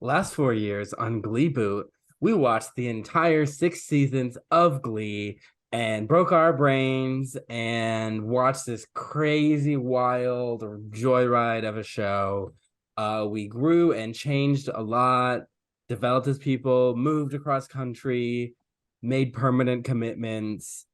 last 4 years on Gleeboot, we watched the entire 6 seasons of Glee and broke our brains and watched this crazy, wild joyride of a show. We grew and changed a lot, developed as people, moved across country, made permanent commitments,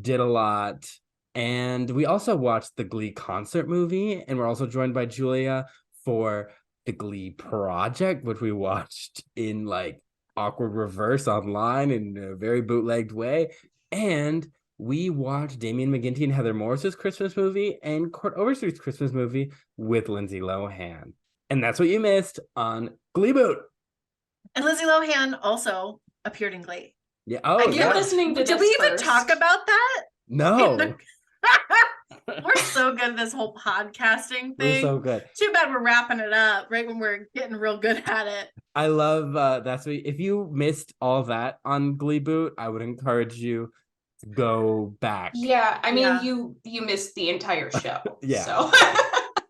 did a lot. And we also watched the Glee concert movie, and we're also joined by Julia for the Glee project, which we watched in like awkward reverse online in a very bootlegged way. And we watched Damien McGinty and Heather Morris's Christmas movie and Court Overstreet's Christmas movie with Lindsay Lohan. And that's what you missed on Gleeboot. And Lindsay Lohan also appeared in Glee. Yeah. Oh, You're listening to Did we even talk about that? No. We're so good at this whole podcasting thing. We're so good. Too bad we're wrapping it up right when we're getting real good at it. I love that's what if you missed all that on Gleeboot, I would encourage you to go back. Yeah, I mean you missed the entire show. Yeah. So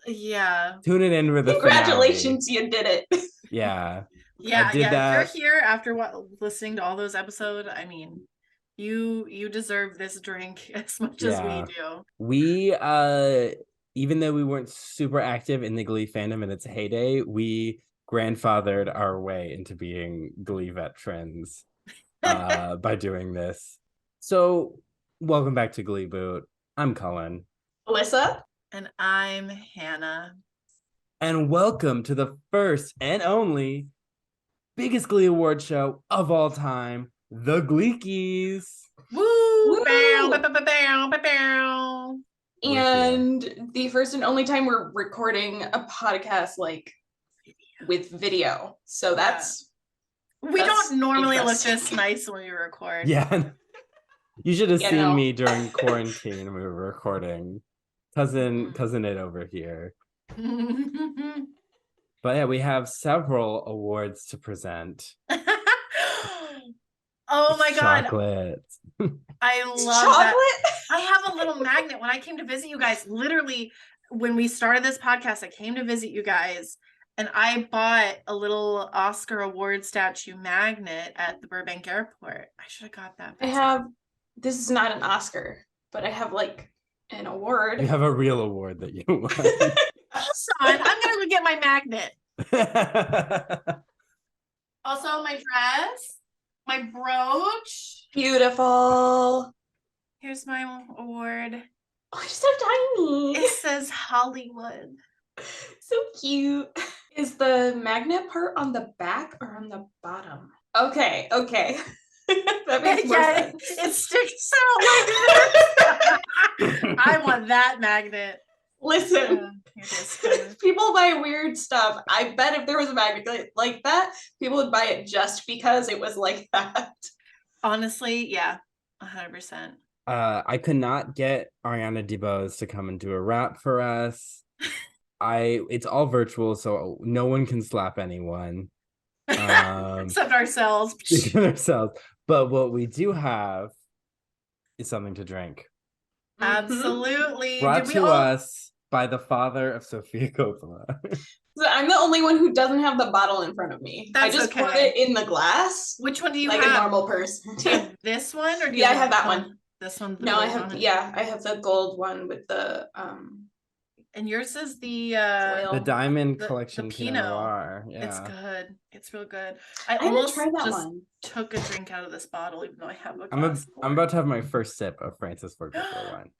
yeah. Tune it in with the congratulations, finale. you did it. Yeah. Yeah, if you're here after listening to all those episodes, I mean, you deserve this drink as much as we do. We even though we weren't super active in the Glee fandom in its heyday, we grandfathered our way into being Glee veterans by doing this. So welcome back to Gleeboot. I'm Cullen. Alyssa. And I'm Hannah. And welcome to the first and only biggest Glee Award show of all time, the Gleekies. Woo! Woo! Bow, bow, bow, bow, bow, bow. And the first and only time we're recording a podcast like with video. So that's we don't normally look this nice when we record. Yeah. You should have seen me during quarantine when we were recording. Cousin it over here. But yeah, we have several awards to present. Oh my god. Chocolate. I love chocolate? That. I have a little magnet. When I came to visit you guys, literally when we started this podcast, I came to visit you guys and I bought a little Oscar award statue magnet at the Burbank airport. I should have got that. This is not an Oscar, but I have like an award. You have a real award that you won. Hold on, I'm gonna go get my magnet. Also, my dress, my brooch. Beautiful. Here's my award. Oh, it's so tiny. It says Hollywood. So cute. Is the magnet part on the back or on the bottom? Okay. That makes more sense. It sticks out like this. I want that magnet. Listen, people buy weird stuff. I bet if there was a magnet like that, people would buy it just because it was like that. Honestly, yeah, 100%. I could not get Ariana DeBose to come and do a rap for us. It's all virtual, so no one can slap anyone. Except ourselves. But what we do have is something to drink. Absolutely. Brought to us by the father of Sofia Coppola. So I'm the only one who doesn't have the bottle in front of me. That's I just okay. put it in the glass. Which one do you have? have? Like a normal person. Do you have this one or do you I have that one. This one? No, I have I have the gold one with the and yours is the Diamond Collection Pinot Noir. Yeah. It's good. It's real good. I almost tried that one. Took a drink out of this bottle, even though I have a glass. I'm about to have my first sip of Francis Ford Coppola wine.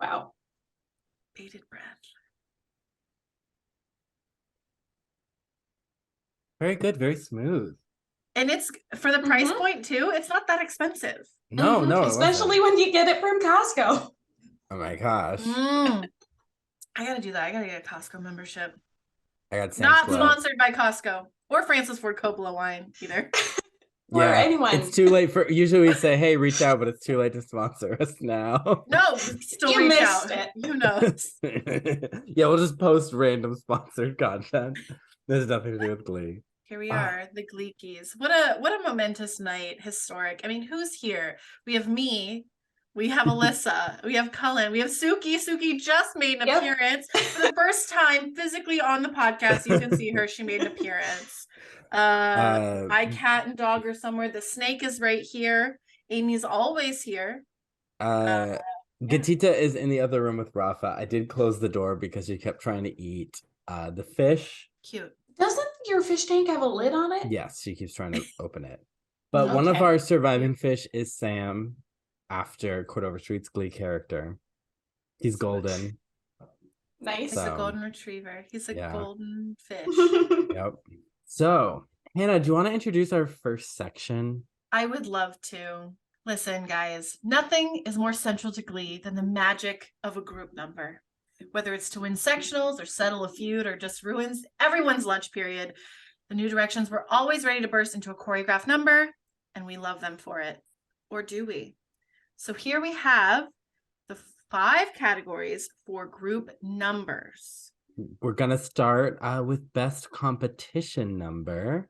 Wow. Bated breath. Very good, very smooth. And it's for the price point too. It's not that expensive. No, especially when you get it from Costco. Oh my gosh. I gotta do that. I gotta get a Costco membership. I got not sponsored by Costco or Francis Ford Coppola wine either. Or anyone. It's too late for. Usually we say, "Hey, reach out," but it's too late to sponsor us now. No, still you reach missed out. It. Who knows? Yeah, we'll just post random sponsored content. There's nothing to do with Glee. Here we are, the Gleekies. What a momentous night, historic. I mean, who's here? We have me, We have Allyssa. We have Cullen. We have Suki. Suki just made an appearance for the first time physically on the podcast. You can see her. She made an appearance. My cat and dog are somewhere. The snake is right here. Amy's always here. Gatita is in the other room with Rafa. I did close the door because she kept trying to eat the fish. Cute. Doesn't your fish tank have a lid on it? Yes, she keeps trying to open it. But one of our surviving fish is Sam, after Cordova Street's Glee character. He's golden. Nice. He's a golden retriever. He's a golden fish. Yep. So, Hannah, do you want to introduce our first section? I would love to. Listen, guys, nothing is more central to Glee than the magic of a group number. Whether it's to win sectionals or settle a feud or just ruins everyone's lunch period, the New Directions were always ready to burst into a choreographed number, and we love them for it. Or do we? So here we have the 5 categories for group numbers. We're going to start with best competition number.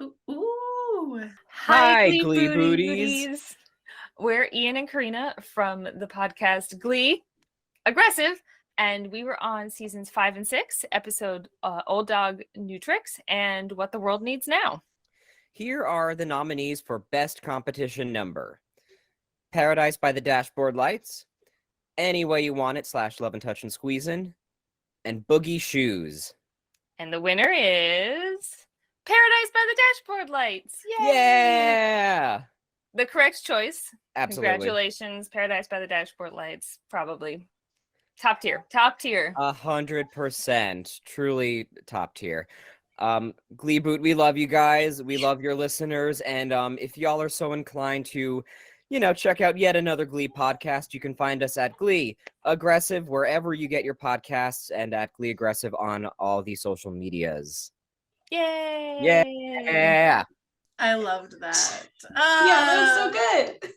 Ooh. Hi, Gleebooties. We're Ian and Karina from the podcast Glee Aggressive, and we were on seasons 5 and 6, episode Old Dog, New Tricks, and What the World Needs Now. Here are the nominees for best competition number: Paradise by the Dashboard Lights, Any Way You Want It / Love and Touch and Squeezin', and Boogie Shoes. And the winner is Paradise by the Dashboard Lights. Yay! Yeah! The correct choice. Absolutely. Congratulations, Paradise by the Dashboard Lights. Probably top tier. Top tier. 100%. Truly top tier. Gleeboot, we love you guys. We love your listeners. And if y'all are so inclined to, check out yet another Glee podcast, you can find us at Glee Aggressive wherever you get your podcasts, and at Glee Aggressive on all the social medias. Yay! Yeah! I loved that. That was so good.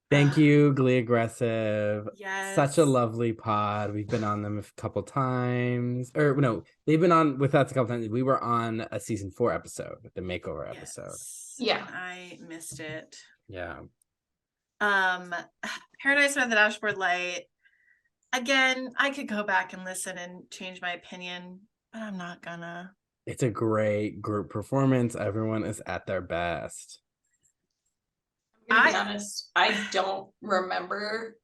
Thank you, Glee Aggressive. Yes. Such a lovely pod. We've been on them a couple times. Or no, they've been on with us a couple times. We were on a season 4 episode, the makeover episode. Yeah. I missed it. Yeah. Paradise by the Dashboard Light. Again, I could go back and listen and change my opinion, but I'm not gonna. It's a great group performance. Everyone is at their best. I'm gonna be honest, I don't remember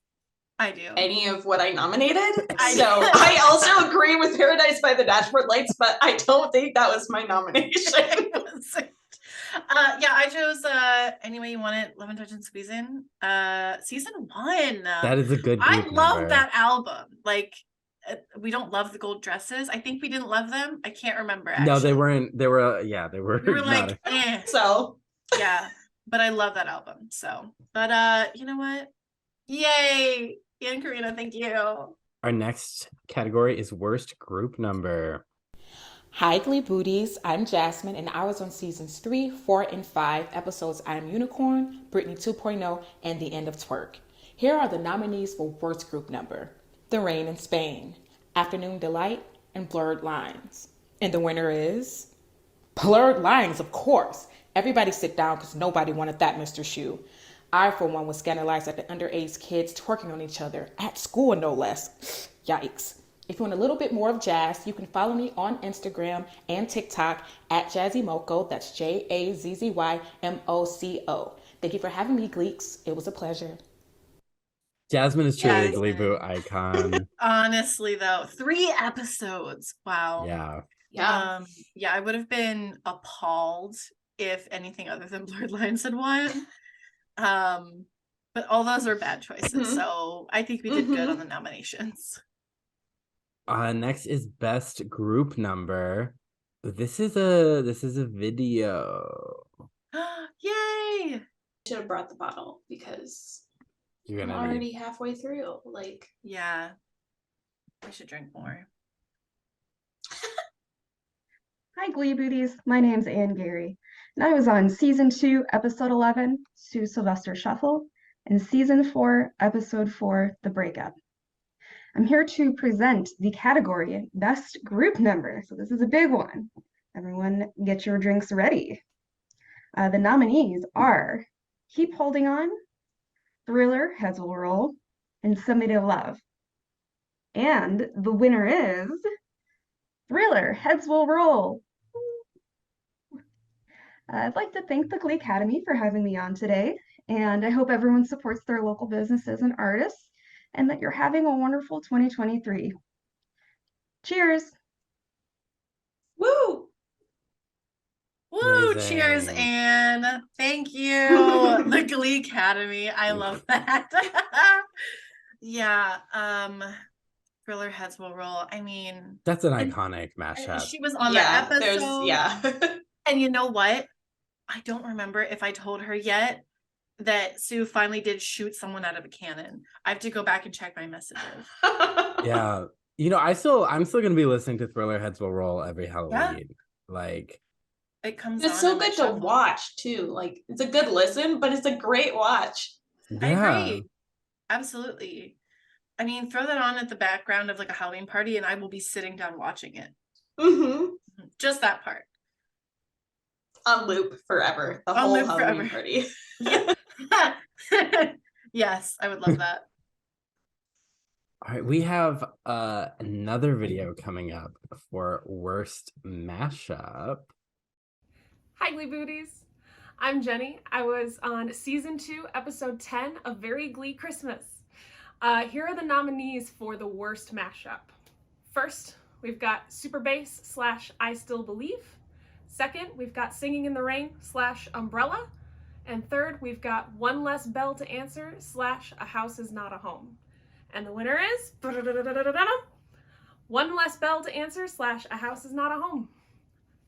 I do. any of what I nominated. I also agree with Paradise by the Dashboard Lights, but I don't think that was my nomination. I chose Any Way You Want It, Love and Touch and Squeeze In. Season 1. That is a good I group love number. that album. Like, we don't love the gold dresses. I think we didn't love them. I can't remember. Actually. No, they weren't. They were. They were. We were like, eh. So Yeah, but I love that album. So, but you know what? Yay, Ian, Karina, thank you. Our next category is worst group number. Hi, Gleebooties. I'm Jasmine, and I was on seasons 3, 4, and 5, episodes I'm Unicorn, Britney 2.0, and The End of Twerk. Here are the nominees for worst group number: The Rain in Spain, Afternoon Delight, and Blurred Lines. And the winner is Blurred Lines, of course. Everybody sit down because nobody wanted that, Mr. Shoe. I, for one, was scandalized at the underage kids twerking on each other, at school no less. Yikes. If you want a little bit more of jazz, you can follow me on Instagram and TikTok at JazzyMoco. That's JAZZYMOCO. Thank you for having me, Gleeks. It was a pleasure. Jasmine is truly a Gleeboot icon. Honestly, though, 3 episodes. Wow. Yeah. I would have been appalled if anything other than Blurred Lines had won. But all those are bad choices. So I think we did good on the nominations. Next is best group number. This is a video. Yay! should have brought the bottle because You're I'm gonna already halfway through. Like, Yeah. I should drink more. Hi, Gleebooties. My name's Ann Gary, and I was on Season 2, Episode 11, Sue Sylvester Shuffle, and Season 4, Episode 4, The Breakup. I'm here to present the category Best Group Number, so this is a big one. Everyone get your drinks ready. The nominees are Keep Holding On, Thriller Heads Will Roll, and Somebody to Love. And the winner is Thriller Heads Will Roll. I'd like to thank the Glacademy for having me on today, and I hope everyone supports their local businesses and artists, and that you're having a wonderful 2023. Cheers! Woo! Woo! Amazing. Cheers, Anne. Thank you. The Glee Academy. I love that. Yeah. Thriller Heads Will Roll. I mean, That's an and- iconic mashup. she was on that episode. Yeah. And you know what? I don't remember if I told her yet that Sue finally did shoot someone out of a cannon. I have to go back and check my messages. Yeah. You know, I'm still gonna be listening to Thriller Heads Will Roll every Halloween. Like, It comes It's on so in my good to shuffle. watch too. Like it's a good listen, but it's a great watch. I yeah. agree. Absolutely. I mean, throw that on at the background of like a Halloween party and I will be sitting down watching it. Mm-hmm. Just that part. On loop forever. The On whole loop Halloween forever. party. Yes, I would love that. All right, we have another video coming up for worst mashup. Hi, Gleebooties. I'm Jenny. I was on season 2, episode 10 of Very Glee Christmas. Here are the nominees for the worst mashup. First, we've got Super Bass / I Still Believe. Second, we've got Singing in the Rain / Umbrella. And third, we've got One Less Bell to Answer / A House Is Not a Home. And the winner is One Less Bell to Answer / A House Is Not a Home.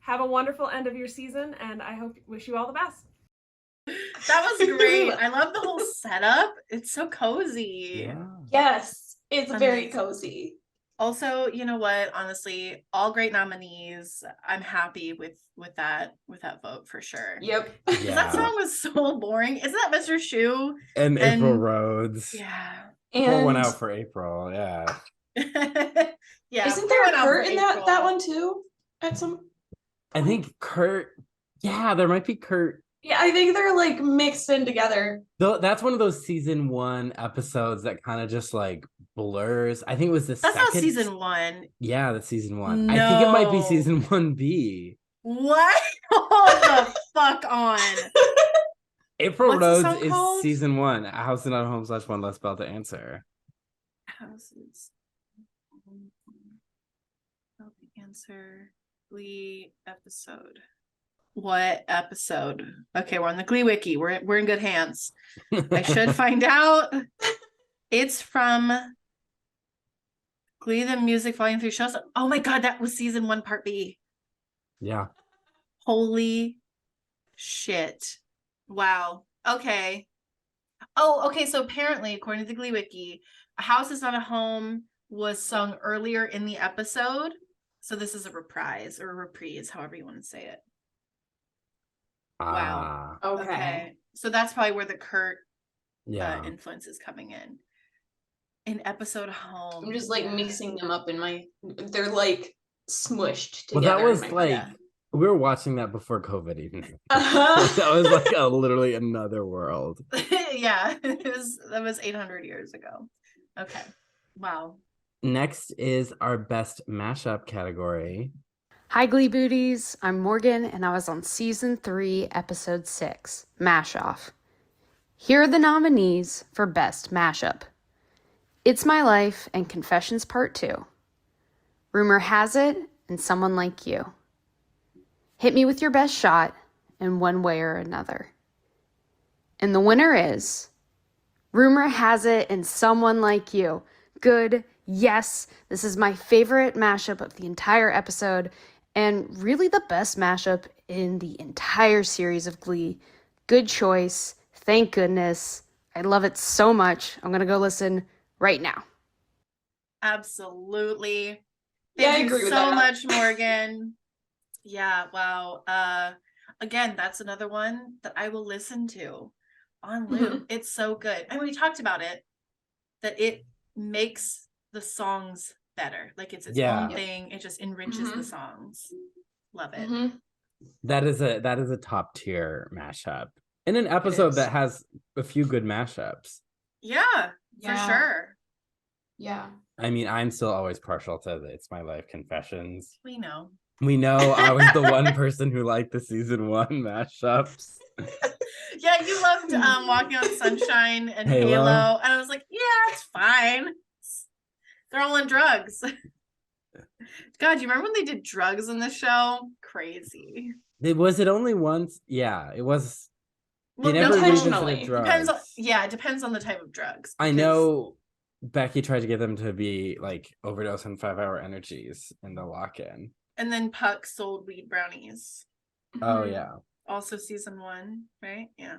Have a wonderful end of your season, and I wish you all the best. That was great. I love the whole setup. It's so cozy. Yeah. Yes, it's very Amazing. cozy. Also, you know what? Honestly, all great nominees. I'm happy with that vote for sure. Yep. 'Cause Yeah. that song was so boring. Isn't that Mr. Shu? And April And- Rhodes. Yeah. Pour one And out for April. Yeah. Yeah. isn't pour there one a out for Kurt in that April. one too? At some I think Kurt. Yeah, there might be Kurt. Yeah, I think they're like mixed in together. Though that's one of those season 1 episodes that kind of just like blurs. I think it was the That's second. not season 1. Yeah, that's season 1. I think it might be No. season 1B. What? Hold the fuck on. April What's the Rhodes song is called? season 1. A House Not a Home / One Less Bell to Answer. Houses. I'll answer Glee episode. What episode? Okay, we're on the Glee Wiki. We're in good hands. I should find out. It's from Glee the Music Volume 3 shows. Oh my god, that was season 1 part B. Yeah. Holy shit. Wow. Okay. Oh, okay. So apparently, according to the Glee Wiki, A House Is Not a Home was sung earlier in the episode. So this is a reprise or a reprise, however you want to say it. Wow. Okay. So that's probably where the Kurt Yeah. influence is coming in. In episode Home. I'm just like mixing them up in my they're like smushed Well, together. that was in my like brain. we were watching that before COVID even. Uh-huh. That was like literally another world. Yeah, that was 800 years ago. Okay. Wow. Next is our best mashup category. Hi, Gleebooties. I'm Morgan, and I was on season 3, episode 6, Mash Off. Here are the nominees for best mashup: It's My Life and Confessions Part 2, Rumor Has It and Someone Like You, Hit Me With Your Best Shot and One Way or Another. And the winner is Rumor Has It and Someone Like You. Good. Yes, this is my favorite mashup of the entire episode, and really the best mashup in the entire series of Glee. Good choice. Thank goodness. I love it so much. I'm going to go listen right now. Absolutely. Yeah, I Thank you agree with so that. much, Morgan. Yeah, wow. Again, that's another one that I will listen to on loop. It's so good. And we talked about it, that it makes the songs better. Like it's its Yeah. own thing. It just enriches the songs. Love it. Mhm. That is a top tier mashup. In an episode is. that has a few good mashups. Yeah, for Yeah. sure. Yeah. I mean, I'm still always partial to the It's My Life confessions. We know. We know I was the one person who liked the season 1 mashups. Yeah, you loved Walking on Sunshine and Halo. Halo. And I was like, yeah, it's fine. They're all on drugs. God, do you remember when they did drugs in the show? Crazy. Was it only once? Yeah, it was. They Well, never intentionally. revisited drugs. It depends on the type of drugs. I because- know Becky tried to get them to be like overdose on 5-hour energies in the lock-in. And then Puck sold weed brownies. Oh Mhm. yeah. Also season 1, right? Yeah.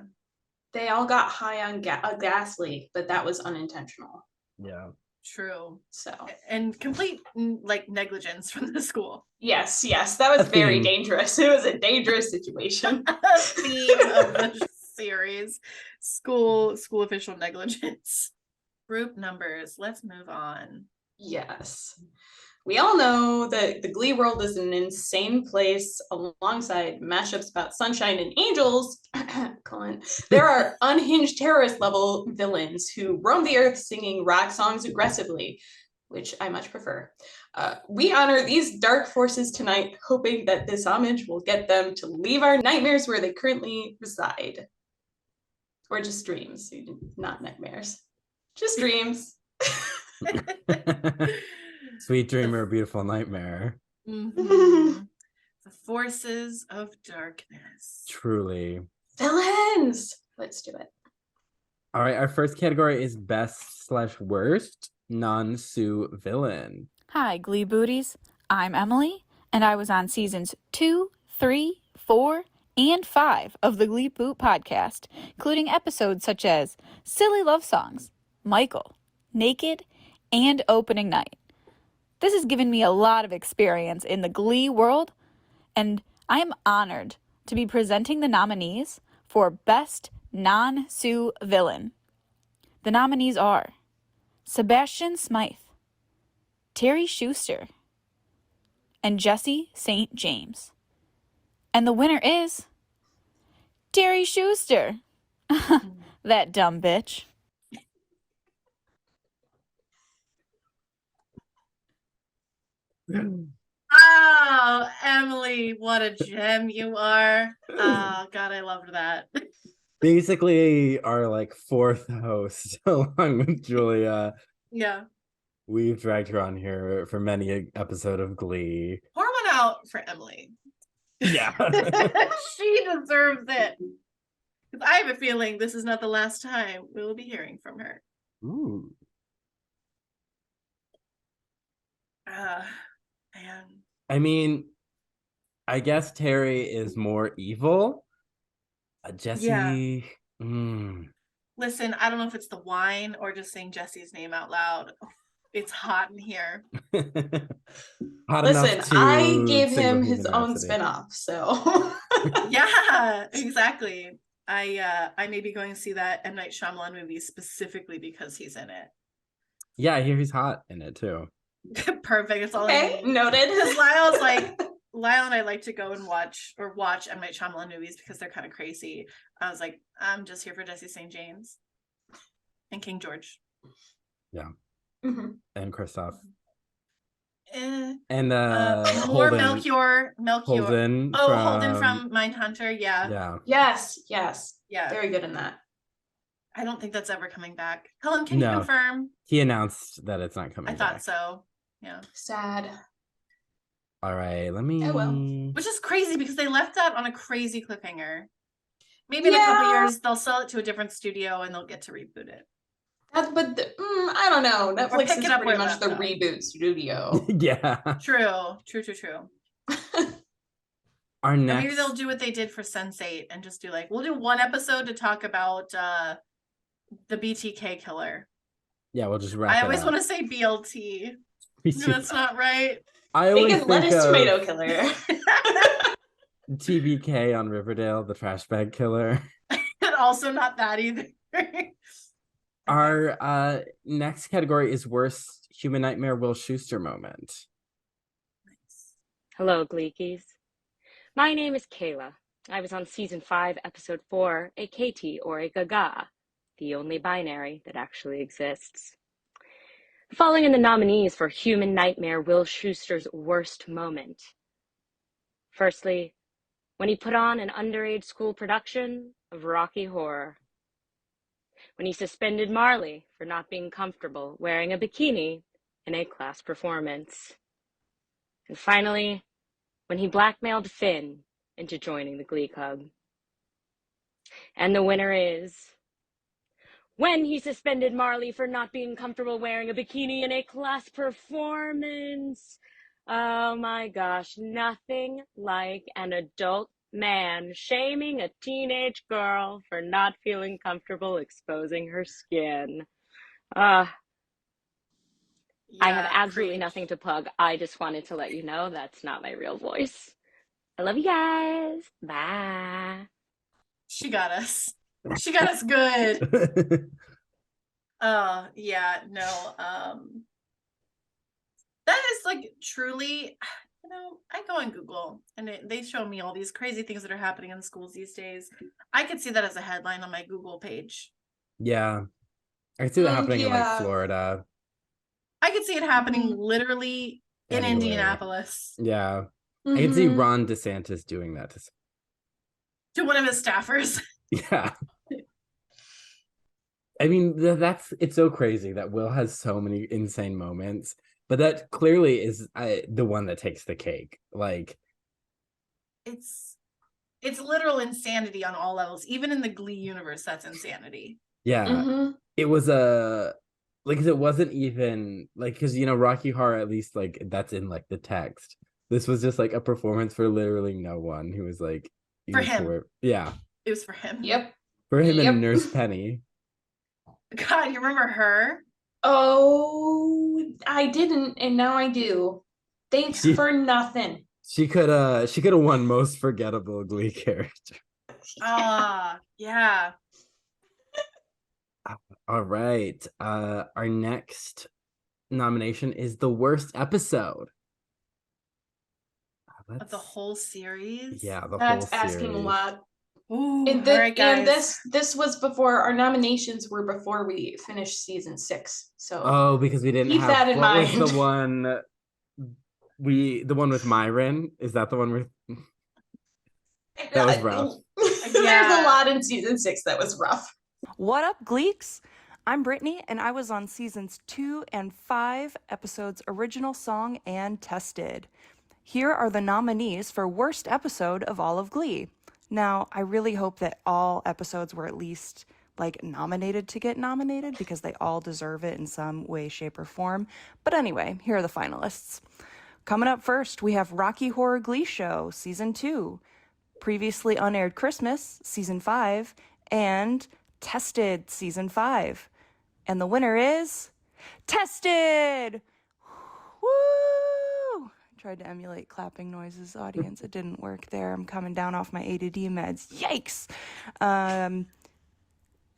They all got high on a gas leak, but that was unintentional. Yeah. True. So And complete like negligence from the school. yes, that was A very theme. dangerous. It was a dangerous situation. Theme of the series. School official negligence. Group numbers. Let's move on. Yes. We all know that the Glee world is an insane place alongside mashups about sunshine and angels. Cullen. There are unhinged terrorist level villains who roam the earth singing rock songs aggressively, which I much prefer. We honor these dark forces tonight, hoping that this homage will get them to leave our nightmares where they currently reside. Or just dreams, not nightmares. Just dreams. Sweet dreamer, beautiful nightmare. Mhm. The forces of darkness. Truly. Villains! Let's do it. All right, our first category is best/worst non-Sue villain. Hi, Gleebooties. I'm Emily, and I was on seasons 2, 3, 4, and 5 of the Gleeboot podcast, including episodes such as Silly Love Songs, Michael, Naked, and Opening Night. This has given me a lot of experience in the Glee world, and I am honored to be presenting the nominees for Best Non-Sue Villain. The nominees are Sebastian Smythe, Terry Schuster, and Jesse St. James. And the winner is Terry Schuster. That dumb bitch. Oh, Emily, what a gem you are. Oh, God, I loved that. Basically, our like fourth host, along with Julia. Yeah. We've dragged her on here for many an episode of Glee. Pour one out for Emily. Yeah. She deserves it. 'Cause I have a feeling this is not the last time we will be hearing from her. Ooh. Man. I mean, I guess Terry is more evil. Jesse. Listen, I don't know if it's the wine or just saying Jesse's name out loud. It's hot in here. Hot Listen, enough to I gave single him his season own Rhapsody. spinoff, so Yeah, exactly. I may be going to see that M. Night Shyamalan movie specifically because he's in it. Yeah, I hear he's hot in it too. Perfect. It's all I okay, need. noted. Because Lyle and I like to go and watch M. Night Shyamalan movies because they're kind of crazy. I was like, I'm just here for Jesse St. James and King George. Yeah. Mhm. And Kristoff. Eh. And More Holden. Melchior. Holden Holden from Mindhunter. Yeah. Yeah. Yes. Yeah. Very good in that. I don't think that's ever coming back. Cullen, can No. you confirm? He announced that it's not coming I thought back. so. Yeah. Sad. All right, let me. Oh, well. Which is crazy because they left that on a crazy cliffhanger. Maybe in a couple Yeah. years they'll sell it to a different studio and they'll get to reboot it. I don't know. Netflix pick is it up pretty where it much the left off. reboot studio. Yeah. True. Our Or next. maybe they'll do what they did for Sense8 and just do like, we'll do one episode to talk about the BTK killer. Yeah, we'll just wrap I it always up. want to say BLT. No, that's not right. I always Bacon, think lettuce, of tomato killer. TBK on Riverdale, the trash bag killer. And also not that either. Our next category is worst human nightmare Will Schuster moment. Hello, Gleekies. My name is Kayla. I was on season 5, episode 4, a Katie or a Gaga, the only binary that actually exists. Falling in the nominees for Human Nightmare Will Schuster's worst moment. Firstly, when he put on an underage school production of Rocky Horror. When he suspended Marley for not being comfortable wearing a bikini in a class performance. And finally, when he blackmailed Finn into joining the Glee Club. And the winner is... when he suspended Marley for not being comfortable wearing a bikini in a class performance. Oh my gosh, nothing like an adult man shaming a teenage girl for not feeling comfortable exposing her skin. I have absolutely nothing to plug. I just wanted to let you know that's not my real voice. I love you guys. Bye. She got us. She got us good. Yeah, no. That is like truly, you know, I go on Google and they show me all these crazy things that are happening in the schools these days. I could see that as a headline on my Google page. Yeah. I could see that happening in like Florida. I could see it happening literally in Anywhere. Indianapolis. Yeah. I could see Ron DeSantis doing that to one of his staffers. Yeah. I mean, it's so crazy that Will has so many insane moments, but that clearly is the one that takes the cake. Like, it's literal insanity on all levels. Even in the Glee universe, that's insanity. Yeah. It was it wasn't even like, because you know Rocky Horror, at least like that's in like the text. This was just like a performance for literally no one. Who was like for him. Yeah. It was for him. Yep. For him and Nurse Penny. God, you remember her? Oh, I didn't, and now I do. Thanks for nothing. She could have won most forgettable Glee character. Yeah. All right. Our next nomination is the worst episode of the whole series. Yeah, That's asking a lot. Ooh, And, all right, guys. and this was before our nominations were before we finished season 6. So because we didn't keep have that in mind. Was the one with Myron? Is that the one with that was rough? There's a lot in season 6 that was rough. What up, Gleeks? I'm Brittany, and I was on seasons 2 and 5, episodes Original Song and Tested. Here are the nominees for worst episode of all of Glee. Now, I really hope that all episodes were at least like nominated to get nominated, because they all deserve it in some way, shape, or form. But anyway, here are the finalists. Coming up first, we have Rocky Horror Glee Show, Season 2, Previously Unaired Christmas, Season 5, and Tested, Season 5. And the winner is... Tested! Woo! Tried to emulate clapping noises, audience. It didn't work there. I'm coming down off my ADD meds. Yikes!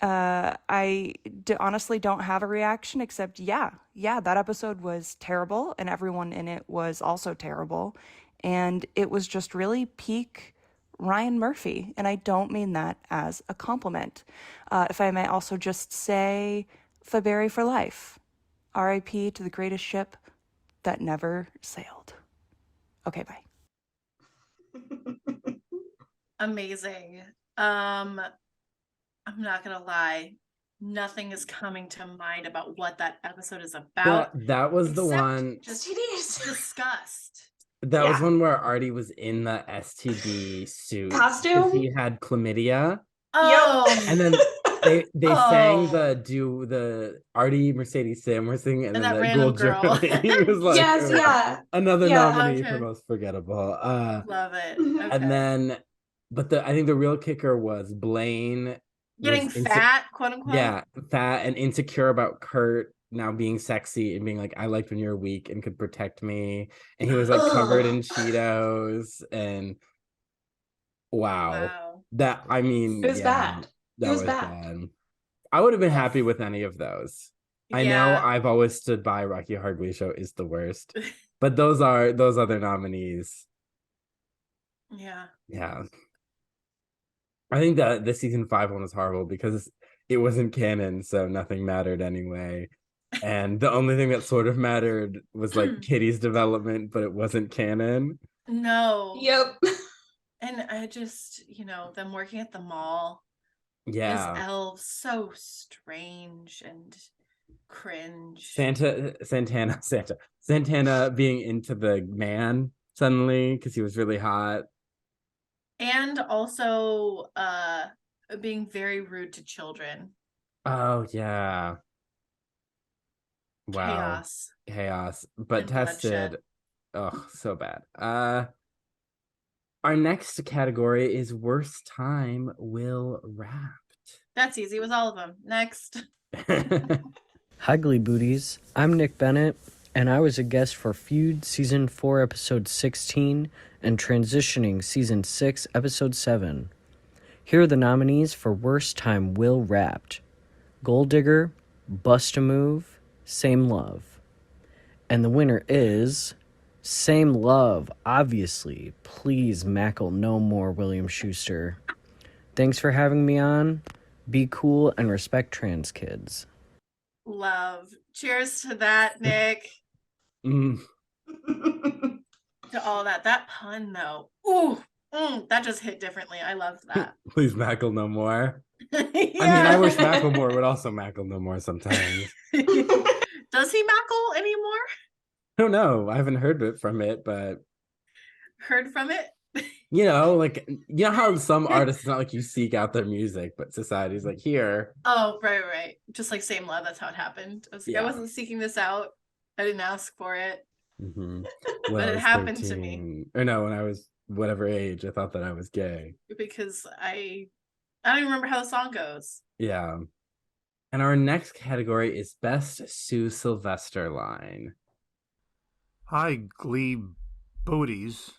I honestly don't have a reaction except, yeah, that episode was terrible, and everyone in it was also terrible. And it was just really peak Ryan Murphy, and I don't mean that as a compliment. If I may also just say, Faberry for life. R.I.P. to the greatest ship that never sailed. Okay, bye. Amazing. I'm not gonna lie. Nothing is coming to mind about what that episode is about. That was the one. Just disgust. That was one where Artie was in the STD suit costume. He had chlamydia. Oh, and then they sang the Artie Mercedes Sam were singing, and then that the random girl. He was like, another nominee okay. for most forgettable. Love it. Okay. And then, I think the real kicker was Blaine getting fat, quote unquote. Yeah, fat and insecure about Kurt now being sexy and being like, I liked when you were weak and could protect me. And he was like covered in Cheetos and wow. That, I mean, it was bad. That was bad. I would have been happy with any of those. I know I've always stood by Rocky Horror Glee Show is the worst, but those other nominees. Yeah. I think that the season 5 one was horrible because it wasn't canon, so nothing mattered anyway. And the only thing that sort of mattered was like Kitty's development, but it wasn't canon. No. Yep. And I just, them working at the mall as Yeah. elves, so strange and cringe. Santana being into the man suddenly because he was really hot. And also being very rude to children. Oh yeah. Wow. Chaos. But and tested. bloodshed. Oh, so bad. Our next category is worst time Will Wrapped. That's easy. It was all of them. Next. Hi, Gleebooties. I'm Nick Bennett, and I was a guest for Feud Season 4, Episode 16, and Transitioning Season 6, Episode 7. Here are the nominees for Worst Time Will Wrapped: Gold Digger, Bust a Move, Same Love. And the winner is Same Love, obviously. Please mackle no more, William Schuster. Thanks for having me on. Be cool and respect trans kids. Love. Cheers to that, Nick. To all that. That pun, though. Ooh, that just hit differently. I loved that. Please mackle no more. Yeah. I mean, I wish Macklemore would also mackle no more sometimes. Does he mackle anymore? I don't know. I haven't heard it from it, but Heard from it? like how some artists, it's not like you seek out their music, but society's like, here. Oh, right. Just like Same Love. That's how it happened. I was like, Yeah. I wasn't seeking this out. I didn't ask for it. Mm-hmm. But it happened to me. Or no, when I was whatever age, I thought that I was gay. Because I don't even remember how the song goes. Yeah. And our next category is Best Sue Sylvester Line. Hi, Glee Booties.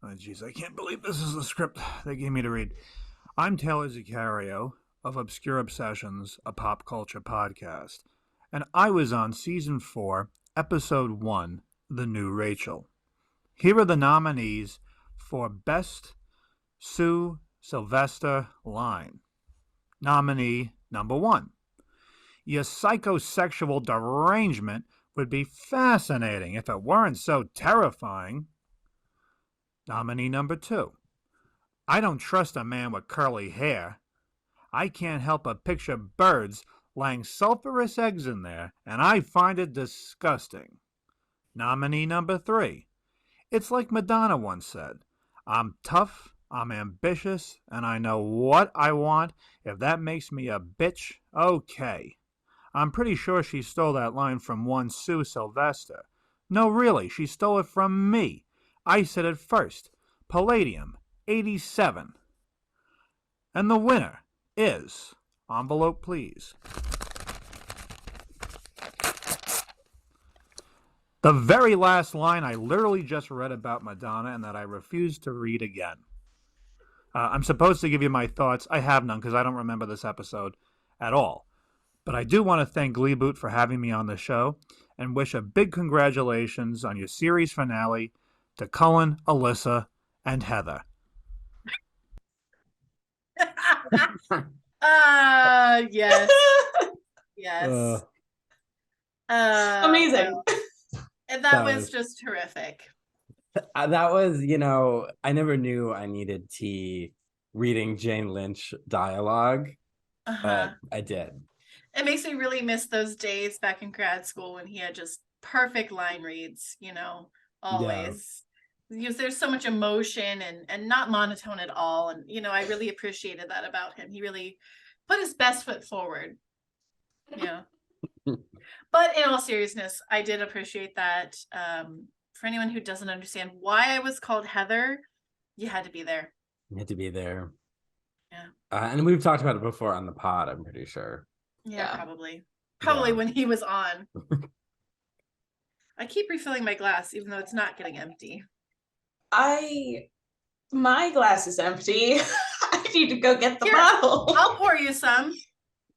Oh, geez, I can't believe this is the script they gave me to read. I'm Taylor Zicario of Obscure Obsessions, a pop culture podcast, and I was on Season 4, Episode 1, The New Rachel. Here are the nominees for Best Sue Sylvester Line. Nominee number 1. Your psychosexual derangement would be fascinating if it weren't so terrifying. Nominee number 2. I don't trust a man with curly hair. I can't help but picture birds laying sulfurous eggs in there, and I find it disgusting. Nominee number 3. It's like Madonna once said, I'm tough, I'm ambitious, and I know what I want. If that makes me a bitch, okay. I'm pretty sure she stole that line from one Sue Sylvester. No, really, she stole it from me. I said it first. Palladium, 87. And the winner is, envelope please, the very last line I literally just read about Madonna and that I refuse to read again. I'm supposed to give you my thoughts. I have none because I don't remember this episode at all. But I do want to thank Gleeboot for having me on the show and wish a big congratulations on your series finale to Cullen, Allyssa, and Heather. Yes. Yes. Amazing. And that was just terrific. That was, I never knew I needed tea reading Jane Lynch dialogue, but I did. It makes me really miss those days back in grad school when he had just perfect line reads, always. Because there's so much emotion and not monotone at all. And, I really appreciated that about him. He really put his best foot forward. Yeah. But in all seriousness, I did appreciate that. For anyone who doesn't understand why I was called Heather, you had to be there. You had to be there. Yeah. And we've talked about it before on the pod, I'm pretty sure. Yeah. Probably when he was on. I keep refilling my glass, even though it's not getting empty. My glass is empty. I need to go get the bottle. I'll pour you some.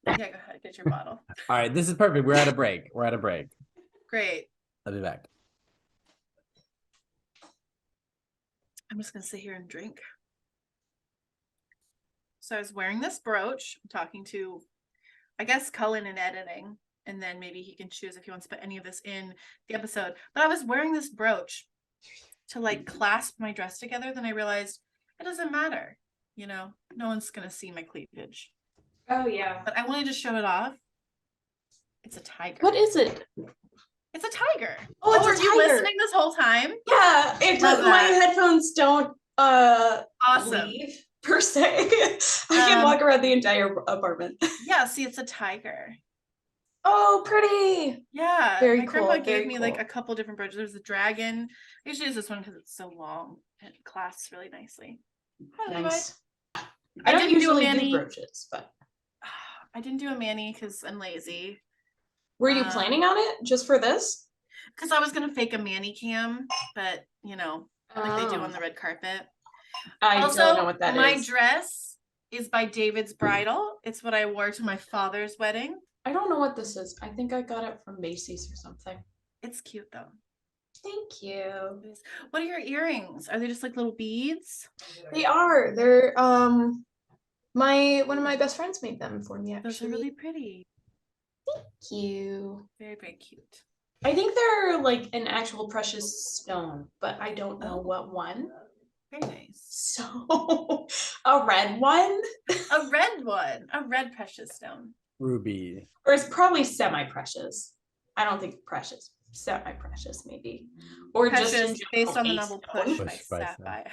Yeah, go ahead, get your bottle. All right, this is perfect. We're at a break. Great. I'll be back. I'm just gonna sit here and drink. So I was wearing this brooch. I'm talking to I guess Cullen in editing, and then maybe he can choose if he wants to put any of this in the episode. But I was wearing this brooch to like clasp my dress together. Then I realized it doesn't matter. You know, no one's going to see my cleavage. Oh, yeah. But I wanted to show it off. It's a tiger. What is it? It's a tiger. Oh, it's a were you tiger. listening this whole time? Yeah, it Love my that. headphones don't Awesome. leave per se. I can walk around the entire apartment. Yeah, see, it's a tiger. Oh, pretty. Yeah. Very my cool, grandma very gave me like cool. a couple different brooches. There's a dragon. I usually use this one because it's so long. It clasps really nicely. Hi, Nice. Levi. I don't didn't do a usually mani. do brooches, but I didn't do a mani because I'm lazy. were you planning on it just for this? Because I was gonna fake a mani cam, but you know, like they do on the red carpet. I Also, don't know what that is. my dress is by David's Bridal. It's what I wore to my father's wedding. I don't know what this is. I think I got it from Macy's or something. It's cute though. Thank you. What are your earrings? Are they just like little beads? They are. They're one of my best friends made them for me actually. Those are really pretty. Thank you. Very, very cute. I think they're like an actual precious stone, but I don't know what one. Very nice. So a red one? A red one. A red precious stone. Ruby. Or it's probably semi-precious. I don't think precious. Semi-precious maybe. Or Precious, just in based on the a novel stone. Push Push by by Sapphire.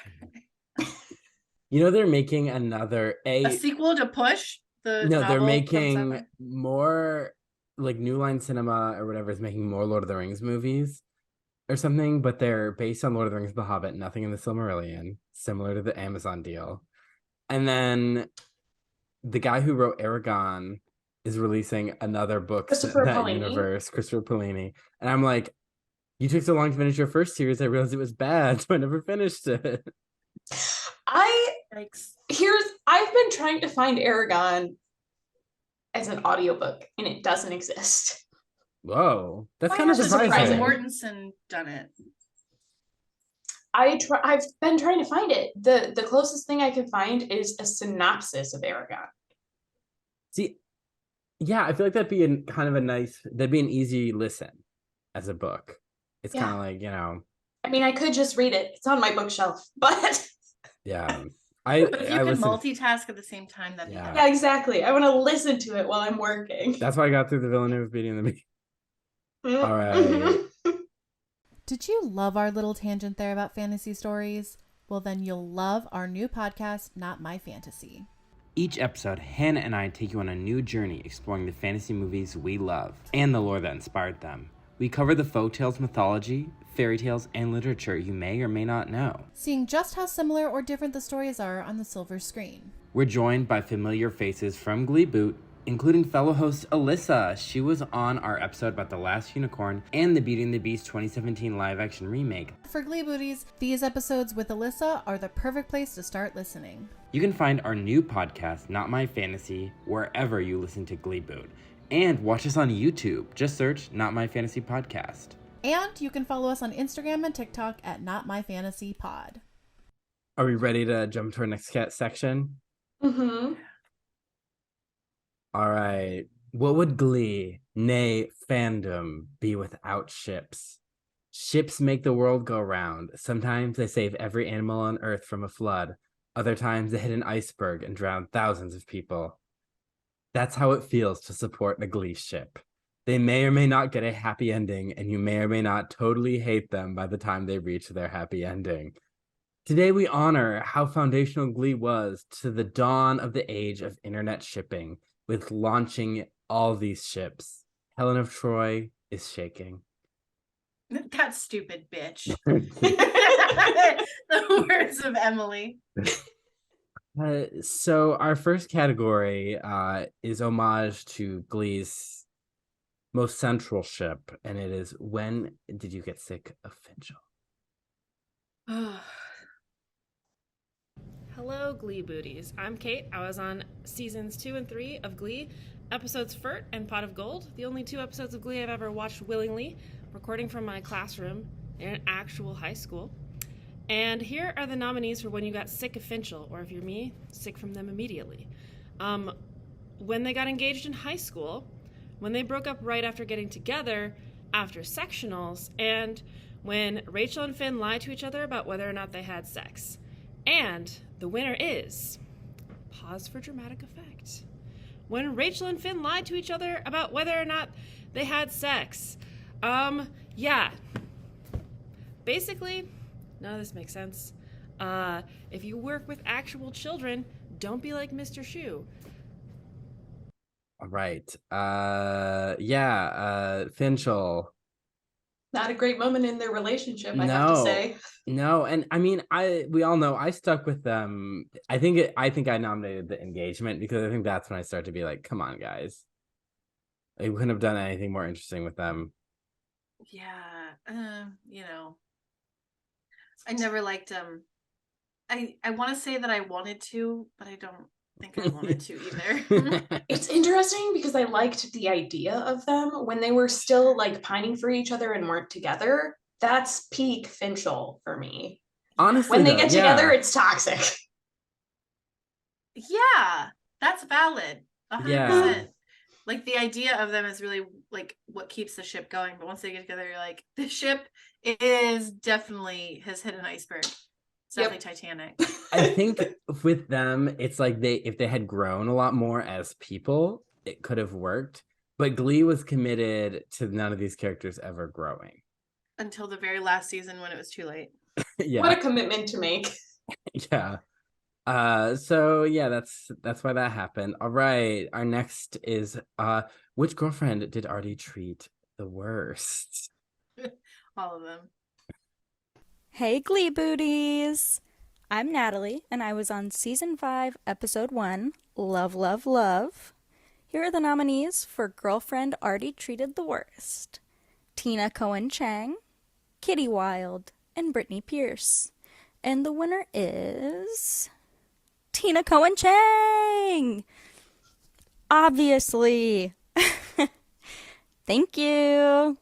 You know they're making another A sequel to Push? The No, they're novel from making Sapphire? more, like New Line Cinema or whatever is making more Lord of the Rings movies or something, but they're based on Lord of the Rings, The Hobbit, nothing in the Silmarillion, similar to the Amazon deal. And then the guy who wrote Aragon is releasing another book set in Christopher that Paolini? universe, Christopher Paolini. And I'm like, you took so long to finish your first series, I realized it was bad, so I never finished it. I've been trying to find Aragon as an audiobook and it doesn't exist. Whoa, that's Why kind of is it surprising. Mortensen done it. I've been trying to find it. The closest thing I could find is a synopsis of Aragon. See, yeah, I feel like that'd be that'd be an easy listen as a book. It's kind of like, you know. I mean, I could just read it. It's on my bookshelf, but yeah. But if you could multitask at the same time, that'd be nice. yeah, exactly. I want to listen to it while I'm working. That's why I got through the Villeneuve Beauty and the Beast. All right. Did you love our little tangent there about fantasy stories? Well, then you'll love our new podcast, Not My Fantasy. Each episode, Hannah and I take you on a new journey exploring the fantasy movies we love and the lore that inspired them. We cover the folk tales, mythology, fairy tales, and literature you may or may not know. Seeing just how similar or different the stories are on the silver screen. We're joined by familiar faces from Gleeboot, including fellow host Allyssa. She was on our episode about The Last Unicorn and the Beauty and the Beast 2017 live-action remake. For Gleebooties, these episodes with Allyssa are the perfect place to start listening. You can find our new podcast, Not My Fantasy, wherever you listen to Gleeboot. And watch us on YouTube. Just search Not My Fantasy Podcast. And you can follow us on Instagram and TikTok at Not My Fantasy Pod. Are we ready to jump to our next section? Mm-hmm. All right. What would Glee, nay, fandom, be without ships? Ships make the world go round. Sometimes they save every animal on Earth from a flood. Other times they hit an iceberg and drown thousands of people. That's how it feels to support a Glee ship. They may or may not get a happy ending, and you may or may not totally hate them by the time they reach their happy ending. Today we honor how foundational Glee was to the dawn of the age of internet shipping, with launching all these ships. Helen of Troy is shaking. That stupid bitch. The words of Emily. So our first category is homage to Glee's most central ship, and it is, when did you get sick of Finchel? Hello, Gleebooties. I'm Kate. I was on seasons 2 and 3 of Glee, episodes Flirt and Pot of Gold, the only 2 episodes of Glee I've ever watched willingly, recording from my classroom in an actual high school. And here are the nominees for when you got sick of Finchel, or if you're me, sick from them immediately. when they got engaged in high school, when they broke up right after getting together after sectionals, and when Rachel and Finn lied to each other about whether or not they had sex. And the winner is, pause for dramatic effect, when Rachel and Finn lied to each other about whether or not they had sex. Yeah. Basically, none of this makes sense. If you work with actual children, don't be like Mr. Shu. All right. Finchel. Not a great moment in their relationship, I have to say. No, and I mean, we all know I stuck with them. I think I nominated the engagement because I think that's when I start to be like, come on, guys. I couldn't have done anything more interesting with them. Yeah, I never liked I want to say that I wanted to, but I don't think I wanted to either. It's interesting because I liked the idea of them when they were still like pining for each other and weren't together. That's peak Finchel for me. Honestly, when they get together, it's toxic. Yeah, that's valid. 100%. Yeah. Like the idea of them is really like what keeps the ship going. But once they get together, you're like, the ship is definitely has hit an iceberg. It's definitely Titanic. I think with them, it's like if they had grown a lot more as people, it could have worked. But Glee was committed to none of these characters ever growing. Until the very last season when it was too late. Yeah. What a commitment to make. Yeah. So yeah, that's why that happened. All right. Our next is which girlfriend did Artie treat the worst? All of them. Hey, Gleebooties! I'm Natalie, and I was on Season 5, Episode 1, Love, Love, Love. Here are the nominees for Girlfriend Artie Treated the Worst. Tina Cohen Chang, Kitty Wilde, and Brittany Pierce. And the winner is... Tina Cohen Chang! Obviously! Thank you!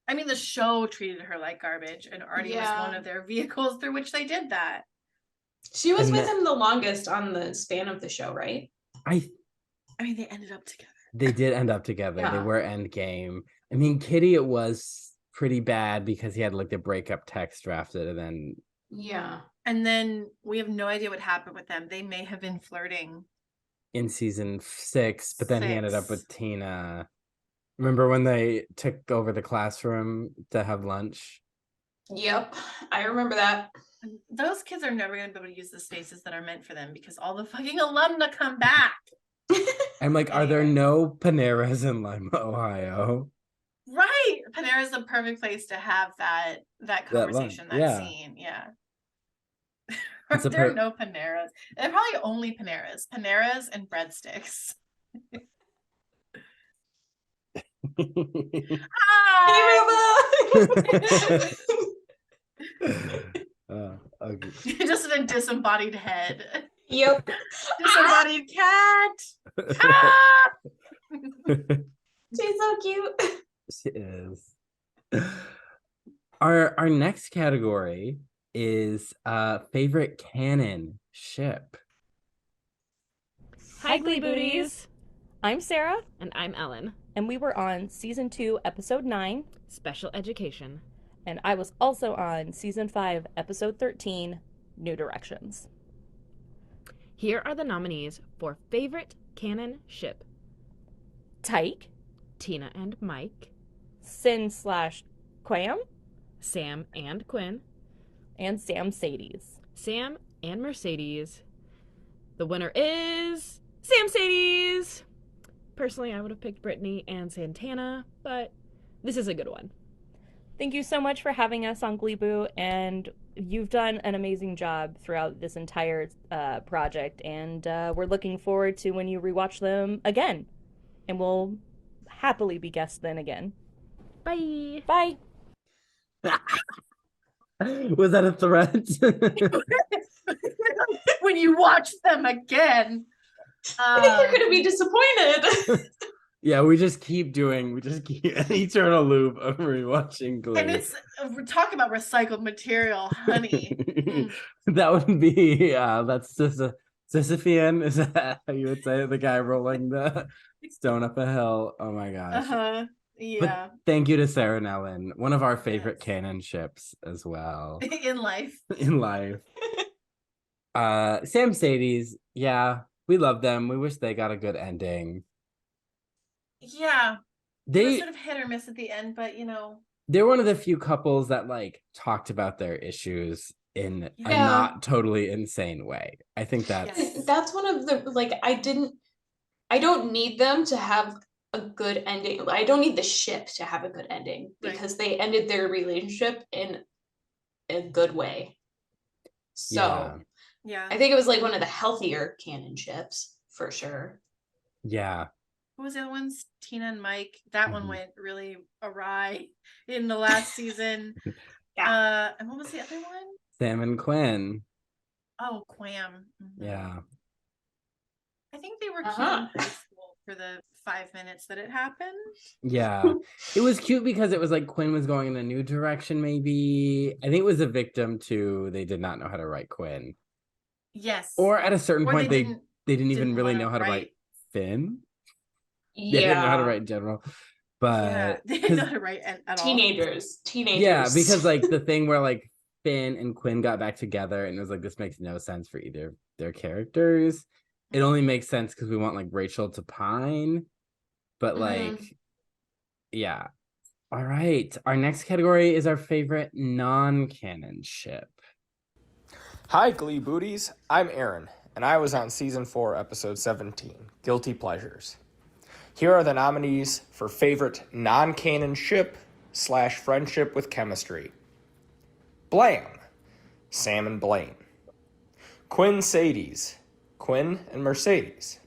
I mean, the show treated her like garbage, and Artie was one of their vehicles through which they did that. She was with him the longest on the span of the show, right? I mean, they ended up together. They did end up together. Yeah. They were endgame. I mean, Kitty, it was pretty bad because he had like the breakup text drafted, and then and then we have no idea what happened with them. They may have been flirting in season 6, but then he ended up with Tina. Remember when they took over the classroom to have lunch? Yep, I remember that. Those kids are never going to be able to use the spaces that are meant for them because all the fucking alumni come back. I'm like, are there no Paneras in Lima, Ohio? Right. Panera is the perfect place to have that conversation, that scene. Yeah. There are no Paneras. There are probably only Paneras. Paneras and breadsticks. Okay. Just a disembodied head. Yep. Disembodied cat. She's so cute. She is. Our next category is favorite canon ship. Hi, Gleebooties. I'm Sarah. And I'm Ellen. And we were on Season 2, Episode 9, Special Education. And I was also on Season 5, Episode 13, New Directions. Here are the nominees for Favorite Canon Ship. Tyke, Tina and Mike, Sin/Quam, Sam and Quinn, and Sam Sadies. Sam and Mercedes. The winner is Sam Sadies! Personally, I would have picked Brittany and Santana, but this is a good one. Thank you so much for having us on Gleeboo, and you've done an amazing job throughout this entire project, and we're looking forward to when you rewatch them again, and we'll happily be guests then again. Bye! Bye! Was that a threat? When you watch them again. I think you're going to be disappointed. Yeah, we just keep an eternal loop of rewatching Glee. And we're talking about recycled material, honey. That would be, that's just Sisyphean, is that how you would say it? The guy rolling the stone up a hill. Oh my gosh. Yeah. But thank you to Sarah and Ellen, one of our favorite canon ships as well. In life. In life. Sam Sadie's, yeah, we love them. We wish they got a good ending. Yeah. It was sort of hit or miss at the end, but they're one of the few couples that like talked about their issues in a not totally insane way. I think that's one of the like I don't need them to have a good ending. I don't need the ship to have a good ending because they ended their relationship in a good way. So yeah. I think it was like one of the healthier canon ships for sure. Yeah. What was the other ones? Tina and Mike. That one went really awry in the last season. And what was the other one? Sam and Quinn. Oh, Quam. Yeah. I think they were cute in high school for the 5 minutes that it happened. Yeah. It was cute because it was like Quinn was going in a new direction, maybe. I think it was a victim to they did not know how to write Quinn. Yes. Or at a certain point they didn't even really know how to write Finn. Yeah. They didn't know how to write in general. But they didn't know how to write at all. Teenagers. Yeah, because like the thing where like Finn and Quinn got back together and it was like this makes no sense for either of their characters. It only makes sense because we want like Rachel to pine. But like yeah. All right. Our next category is our favorite non-canon ship. Hi, Gleebooties. I'm Aaron, and I was on Season 4, Episode 17, Guilty Pleasures. Here are the nominees for favorite non-canon ship / friendship with chemistry. Blam, Sam and Blaine. Quinn Sadies, Quinn and Mercedes.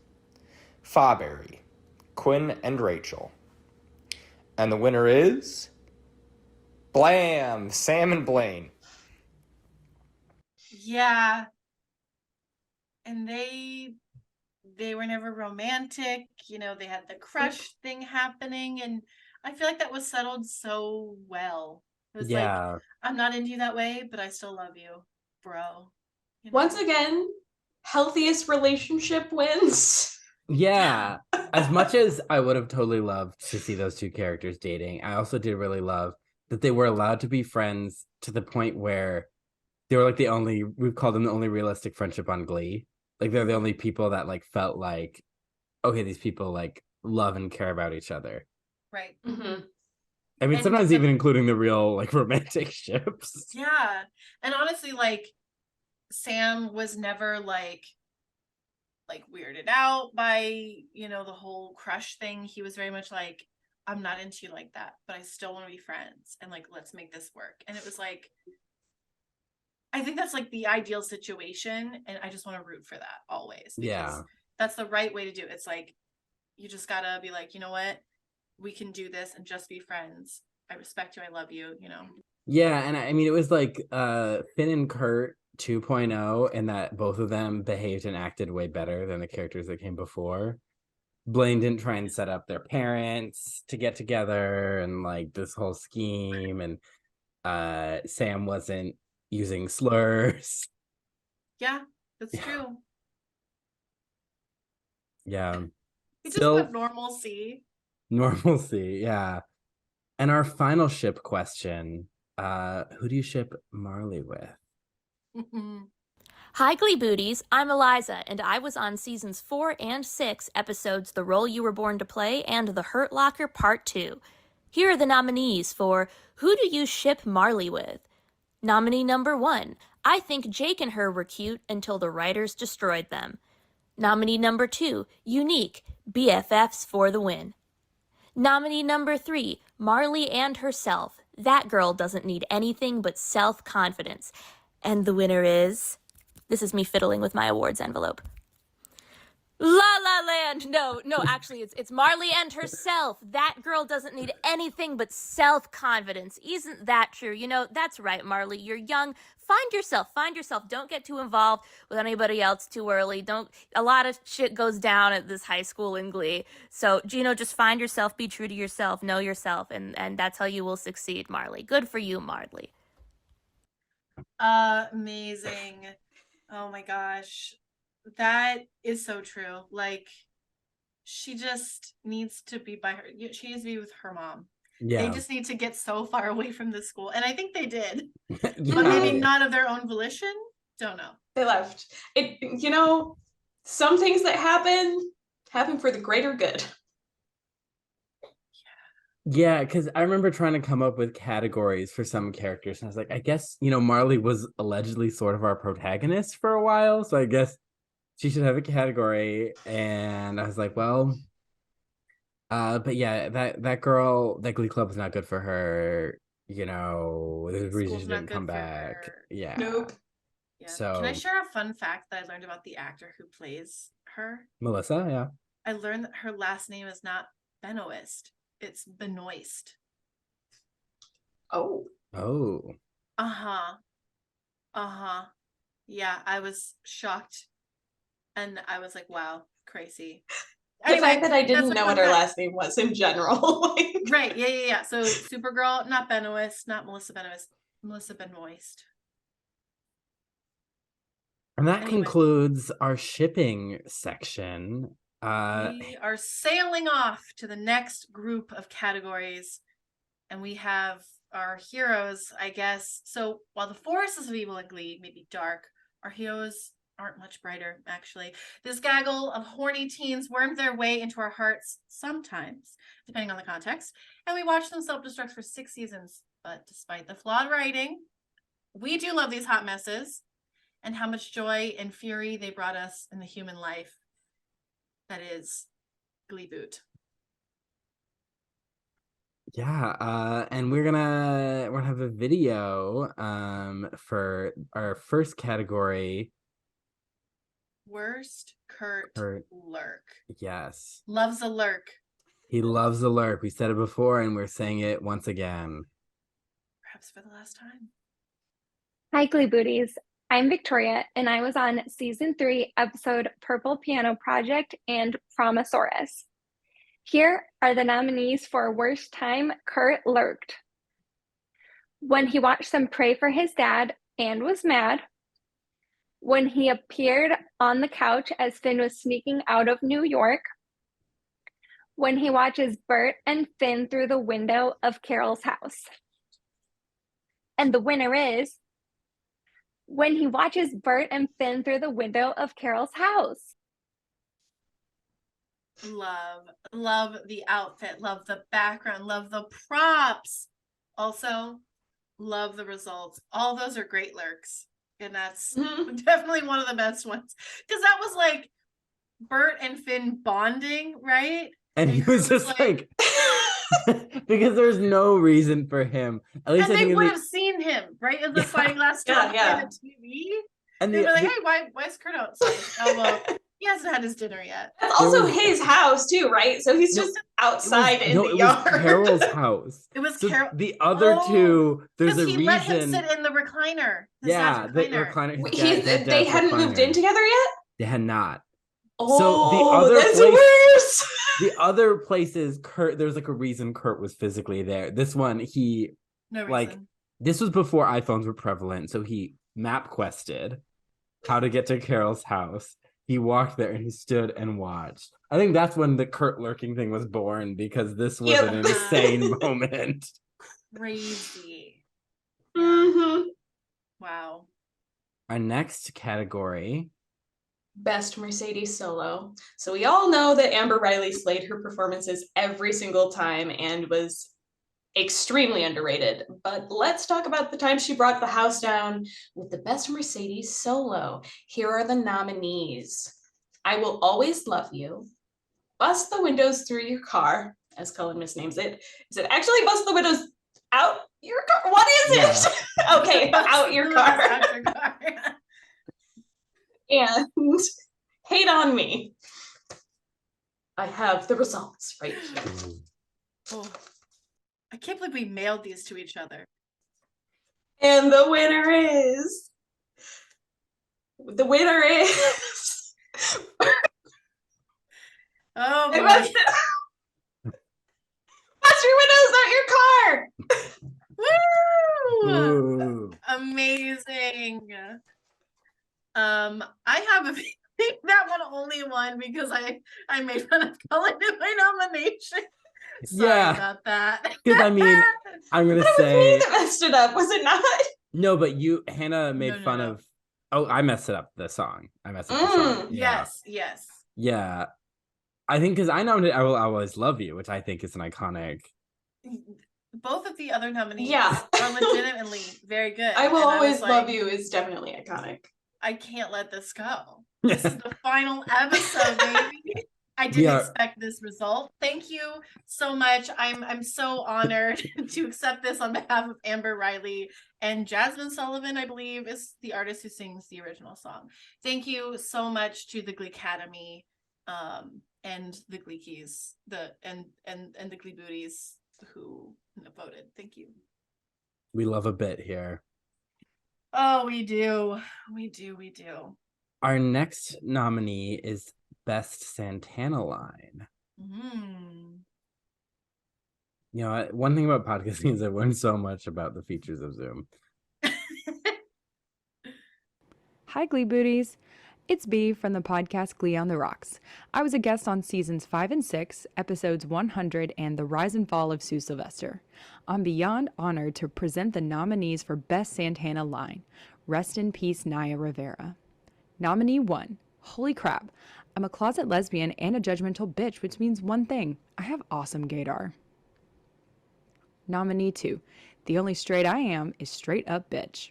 Fawberry, Quinn and Rachel. And the winner is Blam, Sam and Blaine. Yeah. And they were never romantic. They had the crush thing happening. And I feel like that was settled so well. It was like, I'm not into you that way, but I still love you, bro. Once again, healthiest relationship wins. Yeah. As much as I would have totally loved to see those two characters dating, I also did really love that they were allowed to be friends to the point where they were like we've called them the only realistic friendship on Glee. Like they're the only people that like felt like, okay, these people like love and care about each other. Right. I mean, sometimes even including the real like romantic ships. Yeah. And honestly, like Sam was never like weirded out by, the whole crush thing. He was very much like, I'm not into you like that, but I still want to be friends and like, let's make this work. And it was like, I think that's like the ideal situation. And I just want to root for that always. Yeah. That's the right way to do it. It's like, you just gotta be like, you know what? We can do this and just be friends. I respect you. I love you, Yeah. And I mean, it was like Finn and Kurt 2.0 and that both of them behaved and acted way better than the characters that came before. Blaine didn't try and set up their parents to get together and like this whole scheme, and Sam wasn't using slurs. Yeah, that's true. Yeah. He just want normalcy. Normalcy, yeah. And our final ship question, who do you ship Marley with? Hi, Gleebooties. I'm Eliza, and I was on seasons 4 and 6 episodes The Role You Were Born to Play and The Hurt Locker Part 2. Here are the nominees for Who Do You Ship Marley With? Nominee number 1. I think Jake and her were cute until the writers destroyed them. Nominee number 2. Unique. BFFs for the win. Nominee number 3. Marley and herself. That girl doesn't need anything but self-confidence. And the winner is... This is me fiddling with my awards envelope. La La Land. No, actually, it's Marley and herself. That girl doesn't need anything but self-confidence. Isn't that true? That's right, Marley. You're young. Find yourself. Don't get too involved with anybody else too early. A lot of shit goes down at this high school in Glee. So, just find yourself, be true to yourself, know yourself, and that's how you will succeed, Marley. Good for you, Marley. Amazing. Oh my gosh. That is so true. Like, she just needs to be by her. She needs to be with her mom. Yeah. They just need to get so far away from the school. And I think they did. Yeah. But maybe not of their own volition. Don't know. They left. Some things that happen for the greater good. Yeah, because I remember trying to come up with categories for some characters, and I was like, I guess, Marley was allegedly sort of our protagonist for a while, so I guess she should have a category. And I was like, well, but yeah, that girl, that Glee Club was not good for her. There's a reason she didn't come back. Yeah. Nope. Yeah. So Can I share a fun fact that I learned about the actor who plays her? Melissa, yeah. I learned that her last name is not Benoist. It's Benoist. Oh. Oh. Uh-huh. Yeah, I was shocked. And I was like, wow, crazy. The fact that I didn't know what her last name was in general. Right, yeah. So Supergirl, not Benoist, not Melissa Benoist, Melissa Benoist. And that concludes our shipping section. We are sailing off to the next group of categories, and we have our heroes, I guess. So while the forces of evil in Glee may be dark, our heroes aren't much brighter, actually. This gaggle of horny teens wormed their way into our hearts sometimes, depending on the context, and we watched them self-destruct for 6 seasons. But despite the flawed writing, we do love these hot messes and how much joy and fury they brought us in the human life that is Gleeboot. Yeah, and we're gonna have a video for our first category. Worst Kurt lurk. Yes. Loves a lurk. He loves a lurk. We said it before and we're saying it once again. Perhaps for the last time. Hi, Gleebooties. I'm Victoria, and I was on Season 3, episode Purple Piano Project and Promosaurus. Here are the nominees for Worst Time Kurt Lurked. When he watched them pray for his dad and was mad. When he appeared on the couch as Finn was sneaking out of New York. When he watches Bert and Finn through the window of Carol's house. And the winner is when he watches Bert and Finn through the window of Carol's house. Love the outfit, love the background, love the props. Also, love the results. All those are great lurks. And that's definitely one of the best ones. Because that was like Bert and Finn bonding, right? And he was just like because there's no reason for him. At least and I think they would have seen him, right? In the sliding glass door on the TV. And they were like, hey, why is Kurt outside? Oh, well, he hasn't had his dinner yet. That's also his house too, right? So he's just outside in the yard. It was Carol's house. It was so Carol. The other two, there's a reason. He let him sit in the recliner. The recliner. They hadn't moved in together yet? They had not. Oh, so the other that's place, worse. The other places, there's like a reason Kurt was physically there. This one, this was before iPhones were prevalent, so he map quested how to get to Carol's house. He walked there and he stood and watched. I think that's when the Kurt lurking thing was born, because this was an insane moment. Crazy. Wow. Our next category. Best Mercedes solo. So we all know that Amber Riley slayed her performances every single time and was extremely underrated. But let's talk about the time she brought the house down with the Best Mercedes solo. Here are the nominees. I Will Always Love You, Bust the Windows Through Your Car, as Cullen misnames it. Is it actually Bust the Windows Out Your Car? What is it? Okay, Out Your Car. And Hate on Me. I have the results right here. Oh, I can't believe we mailed these to each other. And the winner is oh boy. Bust your windows, not your car. Woo! Amazing. I have think that one only won because I made fun of Cullen in my nomination. Sorry about that. Because I mean, I'm gonna But it was say me that messed it up, was it not? no, but Hannah made fun of. Oh, I messed it up. The song. I messed up the song. Yeah. Yes. Yeah. I think because I nominated "I Will Always Love You," which I think is an iconic. Both of the other nominees are legitimately very good. I Will And Always was Love like, You is definitely iconic. I can't let this go. This is the final episode, baby. I didn't expect this result. Thank you so much. I'm so honored to accept this on behalf of Amber Riley and Jasmine Sullivan, I believe, is the artist who sings the original song. Thank you so much to the Glacademy, and the Gleekies, and the Gleebooties who voted. Thank you. We love a bit here. Oh, we do. Our next nominee is Best Santana Line. You know, one thing about podcasting is I learned so much about the features of Zoom. Hi, Gleebooties. It's Bea from the podcast Glee on the Rocks. I was a guest on seasons 5 and 6, episodes 100 and The Rise and Fall of Sue Sylvester. I'm beyond honored to present the nominees for Best Santana Line. Rest in peace, Naya Rivera. Nominee 1. Holy crap. I'm a closet lesbian and a judgmental bitch, which means one thing. I have awesome gaydar. Nominee 2. The only straight I am is straight up bitch.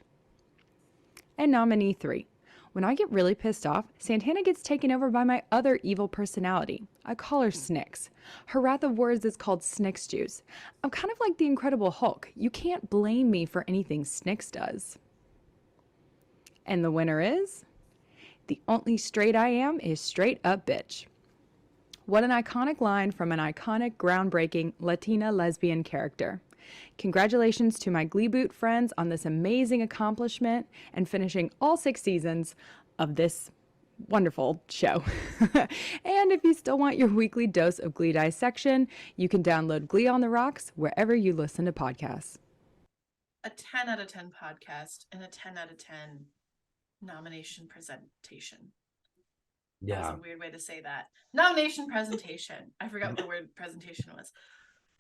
And nominee 3. When I get really pissed off, Santana gets taken over by my other evil personality. I call her Snicks. Her wrath of words is called Snicks Juice. I'm kind of like the Incredible Hulk. You can't blame me for anything Snicks does. And the winner is... The only straight I am is straight up bitch. What an iconic line from an iconic, groundbreaking Latina lesbian character. Congratulations to my Gleeboot friends on this amazing accomplishment and finishing all 6 seasons of this wonderful show. And if you still want your weekly dose of Glee dissection, you can download Glee on the Rocks wherever you listen to podcasts. A 10 out of 10 podcast and a 10 out of 10 nomination presentation. Yeah. That was a weird way to say that. Nomination presentation. I forgot what the word presentation was.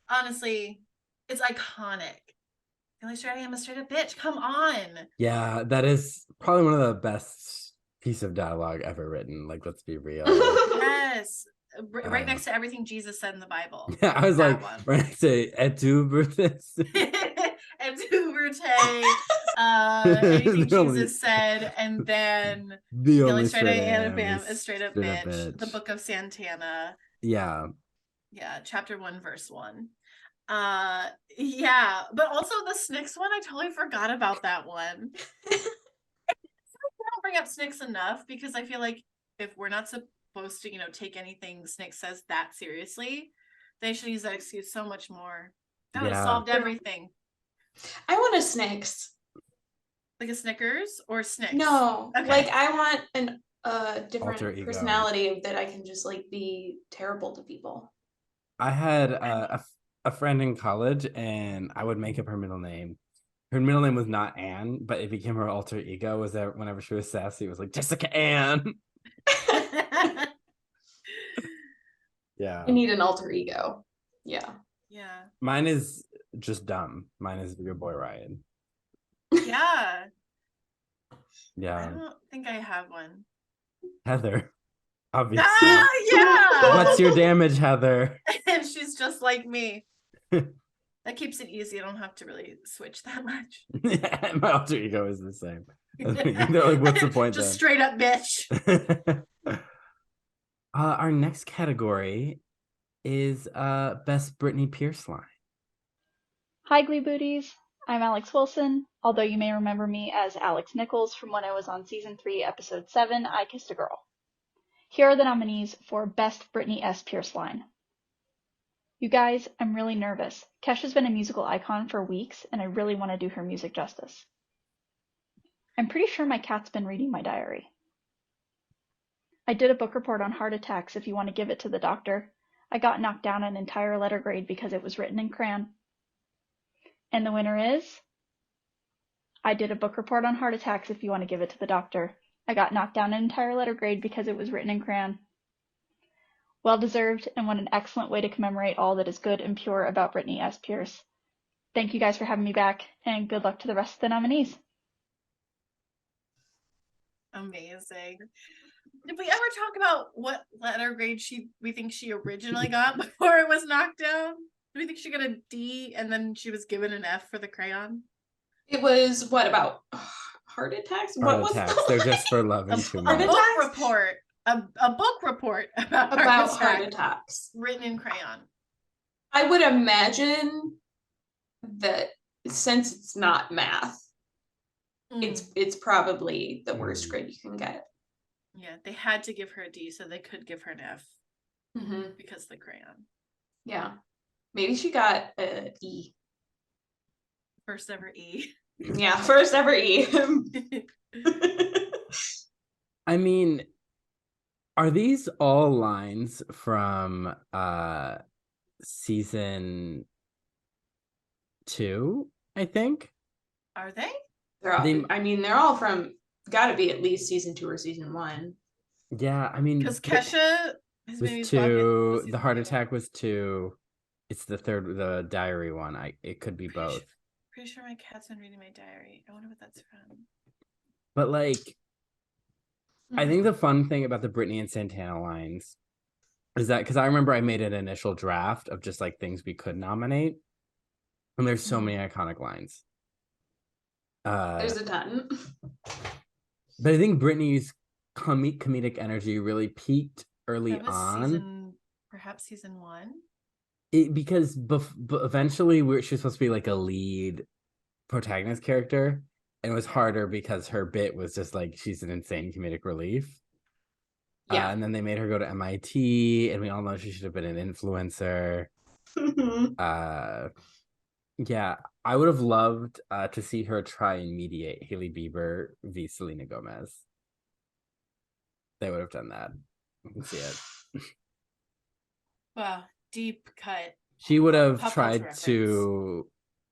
Honestly, it's iconic. The only straight I am a straight up bitch. Come on. Yeah, that is probably one of the best piece of dialogue ever written. Like, let's be real. Yes. Right next to everything Jesus said in the Bible. Yeah, I was like, one. right next to et tu, Brutus? Et tu, Brute. Anything Jesus said, and then The only straight I am is is straight up straight up bitch. bitch. The Book of Santana. Yeah. Yeah, chapter 1, verse 1. Yeah, but also the Snicks one, I totally forgot about that one. I don't bring up Snicks enough because I feel like if we're not supposed to, take anything Snicks says that seriously, they should use that excuse so much more. That would have solved everything. I want a Snicks. Like a Snickers or Snicks? No, okay. Like I want a Alter different ego. personality that I can just like be terrible to people. I had a friend in college, and I would make up her middle name. Her middle name was not Anne, but it became her alter ego. Was that whenever she was sassy, it was like Jessica Ann. Yeah. I need an alter ego. Yeah. Yeah. Mine is just dumb. Mine is your boy Ryan. Yeah. Yeah. I don't think I have one. Heather. Obviously. Yeah. What's your damage, Heather? And she's just like me. That keeps it easy. I don't have to really switch that much. My alter ego is the same. Like, what's the point Just then? straight up bitch. Our next category is Best Britney Pierce Line. Hi, Gleebooties. I'm Alex Wilson, although you may remember me as Alex Nichols from when I was on Season 3, Episode 7, I Kissed a Girl. Here are the nominees for Best Britney S. Pierce Line. You guys, I'm really nervous. Kesha's been a musical icon for weeks, and I really want to do her music justice. I'm pretty sure my cat's been reading my diary. I did a book report on heart attacks if you want to give it to the doctor. I got knocked down an entire letter grade because it was written in crayon. And the winner is... I did a book report on heart attacks if you want to give it to the doctor. I got knocked down an entire letter grade because it was written in crayon. Well deserved, and what an excellent way to commemorate all that is good and pure about Brittany S. Pierce. Thank you guys for having me back, and good luck to the rest of the nominees. Amazing. Did we ever talk about what letter grade we think she originally got before it was knocked down? Do we think she got a D and then she was given an F for the crayon? It was what about heart attacks? Heart attacks. They're just for loving too much. A book report. A book report about heart attacks written in crayon. I would imagine that since it's not math, it's probably the worst grade you can get. Yeah, they had to give her a D so they could give her an F because of the crayon. Yeah, maybe she got an E. First ever E. Yeah, first ever E. I mean, are these all lines from season 2, I think? Are they? They're all from, gotta be at least season 2 or season 1. Yeah, I mean, because Kesha was 2. The heart attack was 2. It's the third, the diary one. It could be both. Pretty sure my cat's been reading my diary. I wonder what that's from. But like, I think the fun thing about the Brittany and Santana lines is that, because I remember I made an initial draft of just like things we could nominate, and there's so many iconic lines. There's a ton. But I think Brittany's comedic energy really peaked early on. Perhaps season 1. Because eventually she was supposed to be like a lead protagonist character, and it was harder because her bit was just like she's an insane comedic relief. Yeah, and then they made her go to MIT, and we all know she should have been an influencer. Yeah, I would have loved to see her try and mediate Hailey Bieber v. Selena Gomez. They would have done that. You can see it. Wow, deep cut. She would have tried to.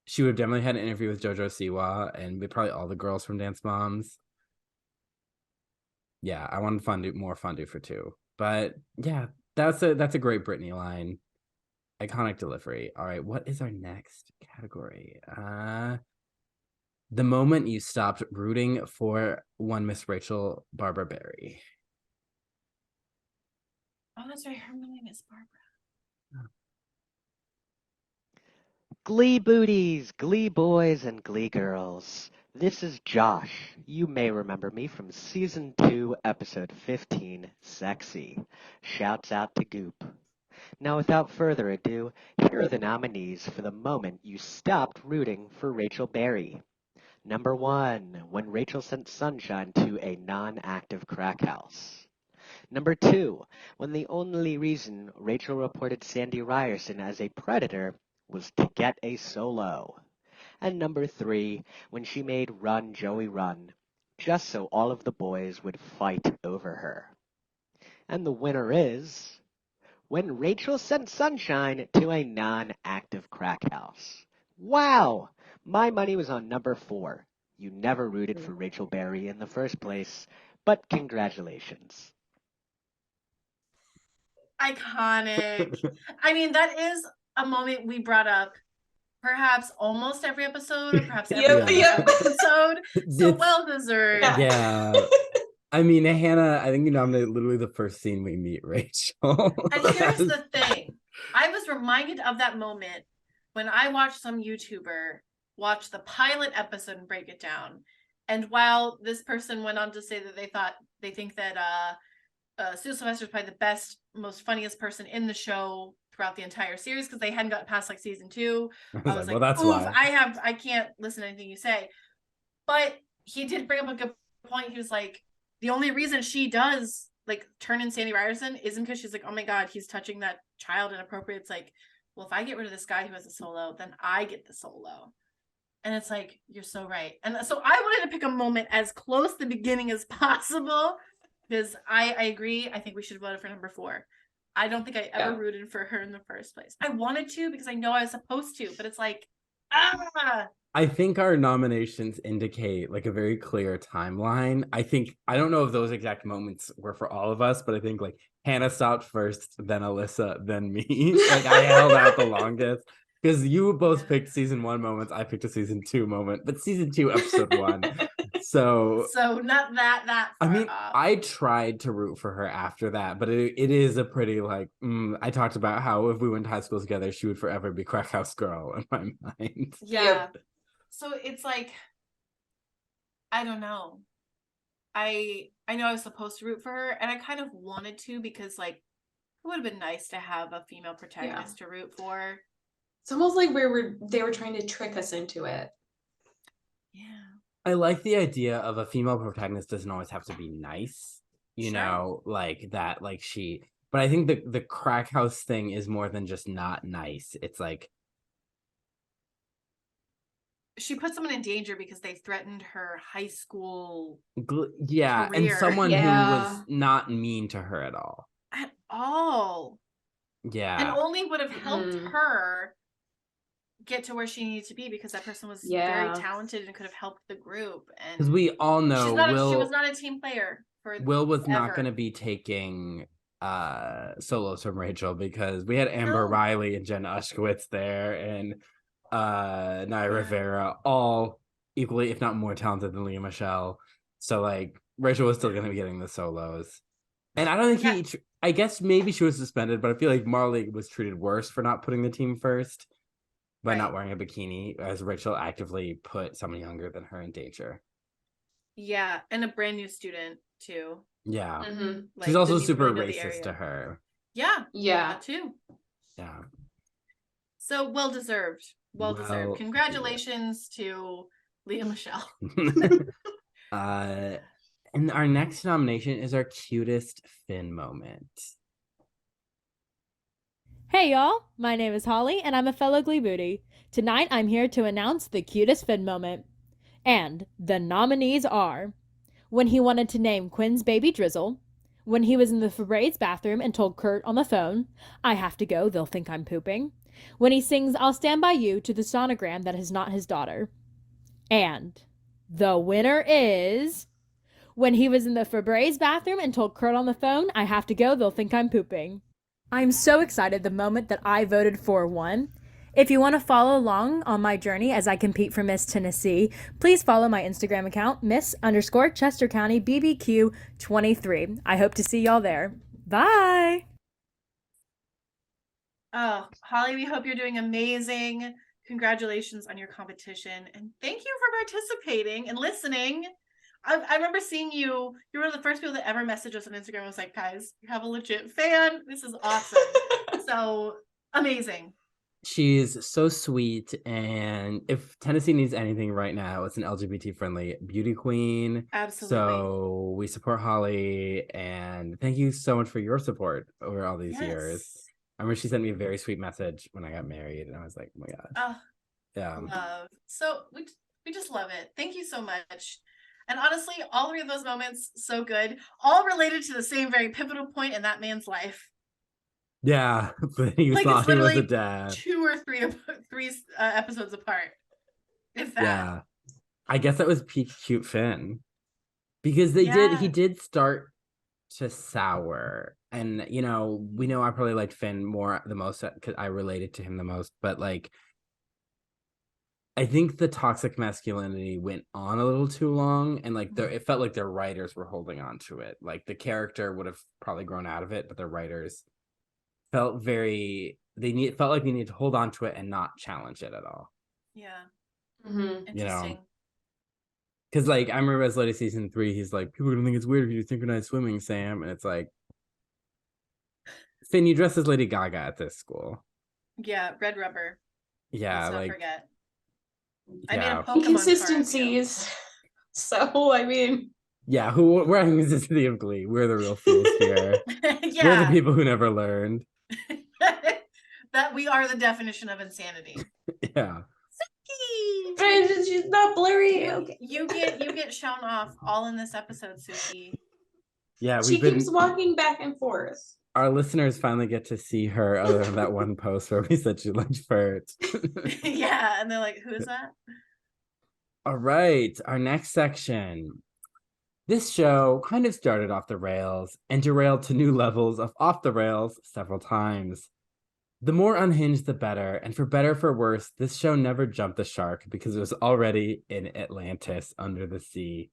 She would have definitely had an interview with JoJo Siwa and probably all the girls from Dance Moms. Yeah, I wanted more fondue for 2. But yeah, that's a great Brittany line. Iconic delivery. All right, what is our next category? The moment you stopped rooting for one Miss Rachel Barbara Berry. Oh, that's right. Her name is Barbara. Gleebooties, Glee boys, and Glee girls. This is Josh. You may remember me from season 2, episode 15, Sexy. Shouts out to Goop. Now, without further ado, here are the nominees for the moment you stopped rooting for Rachel Berry. Number 1, when Rachel sent Sunshine to a non-active crack house. Number 2, when the only reason Rachel reported Sandy Ryerson as a predator was to get a solo. And number 3, when she made Run Joey Run, just so all of the boys would fight over her. And the winner is when Rachel sent Sunshine to a non-active crack house. Wow! My money was on number 4. You never rooted for Rachel Berry in the first place, but congratulations. Iconic. I mean, that is a moment we brought up perhaps almost every episode, or perhaps every episode. So well deserved. Yeah. I mean, Hannah, I think you nominated literally the first scene we meet Rachel. And here's the thing. I was reminded of that moment when I watched some YouTuber watch the pilot episode and break it down. And while this person went on to say that they think that Sue Sylvester is probably the best, most funniest person in the show throughout the entire series, because they hadn't gotten past like season 2. I was like, well, that's why. I can't listen to anything you say. But he did bring up a good point. He was like, the only reason she does like turn in Sandy Ryerson isn't because she's like, oh my God, he's touching that child inappropriate. It's like, well, if I get rid of this guy who has a solo, then I get the solo. And it's like, you're so right. And so I wanted to pick a moment as close to the beginning as possible, because I agree. I think we should have voted for number 4. I don't think I ever rooted for her in the first place. I wanted to because I know I was supposed to, but it's like, I think our nominations indicate like a very clear timeline. I don't know if those exact moments were for all of us, but I think like Hannah stopped first, then Allyssa, then me. Like I held out the longest because you both picked season 1 moments. I picked a season 2 moment, but season 2, episode 1. So not that I far mean, off. I tried to root for her after that, but it is a pretty like I talked about how if we went to high school together, she would forever be Crack House Girl in my mind. Yeah. So it's like, I don't know. I know I was supposed to root for her, and I kind of wanted to because like it would have been nice to have a female protagonist to root for. It's almost like they were trying to trick us into it. I like the idea of a female protagonist doesn't always have to be nice, you know, like that, like but I think the crack house thing is more than just not nice. It's like she put someone in danger because they threatened her high school career. And someone who was not mean to her at all. At all. Yeah. And only would have helped her get to where she needed to be because that person was very talented and could have helped the group. And because we all know she was not a team player. Will was not going to be taking solos from Rachel because we had Amber Riley and Jen Ushkowitz there and Naya Rivera, all equally, if not more talented than Leah Michelle. So like Rachel was still going to be getting the solos. And I don't think I guess maybe she was suspended, but I feel like Marley was treated worse for not putting the team first by not wearing a bikini, as Rachel actively put someone younger than her in danger. Yeah, and a brand new student too. Yeah. Like, she's also didn't even super really know the racist area. to her. Yeah. Yeah. That too. Yeah. So well deserved. Well deserved. Congratulations to Leah Michelle. And our next nomination is our cutest Finn moment. Hey y'all, my name is Holly and I'm a fellow Gleebootie. Tonight I'm here to announce the cutest Finn moment. And the nominees are when he wanted to name Quinn's baby Drizzle, when he was in the Febreze bathroom and told Kurt on the phone, "I have to go, they'll think I'm pooping," when he sings "I'll Stand By You" to the sonogram that is not his daughter. And the winner is when he was in the Febreze bathroom and told Kurt on the phone, "I have to go, they'll think I'm pooping." I'm so excited the moment that I voted for won. If you want to follow along on my journey as I compete for Miss Tennessee, please follow my Instagram account, Miss_Chester County BBQ23. I hope to see y'all there. Bye! Oh, Holly, we hope you're doing amazing. Congratulations on your competition. And thank you for participating and listening. I remember seeing you. You're one of the first people that ever messaged us on Instagram. I was like, guys, you have a legit fan. This is awesome. So amazing. She's so sweet. And if Tennessee needs anything right now, it's an LGBT friendly beauty queen. Absolutely. So we support Holly. And thank you so much for your support over all these years. I remember she sent me a very sweet message when I got married. And I was like, oh my gosh. Oh, yeah. Love. So we just love it. Thank you so much. And honestly, all 3 of those moments, so good. All related to the same very pivotal point in that man's life. Yeah, but he like thought it's he was a literally dad. 2 or 3 episodes apart. If that. Yeah. I guess that was peak cute Finn. Because he did start to sour. And, you know, we know I probably liked Finn more the most because I related to him the most. But, like, I think the toxic masculinity went on a little too long. And, like, it felt like their writers were holding on to it. Like, the character would have probably grown out of it, but the writers felt felt like they needed to hold on to it and not challenge it at all. Yeah. You know? Because, like, I remember as late as season 3, he's like, people are going to think it's weird if you synchronize swimming, Sam. And it's like, Finn, you dress as Lady Gaga at this school. Yeah, red rubber. Yeah, Let's not like... forget. Yeah. I made a Pokemon Inconsistencies. So, I mean... Yeah, we're having the city of Glee. We're the real fools here. We're the people who never learned. That we are the definition of insanity. Yeah. She's not blurry. Okay. You get shown off all in this episode, Suki. Yeah, she keeps walking back and forth. our listeners finally get to see her other than that one post where we said she looked furt. Yeah, and they're like, who is that? All right, our next section. This show kind of started off the rails and derailed to new levels of off the rails several times. The more unhinged, the better, and for better or for worse, this show never jumped the shark because it was already in Atlantis under the sea.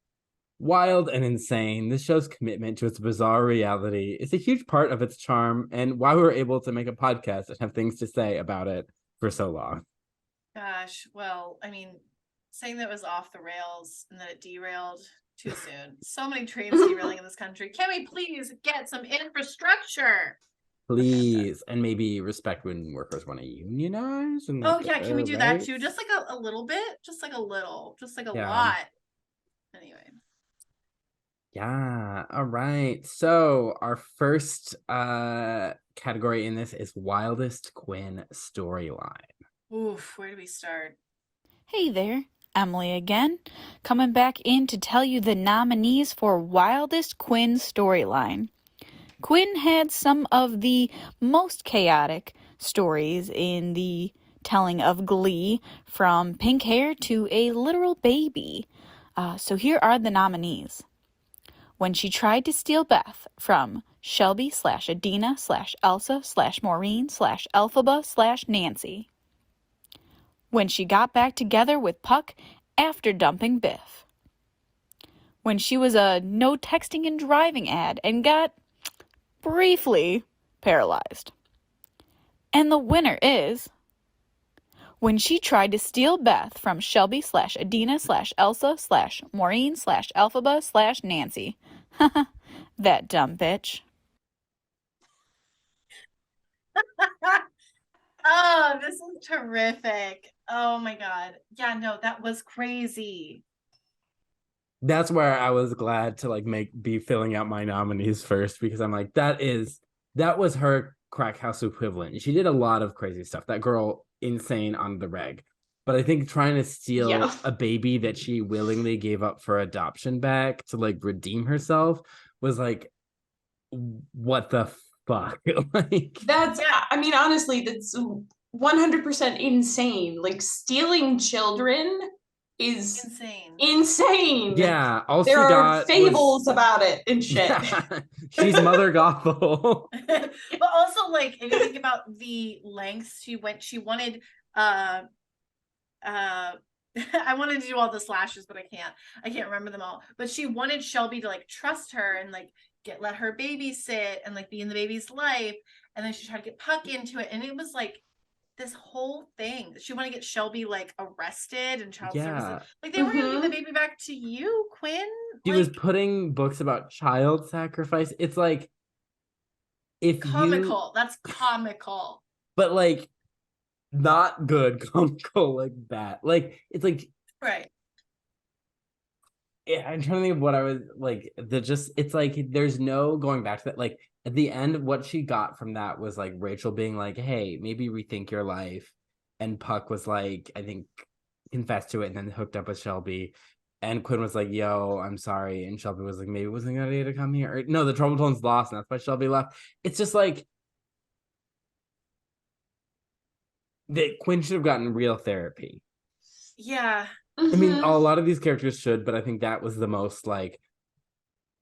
Wild and insane, this show's commitment to its bizarre reality is a huge part of its charm and why we were able to make a podcast and have things to say about it for so long. Gosh, well, I mean, saying that it was off the rails and that it derailed too soon. So many trains derailing in this country. Can we please get some infrastructure? Please, and maybe respect when workers want to unionize. And Oh yeah, can we do that right? too? Just like a little bit, just like a little, just like a Yeah. lot. Anyway. Yeah. All right. So our first category in this is wildest Quinn storyline. Oof, where do we start? Hey there, Emily again, coming back in to tell you the nominees for Wildest Quinn storyline. Quinn had some of the most chaotic stories in the telling of Glee, from pink hair to a literal baby. So here are the nominees. When she tried to steal Beth from Shelby/Adina/Elsa/Maureen/Elphaba/Nancy. When she got back together with Puck after dumping Biff. When she was a no texting and driving ad and got briefly paralyzed. And the winner is when she tried to steal Beth from Shelby/Adina/Elsa/Maureen/Elphaba/Nancy. That dumb bitch. Oh, this is terrific. Oh my God. Yeah, no, that was crazy. That's where I was glad to be filling out my nominees first, because I'm like, that was her crack house equivalent. She did a lot of crazy stuff. That girl, insane on the reg. But I think trying to steal a baby that she willingly gave up for adoption back to redeem herself was what the fuck? That's, I mean, honestly, that's 100% insane. Stealing children is insane. Yeah. All there she are got fables about it and shit. Yeah, she's Mother Gothel. But also, if you think about the lengths she wanted, I wanted to do all the slashes, but I can't remember them all. But she wanted Shelby to trust her and let her babysit and be in the baby's life. And then she tried to get Puck into it. And it was this whole thing. She wanted to get Shelby arrested and child services. They were gonna give the baby back to you, Quinn. She was putting books about child sacrifice. It's comical. That's comical. But not good comical like that. It's right. Yeah, I'm trying to think of what I was it's there's no going back to that. At the end, what she got from that was Rachel being hey, maybe rethink your life. And Puck was I think confessed to it and then hooked up with Shelby. And Quinn was yo, I'm sorry. And Shelby was maybe it wasn't a good idea to come here. Or, no, the trouble tone's lost, and that's why Shelby left. It's just that Quinn should have gotten real therapy. Yeah. I mean, a lot of these characters should, but I think that was the most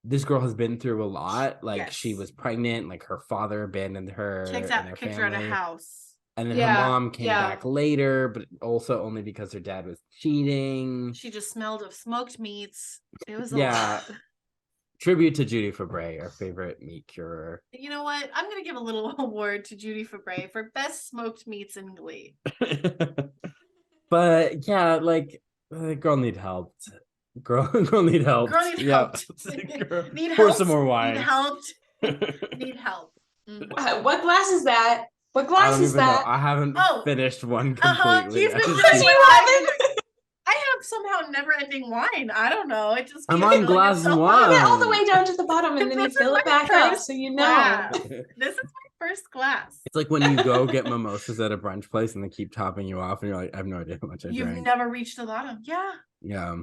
this girl has been through a lot. Yes. She was pregnant, her father abandoned her, Kicked her out of house. And then her mom came back later, but also only because her dad was cheating. She just smelled of smoked meats. It was a lot. Tribute to Judy Fabre, our favorite meat curer. You know what? I'm going to give a little award to Judy Fabre for best smoked meats in Glee. But yeah, girl need help. Girl need help. Girl need help. Need pour help. some more wine. Need help. Need help. Mm-hmm. What glass is that? What glass is that? I haven't finished one completely. You've been I have somehow never-ending wine. I don't know. It just I'm on glass one. Get all the way down to the bottom, and then you fill it back up, so you know. This is my first glass. It's when you go get mimosas at a brunch place and they keep topping you off, and you're I have no idea how much I drank. You've never reached the bottom. Yeah. Yeah.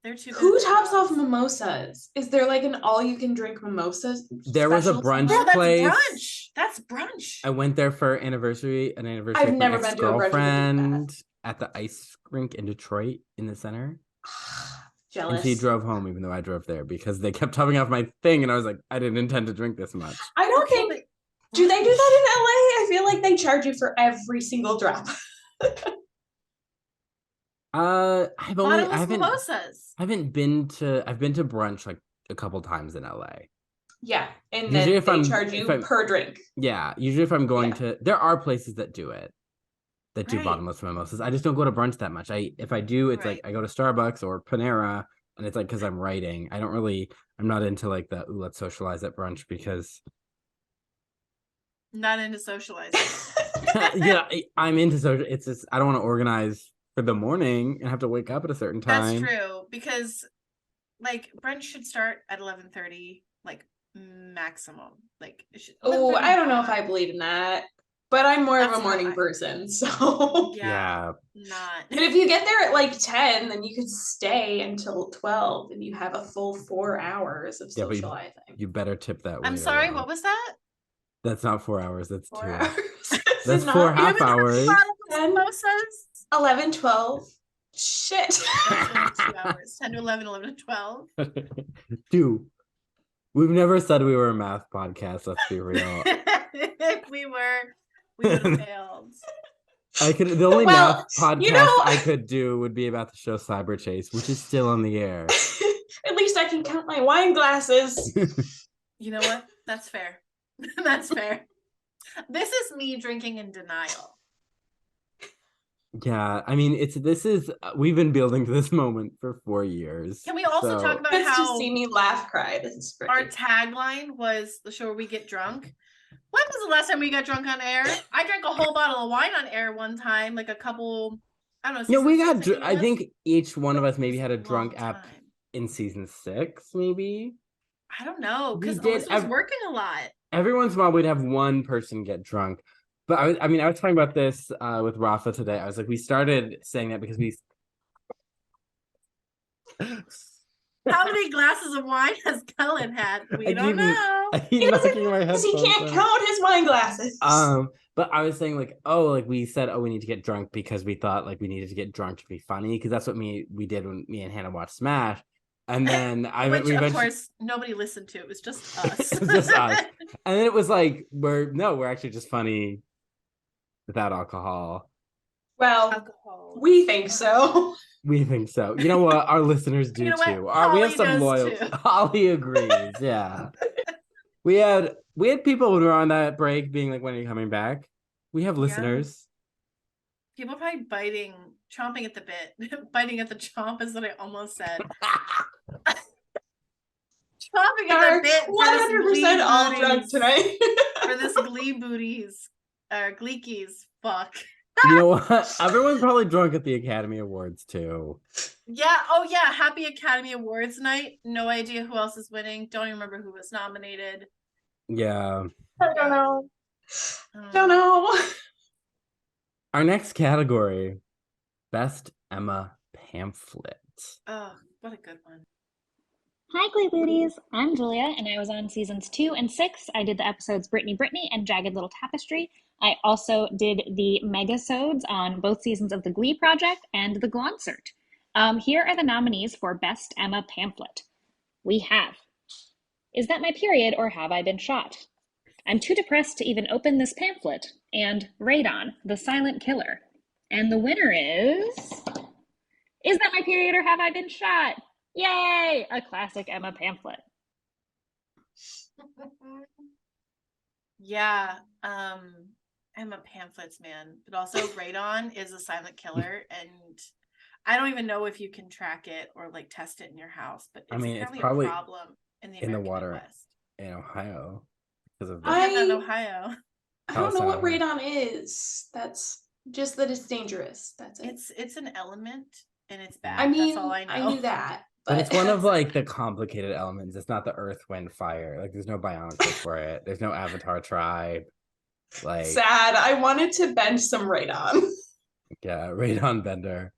They're too. Who tops off mimosas? Is there like an all-you-can-drink mimosas? There was a brunch Oh, that's place. brunch. That's brunch. I went there for an anniversary I've of my never been to a brunch with a ex-girlfriend at the ice rink in Detroit in the center. Jealous. And she drove home even though I drove there because they kept topping off my thing and I was like, I didn't intend to drink this much. I don't think. Do they do that in LA? I feel like they charge you for every single drop. I haven't been to brunch like a couple times in LA. Yeah, and Usually then if they charge you per drink. Yeah, usually if I'm going to, there are places that do it, that do bottomless mimosas. I just don't go to brunch that much. If I do, it's like I go to Starbucks or Panera, and it's like because I'm writing. I'm not into like the let's socialize at brunch because. Not into socializing. Yeah, I'm into social. It's just I don't want to organize for the morning and have to wake up at a certain time. That's true because, like, brunch should start at 11:30, like maximum. Like, oh, I don't know if I believe in that, but I'm more of a morning person, so yeah. Not. But if you get there at like 10, then you could stay until 12, and you have a full 4 hours of Yeah, socializing. but you better tip that. I'm sorry. What was that? That's not 4 hours. That's 2 hours. That's 4.5 hours. 11, 12. Shit. 2 hours. 10 to 11, 11 to 12. Dude, we've never said we were a math podcast. Let's be real. If we would have failed. The only math podcast I could do would be about the show Cyber Chase, which is still on the air. At least I can count my wine glasses. You know what? That's fair. That's fair. This is me drinking in denial. Yeah, I mean, we've been building to this moment for 4 years. Can we also talk about Just how to see me laugh, cry? This is great. Our tagline was the show where we get drunk. When was the last time we got drunk on air? I drank a whole bottle of wine on air one time, like a couple. I don't know. Yeah, we got. I think each one of us maybe had a drunk app in season 6, maybe. I don't know because We did. Alyssa was working a lot. Every once in a while, we'd have one person get drunk. But I was talking about this with Rafa today. I was like, we started saying that because we. How many glasses of wine has Cullen had? We don't know. He can't count his wine glasses. But I was saying we said, we need to get drunk because we thought like we needed to get drunk to be funny because that's what we did when me and Hannah watched Smash. And then of course nobody listened to. It was just us. It was just us. And then it was like we're actually just funny without alcohol. Well, we think so. We think so. You know what? Our listeners do too. We have some loyalty. Holly agrees. Yeah. We had people when we were on that break being like, when are you coming back? We have listeners. People probably chomping at the bit. Biting at the chomp is what I almost said. Chomping at the bit. 100% all drunk tonight. For this Gleebooties. Gleekies. Fuck. You know what? Everyone's probably drunk at the Academy Awards too. Yeah. Oh yeah. Happy Academy Awards night. No idea who else is winning. Don't even remember who was nominated. Yeah. I don't know. Don't know. Our next category, Best Emma Pamphlet. Oh, what a good one. Hi, Gleebooties. I'm Julia, and I was on seasons 2 and 6. I did the episodes Brittany and Jagged Little Tapestry. I also did the megasodes on both seasons of the Glee Project and the Glonsert. Here are the nominees for Best Emma Pamphlet. We have Is That My Period or Have I Been Shot? I'm Too Depressed to Even Open This Pamphlet, and Radon, the Silent Killer. And the winner is That My Period or Have I Been Shot? Yay! A classic Emma pamphlet. Yeah, Emma pamphlets, man. But also Radon is a silent killer, and I don't even know if you can track it or like test it in your house, but it's probably a problem in the water Midwest. In Ohio. Because of in Ohio. I don't know what radon is. That's just that it's dangerous. That's it. It's an element and it's bad. I mean, that's all I know. I knew that. But it's one of like the complicated elements. It's not the earth, wind, fire. Like there's no bionics for it. There's no Avatar tribe. Like sad. I wanted to bend some radon. Yeah, radon bender.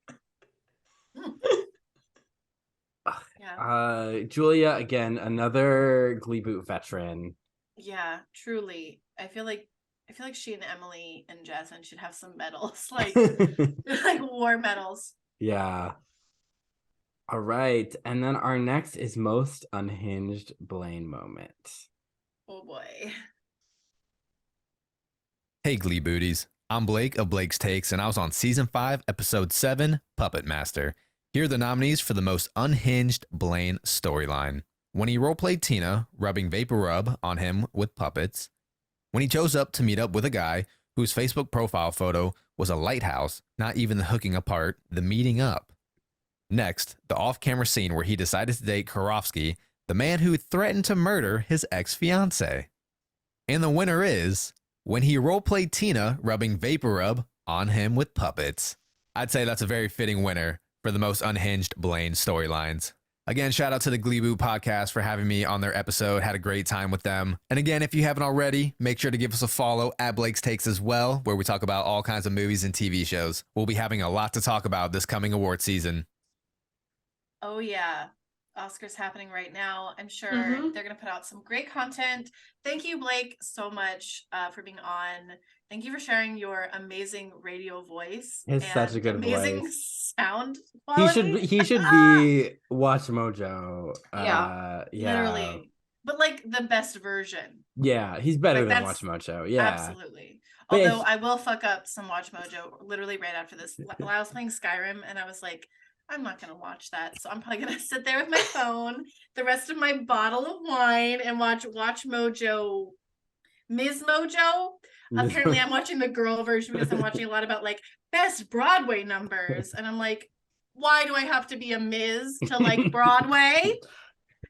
Julia, again, another Gleeboot veteran. Yeah, truly. I feel like she and Emily and Jasmine should have some medals, like war medals. Yeah. All right. And then our next is most unhinged Blaine moment. Oh boy. Hey, Gleebooties. I'm Blake of Blake's Takes, and I was on Season 5, Episode 7, Puppet Master. Here are the nominees for the most unhinged Blaine storyline. When he roleplayed Tina, rubbing vapor rub on him with puppets. When he chose up to meet up with a guy whose Facebook profile photo was a lighthouse, not even the hooking apart, the meeting up. Next, the off-camera scene where he decided to date Karofsky, the man who threatened to murder his ex-fiancée. And the winner is when he roleplayed Tina rubbing vapor rub on him with puppets. I'd say that's a very fitting winner for the most unhinged Blaine storylines. Again, shout out to the Gleeboot podcast for having me on their episode. Had a great time with them. And again, if you haven't already, make sure to give us a follow at Blake's Takes as well, where we talk about all kinds of movies and TV shows. We'll be having a lot to talk about this coming award season. Oh yeah. Oscars happening right now. I'm sure they're going to put out some great content. Thank you, Blake, so much for being on. Thank you for sharing your amazing radio voice. It's such a good amazing voice. Sound quality. He should be Watch Mojo. Yeah. Literally. But like the best version. Yeah, he's better Like, than that's- Watch Mojo. Yeah. Absolutely. But Although if- I will fuck up some Watch Mojo literally right after this. While I was playing Skyrim and I was like, I'm not going to watch that. So I'm probably going to sit there with my phone, the rest of my bottle of wine, and watch Mojo, Ms. Mojo. Apparently, I'm watching the girl version because I'm watching a lot about like best Broadway numbers. And I'm like, why do I have to be a Ms. to like Broadway?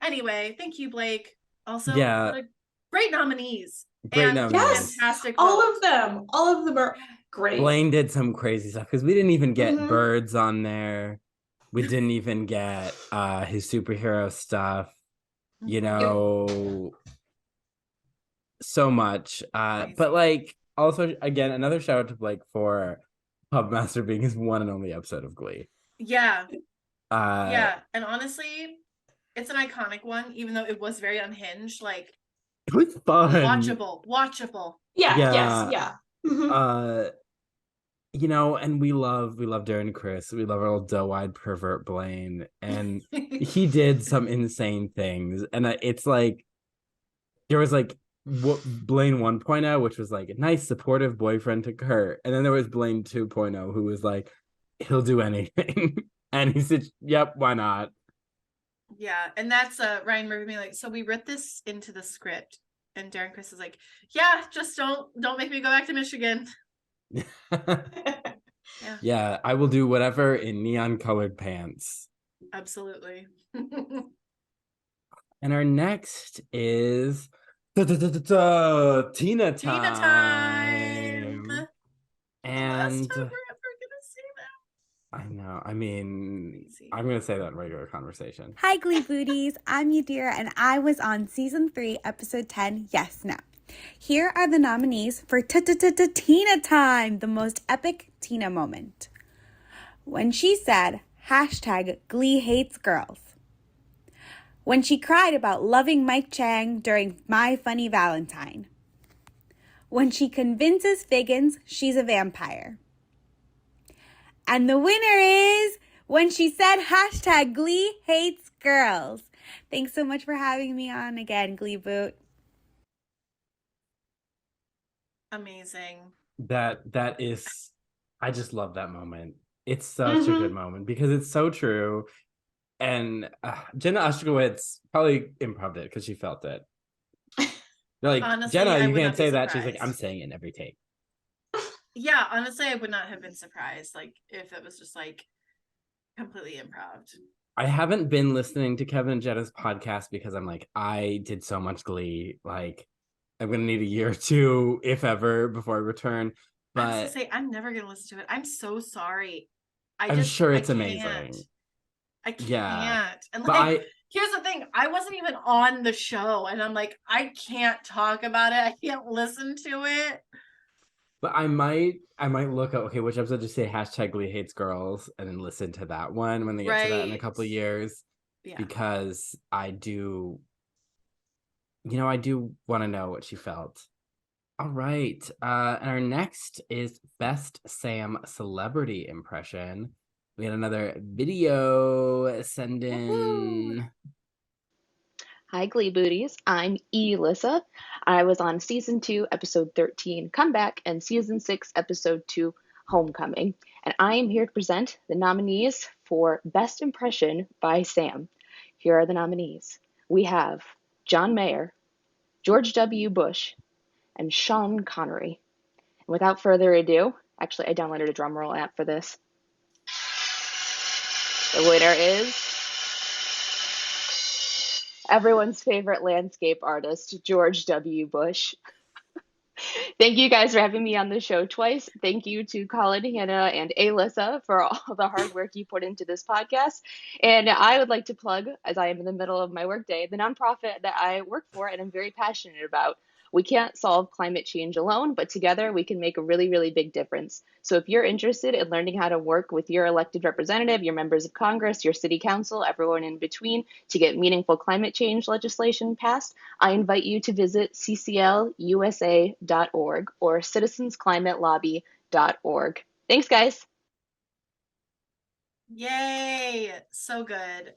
Anyway, thank you, Blake. Also, Yeah. what a great nominees. Great and nominees. Fantastic. All roles. of them. All of them are great. Blaine did some crazy stuff because we didn't even get Birds on there. We didn't even get his superhero stuff. You know, so much. But like, also, again, another shout out to Blake for Pub Master being his one and only episode of Glee. Yeah. Yeah. And honestly, it's an iconic one, even though it was very unhinged. Like, It was fun. Watchable. Yeah. You know, and we love Darren Chris. We love our old doe-eyed pervert Blaine, and he did some insane things. And it's like there was like Blaine 1.0, which was like a nice supportive boyfriend to Kurt, and then there was Blaine 2.0, who was like he'll do anything, and he said, "Yep, why not?" Yeah, and that's Ryan Murphy being like, so we wrote this into the script, and Darren Chris is like, yeah, just don't make me go back to Michigan. Yeah, I will do whatever in neon colored pants. Absolutely. And our next is Tina Time. Tina Time. And I know. I mean, I'm gonna say that in regular conversation. Hi, Gleebooties. I'm Yadira, and I was on Season 3, Episode 10, Yes, No. Here are the nominees for Tina Time, the most epic Tina moment. When she said, #Glee hates girls. When she cried about loving Mike Chang during My Funny Valentine. When she convinces Figgins she's a vampire. And the winner is when she said #Glee hates girls. Thanks so much for having me on again, Gleeboot. Amazing. That is, I just love that moment. It's such a good moment because it's so true. And Jenna Ushkowitz probably improved it because she felt it. They're like, Honestly, Jenna, I you would can't not be say that. She's like, surprised. I'm saying it in every take. Yeah, honestly, I would not have been surprised like if it was just like completely improv. I haven't been listening to Kevin and Jenna's podcast because I'm like, I did so much Glee. Like, I'm gonna need a year or two, if ever, before I return. I was But gonna say I'm never gonna listen to it. I'm so sorry. I'm sure it's I amazing. can't. I can't. Yeah. And But like, here's the thing: I wasn't even on the show, and I'm like, I can't talk about it. I can't listen to it. But I might look up, okay, which episode just say #Glee hates girls and then listen to that one when they get to that in a Right. couple of years. because I do want to know what she felt. All right. And our next is Best Sam Celebrity Impression. We got another video send in. Hi, Gleebooties. I'm Allyssa. I was on season 2, episode 13, Comeback, and season 6, episode 2, Homecoming. And I am here to present the nominees for Best Impression by Sam. Here are the nominees. We have John Mayer, George W. Bush, and Sean Connery. And without further ado, actually, I downloaded a drumroll app for this. The winner is everyone's favorite landscape artist, George W. Bush. Thank you guys for having me on the show twice. Thank you to Cullen, Hannah, and Allyssa for all the hard work you put into this podcast. And I would like to plug, as I am in the middle of my workday, the nonprofit that I work for and I'm very passionate about. We can't solve climate change alone, but together we can make a really, really big difference. So if you're interested in learning how to work with your elected representative, your members of Congress, your city council, everyone in between to get meaningful climate change legislation passed, I invite you to visit cclusa.org or citizensclimatelobby.org. Thanks, guys. Yay! So good.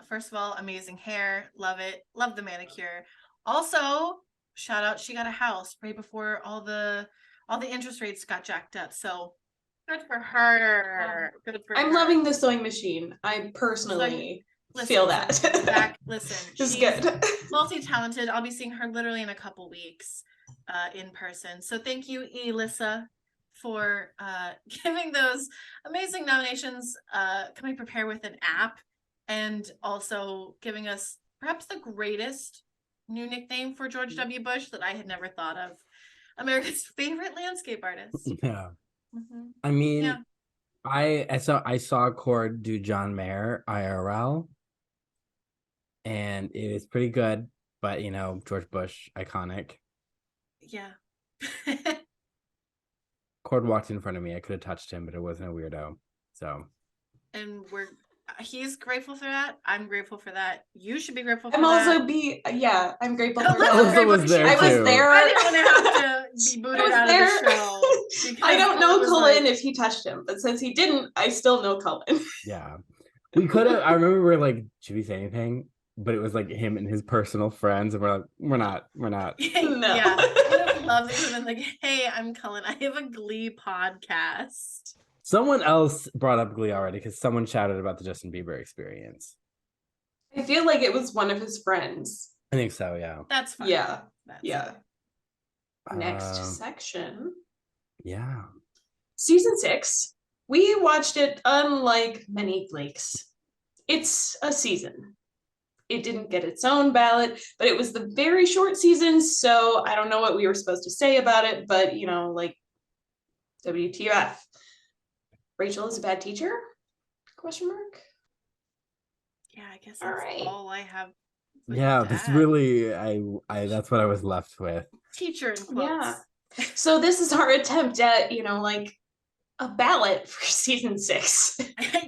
First of all, amazing hair. Love it. Love the manicure. Also, shout out, she got a house right before all the interest rates got jacked up. So good for her. Good for I'm her. loving the sewing machine. I personally feel that. Listen, It's she's good. multi-talented. I'll be seeing her literally in a couple weeks in person. So thank you, Allyssa, for giving those amazing nominations, coming prepared with an app, and also giving us perhaps the greatest new nickname for George W. Bush that I had never thought of. America's favorite landscape artist. Yeah. Mm-hmm. I mean, Yeah. I saw Cord do John Mayer IRL, and it was pretty good. But George Bush, iconic. Yeah. Cord walked in front of me. I could have touched him, but it wasn't a weirdo. So. And he's grateful for that. I'm grateful for that. You should be grateful for I'm that. also I'm grateful for Alyssa that. was there I was too. there. I didn't want to have to be booted out of the show. I don't know was Cullen if he touched him, but since he didn't, I still know Cullen. Yeah. We could have, I remember we were like, should we say anything? But it was like him and his personal friends, and we're like, we're not. No. Yeah. I would have loved it. And like, hey, I'm Cullen. I have a Glee podcast. Someone else brought up Glee already because someone shouted about the Justin Bieber experience. I feel like it was one of his friends. I think so, yeah. That's fine. Yeah. That's yeah. fine. Next section. Yeah. Season 6. We watched it unlike many Gleeks. It's a season. It didn't get its own ballot, but it was the very short season, so I don't know what we were supposed to say about it, but WTF. Rachel is a bad teacher? Question mark? Yeah, I guess that's all I have. Yeah, that's really I that's what I was left with. Teacher in quotes. Yeah. So this is our attempt at, a ballot for season 6.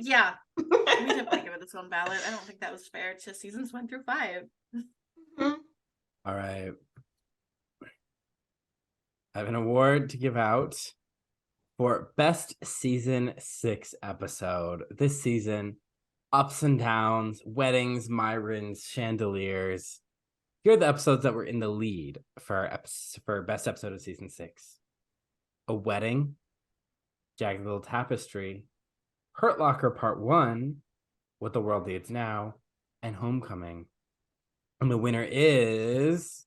Yeah. We didn't give it its own ballot. I don't think that was fair to seasons 1 through 5. All right. I have an award to give out for Best Season 6 episode. This season, ups and downs, weddings, Myrons, chandeliers. Here are the episodes that were in the lead for Best Episode of Season 6. A Wedding, Jagged Little Tapestry, Hurt Locker Part 1, What the World Needs Now, and Homecoming. And the winner is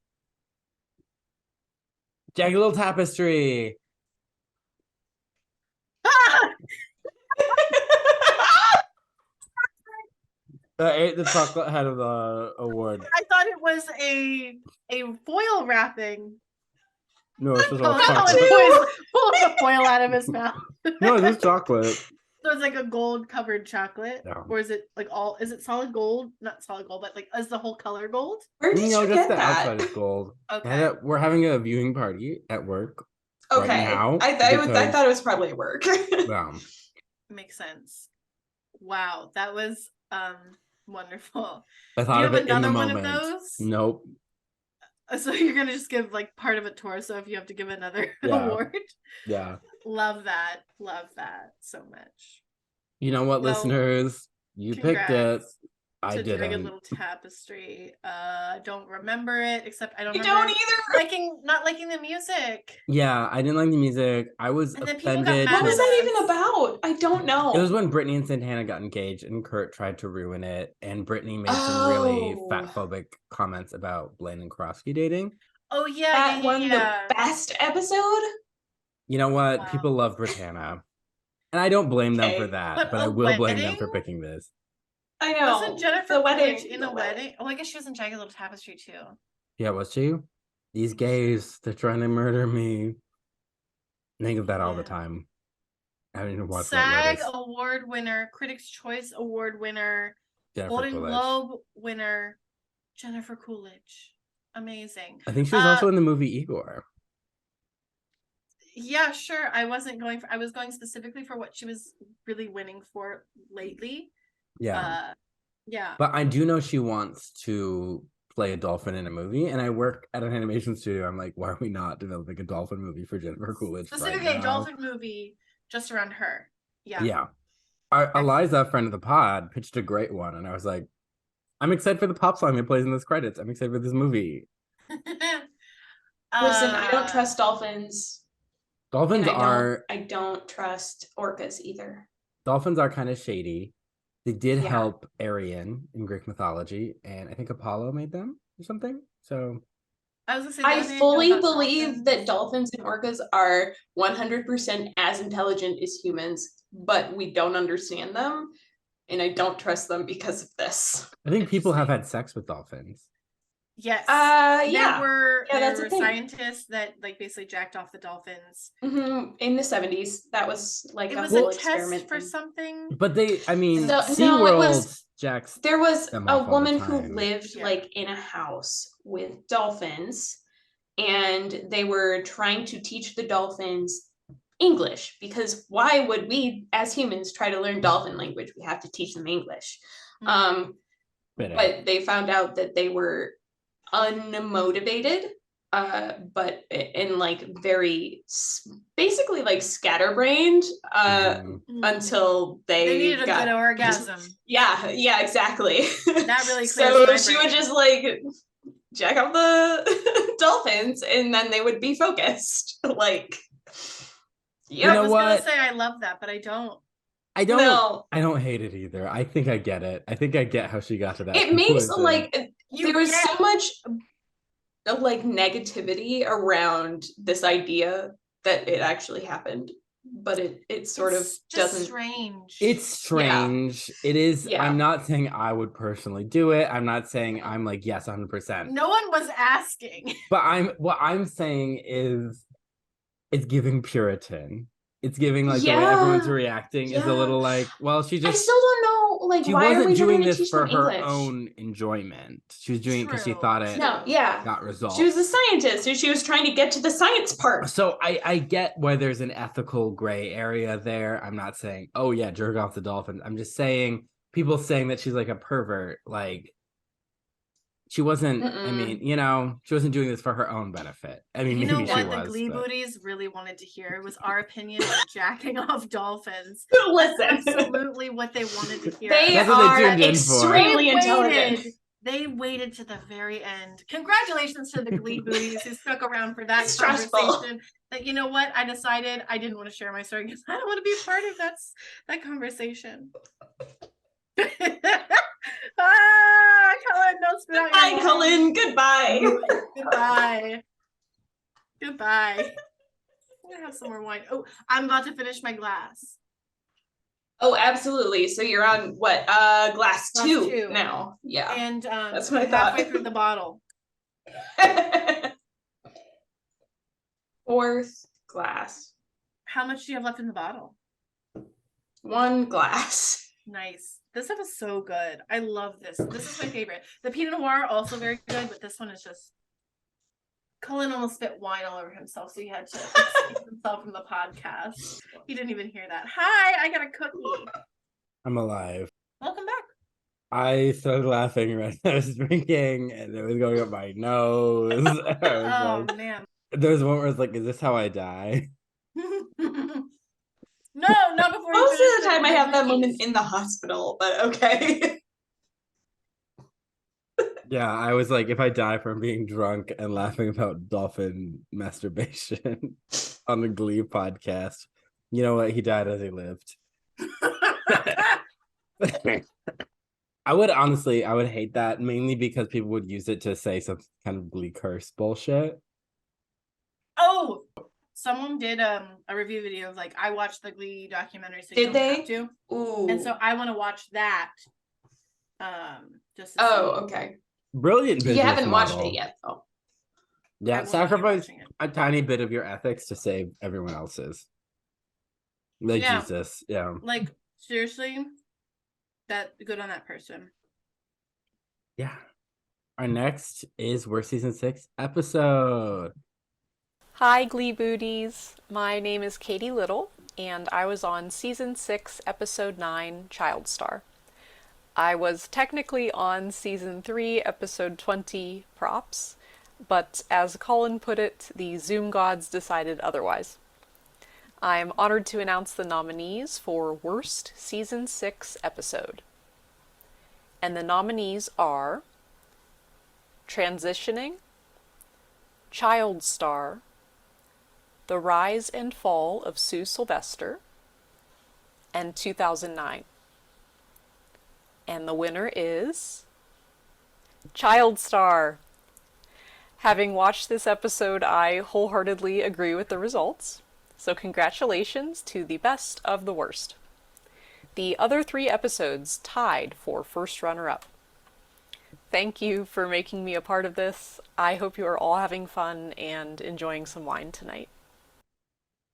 Jagged Little Tapestry. I ate the chocolate head of the award. I thought it was a foil wrapping. No, it's just all Colin chocolate. pulls the foil out of his mouth. No, it's just chocolate. So it's like a gold covered chocolate, No. or is it is it solid gold? Not solid gold, but is the whole color gold? Where did you just get the that? outside is gold. Okay. We're having a viewing party at work. Okay. Right now I thought it was probably work. Yeah. Makes sense. Wow, that was Wonderful. I Do thought you of have it in the another one of moment. those? Nope. So you're gonna just give like part of a torso if you have to give another Yeah. award. Yeah. Love that so much. You know what, Well, listeners? You picked it. Congrats I to Jagged didn't. Little Tapestry. Don't remember it, except I don't You remember don't not liking the music. Yeah, I didn't like the music. I was And then people got offended. mad What was at that us. even about? I don't know. It was when Brittany and Santana got engaged and Kurt tried to ruin it, and Brittany made some really fatphobic comments about Blaine and Krosky dating. Oh yeah, that won the best episode. You know what? People love Britannia. And I don't blame them for Okay. that, But I a will blame them wedding? for picking this. I know. Wasn't Jennifer The Coolidge wedding, in the a wedding? Oh, I guess she was in Jagged Little Tapestry too. Yeah, was she? These gays, they're trying to murder me. I think of that all the time. I haven't even watched White SAG Lotus. Award winner, Critics' Choice Award winner, Jennifer Golden Coolidge. Globe winner, Jennifer Coolidge. Amazing. I think she was also in the movie Igor. Yeah, sure. I was going specifically for what she was really winning for lately. Yeah. Yeah. But I do know she wants to play a dolphin in a movie, and I work at an animation studio. I'm like, why are we not developing a dolphin movie for Jennifer Coolidge? Specifically right a now? dolphin movie just around her. Yeah. Yeah. Eliza, friend of the pod, pitched a great one, and I was like, I'm excited for the pop song that plays in those credits. I'm excited for this movie. Listen, I don't trust dolphins. Dolphins and are I don't trust orcas either. dolphins are kind of shady. They did Yeah. help Arian in Greek mythology, and I think Apollo made them or something. So I was gonna say I fully believe that dolphins and orcas are 100% as intelligent as humans, but we don't understand them, and I don't trust them because of this. I think people have had sex with dolphins. Yes. Yeah. There were That's a thing. scientists that like basically jacked off the dolphins. In the 70s, that was like It a was whole a test experiment for thing. something. But I mean, No, SeaWorld it was jacks. There was them a off all the woman who time. lived like in a house with dolphins, and they were trying to teach the dolphins English, because why would we as humans try to learn dolphin language? We have to teach them English. But they found out that they were unmotivated, but in like very basically like scatterbrained until They needed a got good orgasm. yeah exactly. That really clears So my she brain. would just like jack up the dolphins, and then they would be focused. Like, You know I was what? gonna say I love that, but I don't. I don't. No. I don't hate it either. I think I get it. I think I get how she got to that. It makes conclusion. like there was so much like negativity around this idea that it actually happened, but it sort of doesn't. Strange. It's strange. It is. Yeah. I'm not saying I would personally do it. I'm not saying I'm like yes 100%. No one was asking. But what I'm saying is, it's giving Puritan. It's giving like the way everyone's reacting is a little like, well, she I just still don't know, like, she why are wasn't we doing trying to this teach for them her English? own enjoyment. She was doing it because she thought it got resolved. She was a scientist, so she was trying to get to the science part. So I get why there's an ethical gray area there. I'm not saying, oh yeah, jerk off the dolphins. I'm just saying people saying that she's like a pervert, like she wasn't. I mean, she wasn't doing this for her own benefit. I mean, You know maybe she what was. the but- Gleebooties really wanted to hear was our opinion on jacking off dolphins. Listen. That's absolutely what they wanted to hear. They That's what they are tuned in for. extremely intelligent. They waited to the very end. Congratulations to the Gleebooties who stuck around for that Stressful. conversation. That, you know what, I decided I didn't want to share my story because I don't want to be part of that conversation. Cullen, don't spit out your Bye, wine. Cullen. Goodbye. Goodbye. Goodbye. I'm gonna have some more wine. Oh, I'm about to finish my glass. Oh, absolutely. So you're on what? Glass two now. Yeah. And that's what I halfway thought. through the bottle. Fourth glass. How much do you have left in the bottle? One glass. Nice. This stuff is so good. I love this. This is my favorite. The Pinot Noir also very good, but this one is just. Cullen almost spit wine all over himself, so he had to excuse himself from the podcast. He didn't even hear that. Hi, I got a cookie. I'm alive. Welcome back. I started laughing right as I was drinking, and it was going up my nose. I was Oh like, man. there was one where I was like, "Is this how I die?" No, not before you Most finish of the time I the have that Gleekies. moment in the hospital, but okay. Yeah, I was like, if I die from being drunk and laughing about dolphin masturbation on the Glee podcast, you know what? He died as he lived. I would hate that mainly because people would use it to say some kind of Glee curse bullshit. Oh, someone did a review video of like, I watched the Glee documentary, so you Did don't they? have to. Ooh. And so I want to watch that. Just to Oh, see. okay. Brilliant business You haven't watched model. it yet, though. Yeah, sacrifice a tiny bit of your ethics to save everyone else's. Like Yeah. Jesus, yeah. Like seriously, that good on that person. Yeah. Our next is Worst Season 6 episode. Hi, Gleebooties. My name is Katie Little, and I was on Season 6, Episode 9, Child Star. I was technically on Season 3, Episode 20, Props, but as Cullen put it, the Zoom gods decided otherwise. I am honored to announce the nominees for Worst Season 6 Episode. And the nominees are Transitioning, Child Star, The Rise and Fall of Sue Sylvester, and 2009. And the winner is Child Star. Having watched this episode, I wholeheartedly agree with the results. So congratulations to the best of the worst. The other 3 episodes tied for first runner-up. Thank you for making me a part of this. I hope you are all having fun and enjoying some wine tonight.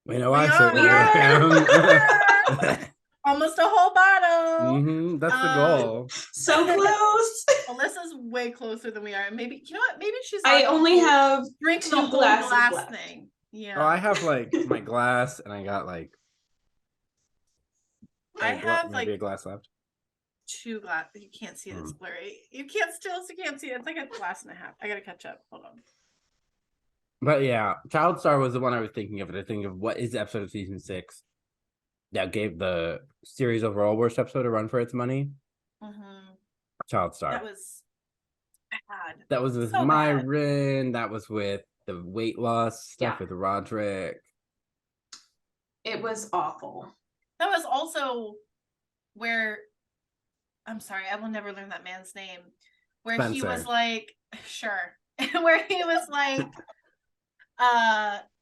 We know I certainly am. Almost a whole bottle. That's the goal. So close. Alyssa's way closer than we are. Maybe you know what? Maybe she's. I on only the have drink 2 the whole glasses glass left. thing. Oh, Yeah. I have like my glass, and I got like I have maybe like a glass left. 2 glass. You can't see it. It's blurry. You can't see it. It's like a glass and a half. I gotta catch up. Hold on. But yeah, Child Star was the one I was thinking of. And I think of what is the episode of Season 6 that gave the series overall worst episode a run for its money. Child Star. That was bad. That was with So bad. Myron. That was with the weight loss stuff with Roderick. It was awful. That was also where, I'm sorry, I will never learn that man's name. Where he Spencer. was like, sure. Where he was like,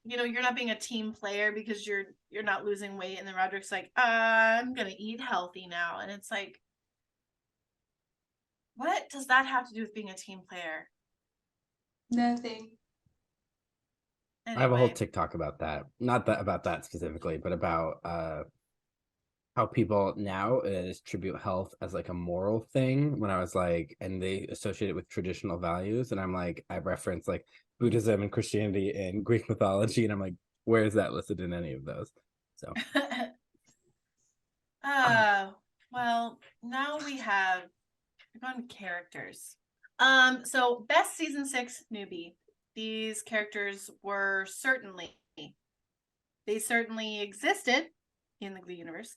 you know, you're not being a team player because you're not losing weight. And then Roderick's like, I'm gonna eat healthy now. And it's like, what does that have to do with being a team player? Nothing. I have a whole TikTok about that. Not that about that specifically, but about how people now attribute health as like a moral thing. When I was like, and they associate it with traditional values, and I'm like, I reference like Buddhism and Christianity and Greek mythology, and I'm like, where is that listed in any of those? So well, now we're going to characters. So best season 6 newbie. These characters were certainly existed in the Glee universe,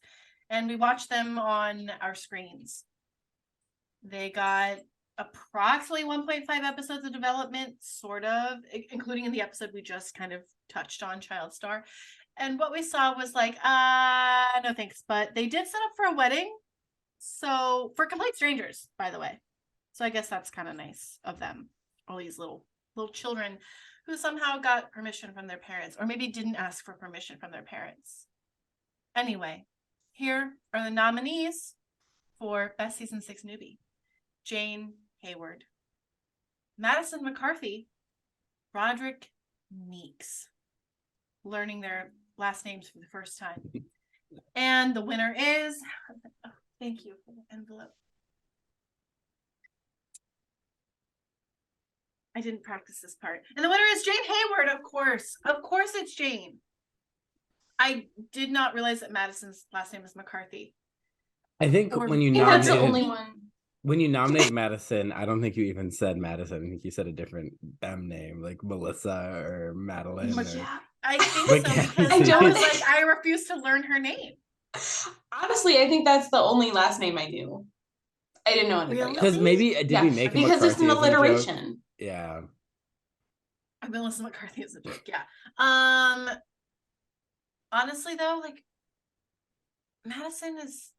and we watched them on our screens. They got approximately 1.5 episodes of development, sort of, including in the episode we just kind of touched on, Child Star. And what we saw was like, no thanks. But they did set up for a wedding. So, for complete strangers, by the way. So I guess that's kind of nice of them. All these little children who somehow got permission from their parents, or maybe didn't ask for permission from their parents. Anyway, here are the nominees for Best Season 6 Newbie. Jane Hayward, Madison McCarthy, Roderick Meeks. Learning their last names for the first time. And the winner is, thank you for the envelope. I didn't practice this part. And the winner is Jane Hayward, of course. Of course it's Jane. I did not realize that Madison's last name is McCarthy. I think when you that's nominated, the only one. When you nominated Madison, I don't think you even said Madison. I think you said a different name, like Melissa or Madeline. I think so because I was like, I refuse to learn her name. Honestly, I think that's the only last name I knew. I didn't know anybody else. Because maybe did we make a because it's an McCarthyism alliteration. joke? Yeah. I've been listening to McCarthy as a joke. Yeah. Honestly though, like Madison is.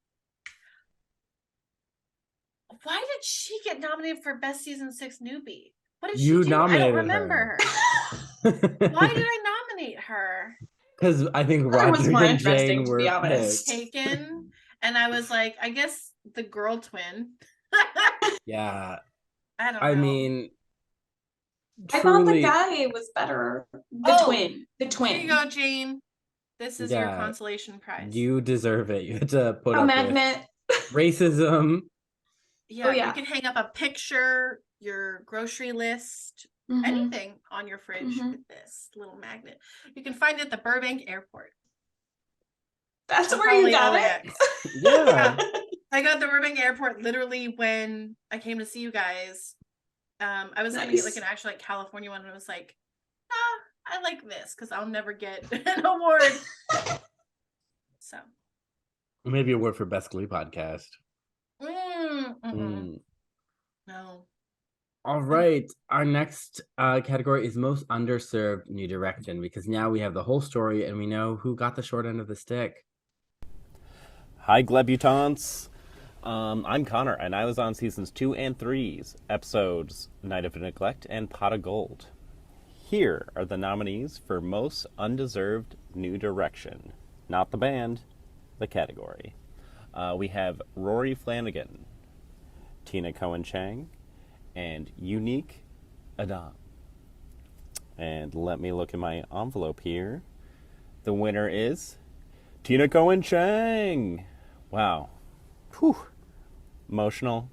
Why did she get nominated for Best Season 6 Newbie? What did You she do? I don't nominated remember her. Why did I nominate her? Because I think That was Roger more and interesting, Jane to were be honest. Taken, and I was like, I guess the girl twin. Yeah. I don't know. I mean, I thought the truly, guy was better. The twin. Here you go, Jane. This is your Yeah. consolation prize. you deserve it. You had to put A up magnet. with racism. Yeah, yeah. you can hang up a picture, your grocery list, anything on your fridge with this little magnet. You can find it at the Burbank Airport. That's So where you probably got LAX. it. Yeah. I got the Burbank Airport literally when I came to see you guys. I was going to get like an actual like California one, and I was like, I like this because I'll never get an award. So Maybe a word for Best Glee podcast. no. All right. Our next category is most underserved new direction, because now we have the whole story and we know who got the short end of the stick. Hi, Gleebooties. I'm Connor, and I was on seasons 2 and 3's episodes Night of Neglect and Pot of Gold. Here are the nominees for most undeserved new direction. Not the band, the category. We have Rory Flanagan, Tina Cohen-Chang, and Unique Adam. And let me look in my envelope here. The winner is Tina Cohen-Chang. Wow. Whew. Emotional.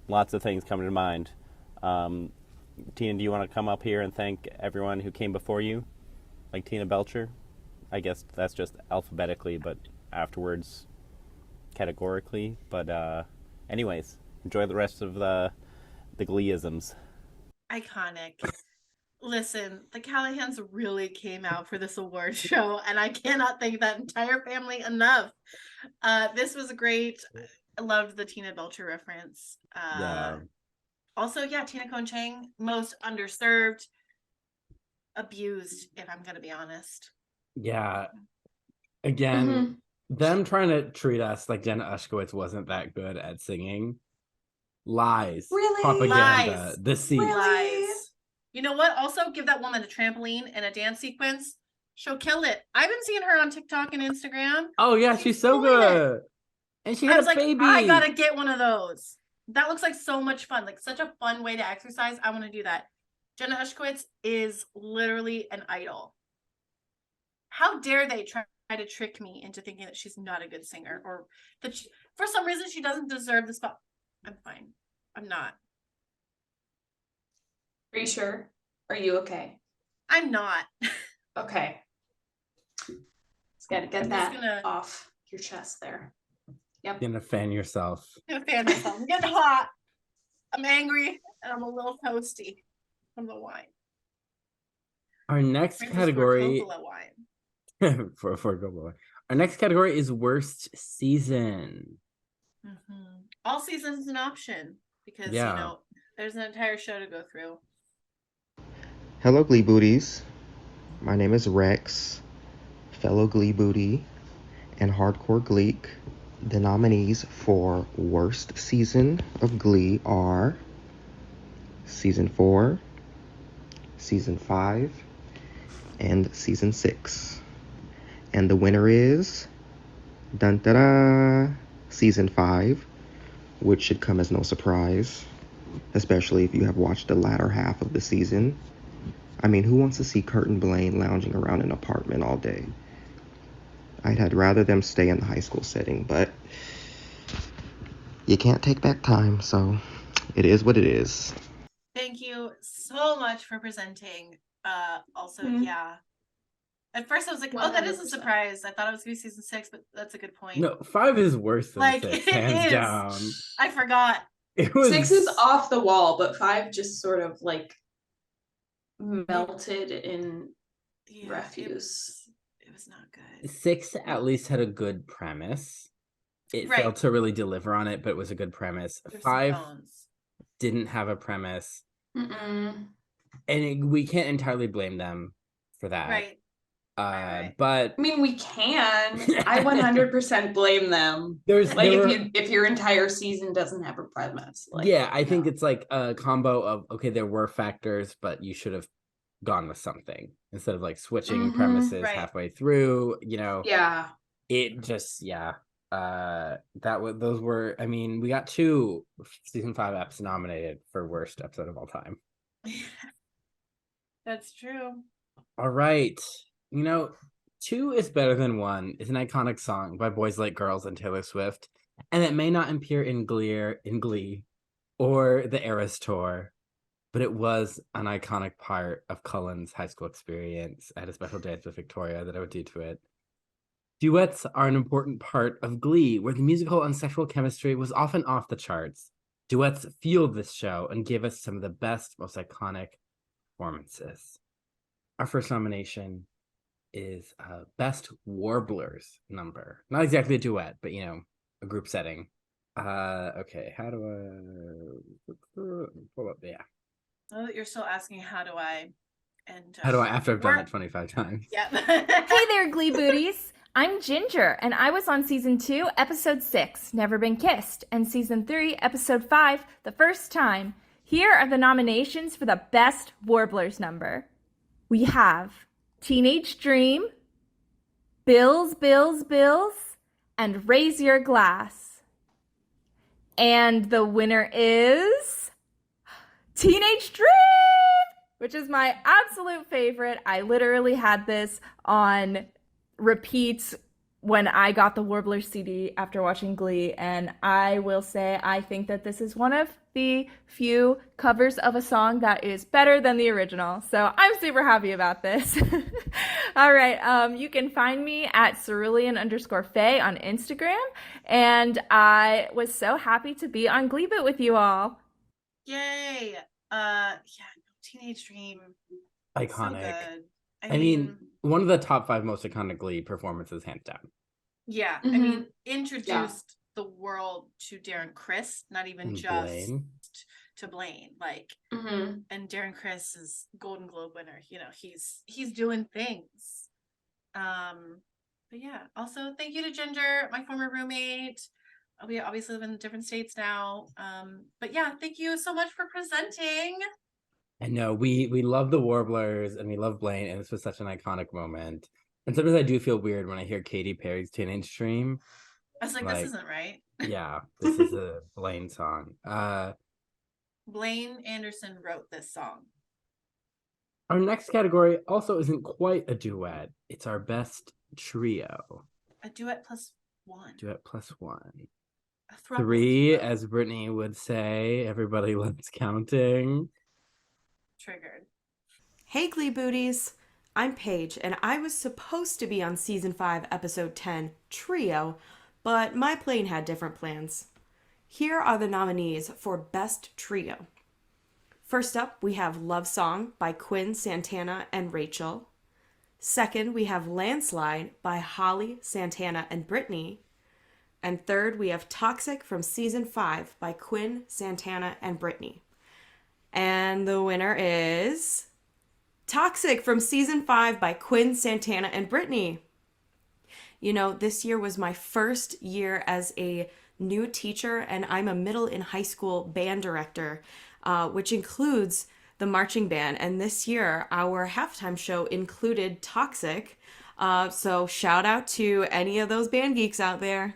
Lots of things coming to mind. Tina, do you want to come up here and thank everyone who came before you? Like Tina Belcher? I guess that's just alphabetically, but afterwards categorically. But anyways, enjoy the rest of the Gleeisms. Iconic. Listen, the Callaghan's really came out for this award show, and I cannot thank that entire family enough. This was great. I loved the Tina Belcher reference. Yeah. Also, yeah, Tina Cohen-Chang, most underserved, abused, if I'm going to be honest. Yeah. Again, them trying to treat us like Jenna Ushkowitz wasn't that good at singing. Lies. Really? Propaganda. Lies. Deceit. Lies. You know what? Also, give that woman a trampoline and a dance sequence. She'll kill it. I've been seeing her on TikTok and Instagram. Oh, yeah, she's so good. And she I had was a like, baby. I gotta get one of those. That looks like so much fun. Like such a fun way to exercise. I want to do that. Jenna Ushkowitz is literally an idol. How dare they try to trick me into thinking that she's not a good singer, or that she, for some reason she doesn't deserve the spot. I'm fine. I'm not. Are you sure? Are you okay? I'm not. Okay. Just gotta get that off your chest there. Yep. You're gonna fan yourself. I'm gonna fan myself. I'm getting hot. I'm angry, and I'm a little toasty from the wine. Our next Princess category Coppola wine. for Coppola. Our next category is worst season. All seasons is an option because Yeah. you know there's an entire show to go through. Hello, Gleebooties. My name is Rex, fellow Gleebooty and hardcore Gleek. The nominees for worst season of Glee are season 4, season 5, and season 6. And the winner is dun da da, season 5, which should come as no surprise, especially if you have watched the latter half of the season. I mean, who wants to see Kurt and Blaine lounging around an apartment all day? I'd had rather them stay in the high school setting, but you can't take back time, so it is what it is. Thank you so much for presenting. Also, yeah. At first I was like, oh, that is a 100%. surprise. I thought it was gonna be season 6, but that's a good point. No, 5 is worse than Like 6, it hands is. down. I forgot. It was 6 is off the wall, but 5 just sort of like melted in refuse. It was not good. 6 at least had a good premise. It Right. failed to really deliver on it, but it was a good premise. There's some 5 bones. didn't have a premise. Mm-mm. And we can't entirely blame them for that. Right. But I mean, we can. I 100% blame them. There's- like there if your entire season doesn't have a premise. Like, yeah, I think it's like a combo of, okay, there were factors, but you should have gone with something instead of like switching Mhm. premises Right. halfway through, you know. Yeah. It just, those were, I mean, we got 2 season 5 eps nominated for worst episode of all time. That's true. All right. 2 is better than 1 is an iconic song by Boys Like Girls and Taylor Swift, and it may not appear in Glee or the Eras Tour, but it was an iconic part of Cullen's high school experience. I had a special dance with Victoria that I would do to it. Duets are an important part of Glee, where the musical and sexual chemistry was often off the charts. Duets fueled this show and gave us some of the best, most iconic performances. Our first nomination is Best Warblers number. Not exactly a duet, but a group setting. Okay, how do I pull up? Yeah. Now that you're still asking, how do I? And How do I, after I've done it 25 times? Yep. Hey there, Gleebooties! I'm Ginger, and I was on season 2, episode 6, Never Been Kissed, and season 3, episode 5, The First Time. Here are the nominations for the Best Warblers number. We have Teenage Dream, Bills, Bills, Bills, and Raise Your Glass. And the winner is Teenage Dream, which is my absolute favorite. I literally had this on repeat when I got the Warblers CD after watching Glee, and I will say I think that this is one of the few covers of a song that is better than the original. So I'm super happy about this. All right, you can find me at cerulean_Faye on Instagram, and I was so happy to be on Gleeboot with you all. Yay! Teenage Dream. Iconic. So good. I mean, one of the top 5 most iconic Glee performances, hands down. Yeah, I mean, introduced the world to Darren Criss, not even And just Blaine. to Blaine. Like, and Darren Criss is Golden Globe winner. He's doing things. But yeah, also thank you to Ginger, my former roommate. We obviously live in different states now. But yeah, thank you so much for presenting. I know we love the Warblers and we love Blaine, and this was such an iconic moment. And sometimes I do feel weird when I hear Katy Perry's Teenage Dream. I was like, this isn't right. Yeah, this is a Blaine song. Blaine Anderson wrote this song. Our next category also isn't quite a duet. It's our best trio. A duet plus one. Duet plus one. A throuple. 3, as Brittany would say. Everybody loves counting. Triggered. Hey Gleebooties! I'm Paige, and I was supposed to be on season 5, episode 10, Trio, but my plane had different plans. Here are the nominees for Best Trio. First up, we have Love Song by Quinn, Santana, and Rachel. Second, we have Landslide by Holly, Santana, and Brittany. And third, we have Toxic from season 5 by Quinn, Santana, and Brittany. And the winner is Toxic from season 5 by Quinn, Santana, and Brittany. This year was my first year as a new teacher, and I'm a middle and high school band director, which includes the marching band. And this year, our halftime show included Toxic. So shout out to any of those band geeks out there.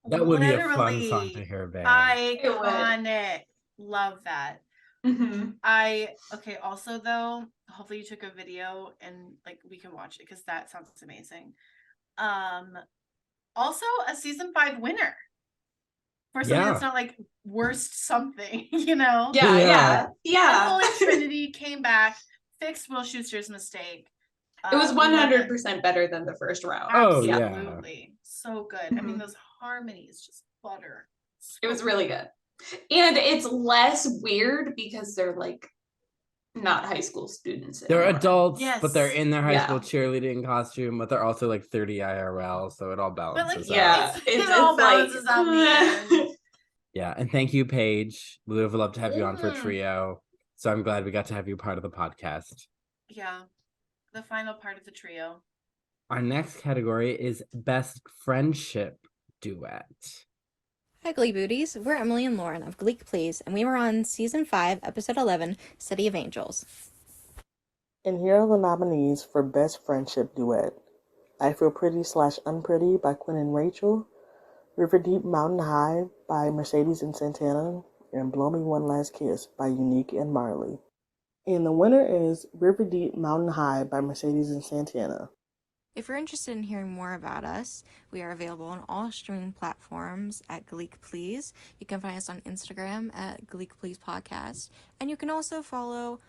That would be a fun song to hear, band. Iconic. Love that. Also though, hopefully you took a video and we can watch it because that sounds amazing. Also a season 5 winner for something that's not worst something, Yeah. The Holy Trinity came back, fixed Will Schuster's mistake. It was 100% better than the first round. Absolutely. So good. I mean, those harmonies just butter. It was really good. And it's less weird because they're like not high school students They're anymore. adults, Yes. but they're in their high Yeah. school cheerleading costume, but they're also like 30 IRL, so it all But balances like, out. it all balances out in the end. Yeah, and thank you, Paige. We would love to have you on for Mhm. Trio. So I'm glad we got to have you part of the podcast. Yeah, the final part of the trio. Our next category is Best Friendship Duet. Hi, Gleebooties. We're Emily and Lauren of Gleekies, and we were on Season 5, Episode 11, City of Angels. And here are the nominees for Best Friendship Duet. I Feel Pretty / Unpretty by Quinn and Rachel, River Deep Mountain High by Mercedes and Santana, and Blow Me One Last Kiss by Unique and Marley. And the winner is River Deep Mountain High by Mercedes and Santana. If you're interested in hearing more about us, we are available on all streaming platforms at Gleekies. You can find us on Instagram at Gleekies Podcast, and you can also follow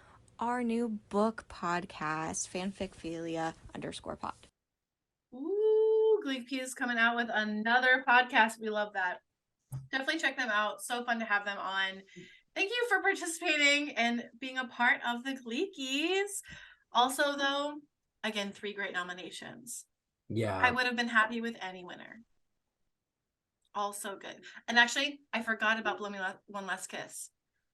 our new book podcast, fanficphilia_pod. Ooh, Gleekies is coming out with another podcast. We love that. Definitely check them out. So fun to have them on. Thank you for participating and being a part of the Gleekies. Also, though, again, 3 great nominations. Yeah. I would have been happy with any winner. All so good. And actually, I forgot about Blow Me One Last Kiss.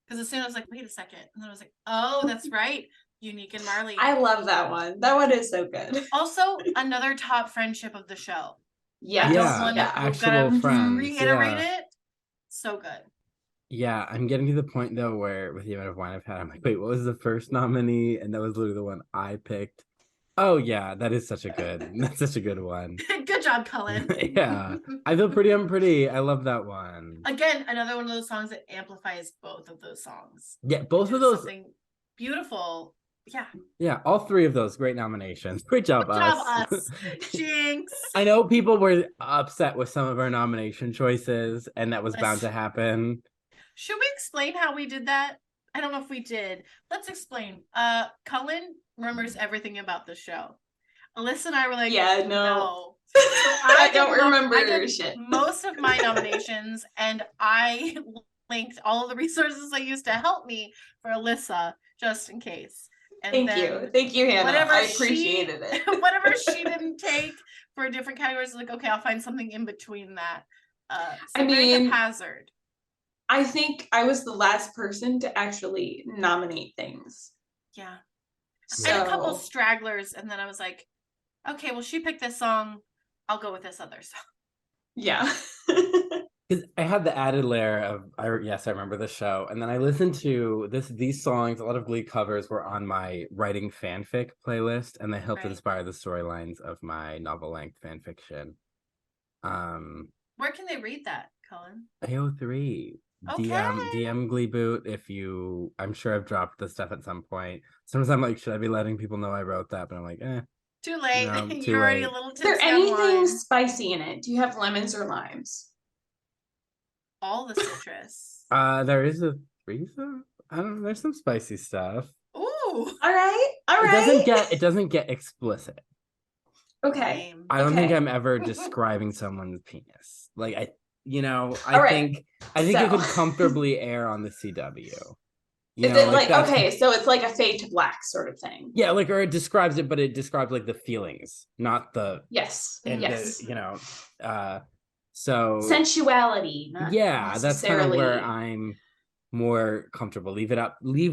Because as soon as I was like, wait a second. And then I was like, oh, that's right. Unique and Marley. I love that one. That one is so good. Also, another top friendship of the show. Yes. I don't Yeah, want to actual friends, reiterate yeah. it. So good. Yeah, I'm getting to the point though where with the amount of wine I've had, I'm like, wait, what was the first nominee? And that was literally the one I picked. Oh yeah, that's such a good one. Good job, Cullen. Yeah. I Feel Pretty, I'm Pretty. I love that one. Again, another one of those songs that amplifies both of those songs. Yeah, both of It's those. something beautiful. Yeah. Yeah, all 3 of those great nominations. Great job, Good us. job, us. Jinx. I know people were upset with some of our nomination choices, and that was bound to happen. Should we explain how we did that? I don't know if we did. Let's explain. Cullen remembers everything about the show. Alyssa and I were like, Yeah, no. So I don't did remember I did shit. most of my nominations, and I linked all of the resources I used to help me for Alyssa, just in case. And Thank you, Hannah. I appreciated it. Whatever she didn't take for different categories, like, okay, I'll find something in between that. So I mean, haphazard. I think I was the last person to actually nominate things. Yeah. So, I had a couple stragglers, and then I was like, okay, well, she picked this song. I'll go with this other song. Yeah. Because I had the added layer of, I remember the show. And then I listened to these songs, a lot of Glee covers were on my writing fanfic playlist, and they helped inspire the storylines of my novel-length fanfiction. Where can they read that, Cullen? AO3. Okay. DM Gleeboot if you, I'm sure I've dropped the stuff at some point. Sometimes I'm like, should I be letting people know I wrote that? But I'm like, Too late. No, too You're already late. a little Is there tipsy on anything wine. spicy in it? Do you have lemons or limes? All the citrus. There is a threesome. I don't know. There's some spicy stuff. Ooh. All right. It doesn't get explicit. Okay. I don't Okay. think I'm ever describing someone's penis. Like I All right. think it So- could comfortably air on the CW. You Is know, it like that's- okay, so it's like a fade to black sort of thing? Yeah, like, or it describes it, but it describes like the feelings, not the Yes. and Yes. so Sensuality. Not yeah, that's kind of necessarily- where I'm more comfortable. Leave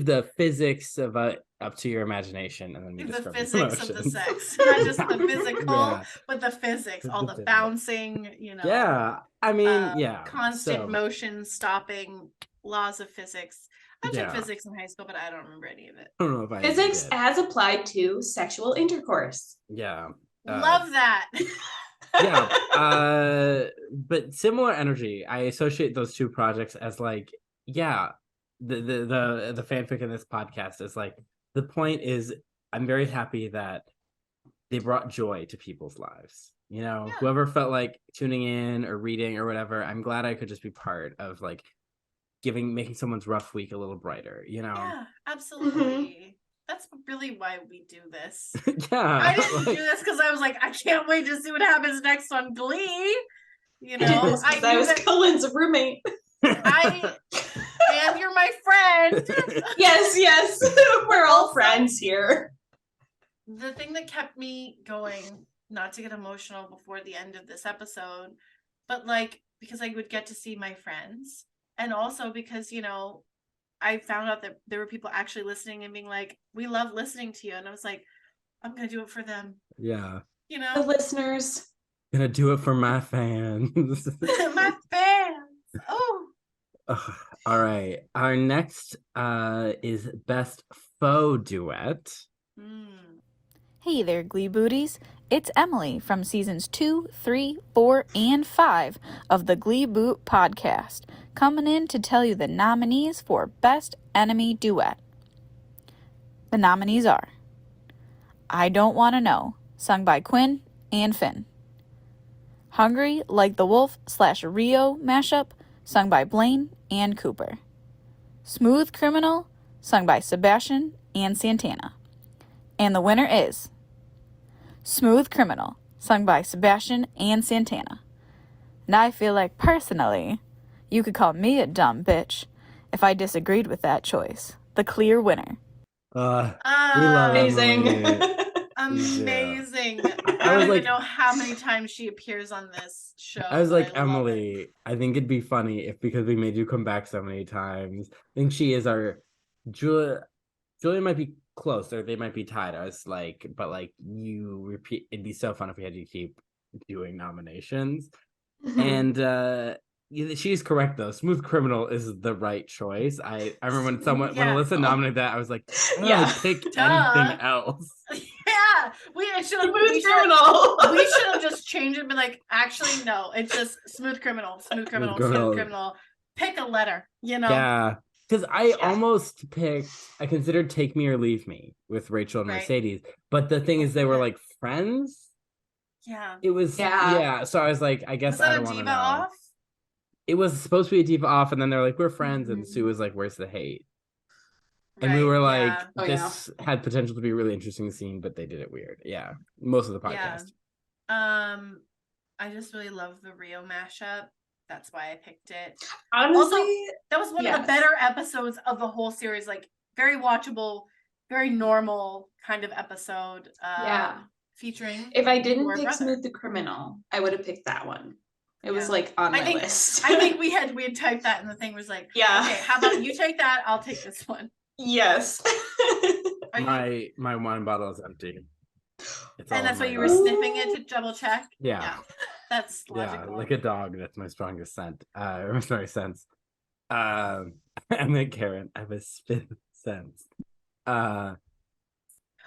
the physics of up to your imagination, and then we The describe physics of the emotions. sex, not just the physical, Yeah. but the physics, all the physics. bouncing, Yeah, I mean, constant so- motion, stopping, laws of physics. I took Yeah. physics in high school, but I don't remember any of it. I don't know if I Physics did. as applied to sexual intercourse. Yeah. Love that. Yeah. But similar energy. I associate those two projects as like, yeah, the fanfic in this podcast is like, the point is I'm very happy that they brought joy to people's lives. You know, whoever felt like tuning in or reading or whatever, I'm glad I could just be part of like making someone's rough week a little brighter, you know? Yeah, absolutely. That's really why we do this. Yeah. I didn't do this because I was like, I can't wait to see what happens next on Glee. You know, I was Cullen's roommate. And you're my friend. Yes. We're all friends here. The thing that kept me going, not to get emotional before the end of this episode, but like, because I would get to see my friends, and also because, you know, I found out that there were people actually listening and being like, we love listening to you. And I was like, I'm going to do it for them. Yeah. You know? The listeners. Gonna do it for my fans. My fans. Oh. All right. Our next is Best Faux Duet. Hey there, Gleebooties. It's Emily from seasons 2, 3, 4, and 5 of the Gleeboot podcast, coming in to tell you the nominees for Best Enemy Duet. The nominees are I Don't Want to Know, sung by Quinn and Finn. Hungry Like the Wolf / Rio mashup, sung by Blaine and Cooper. Smooth Criminal, sung by Sebastian and Santana. And the winner is Smooth Criminal, sung by Sebastian and Santana. And I feel like, personally, you could call me a dumb bitch if I disagreed with that choice. The clear winner. We love Amazing. Amazing. I don't even know how many times she appears on this show. I was like, Emily, I think it'd be funny if, because we made you come back so many times, I think she is our Julia might be close, or they might be tied. I was like, but like, you repeat, it'd be so fun if we had you keep doing nominations. And she's correct though. Smooth Criminal is the right choice. I remember when Allyssa nominated that, I was like, pick anything else. Yeah, we should have just changed it and been like, actually no, it's just Smooth Criminal. Pick a letter, you know. Yeah. Because I almost I considered Take Me or Leave Me with Rachel and Mercedes. But the thing is, they were like friends. Yeah. It was, so I was like, I guess I don't want to know. Off? It was supposed to be a diva off, and then they're like, we're friends. And Sue was like, where's the hate? And we were like, this had potential to be a really interesting scene, but they did it weird. Yeah. Most of the podcast. Yeah. I just really love the Rio mashup. That's why I picked it. Honestly, also, that was one of the better episodes of the whole series. Like, very watchable, very normal kind of episode. Featuring. If I didn't pick Smooth the Criminal, I would have picked that one. It was like on my list. I think we had typed that, and the thing was like, okay, how about you take that? I'll take this one. Yes. My wine bottle is empty. And that's why you were sniffing it to double check? Yeah. That's logical. Yeah, like a dog. That's my strongest scent. Sorry, sense. I'm like Karen. I have a fifth sense. I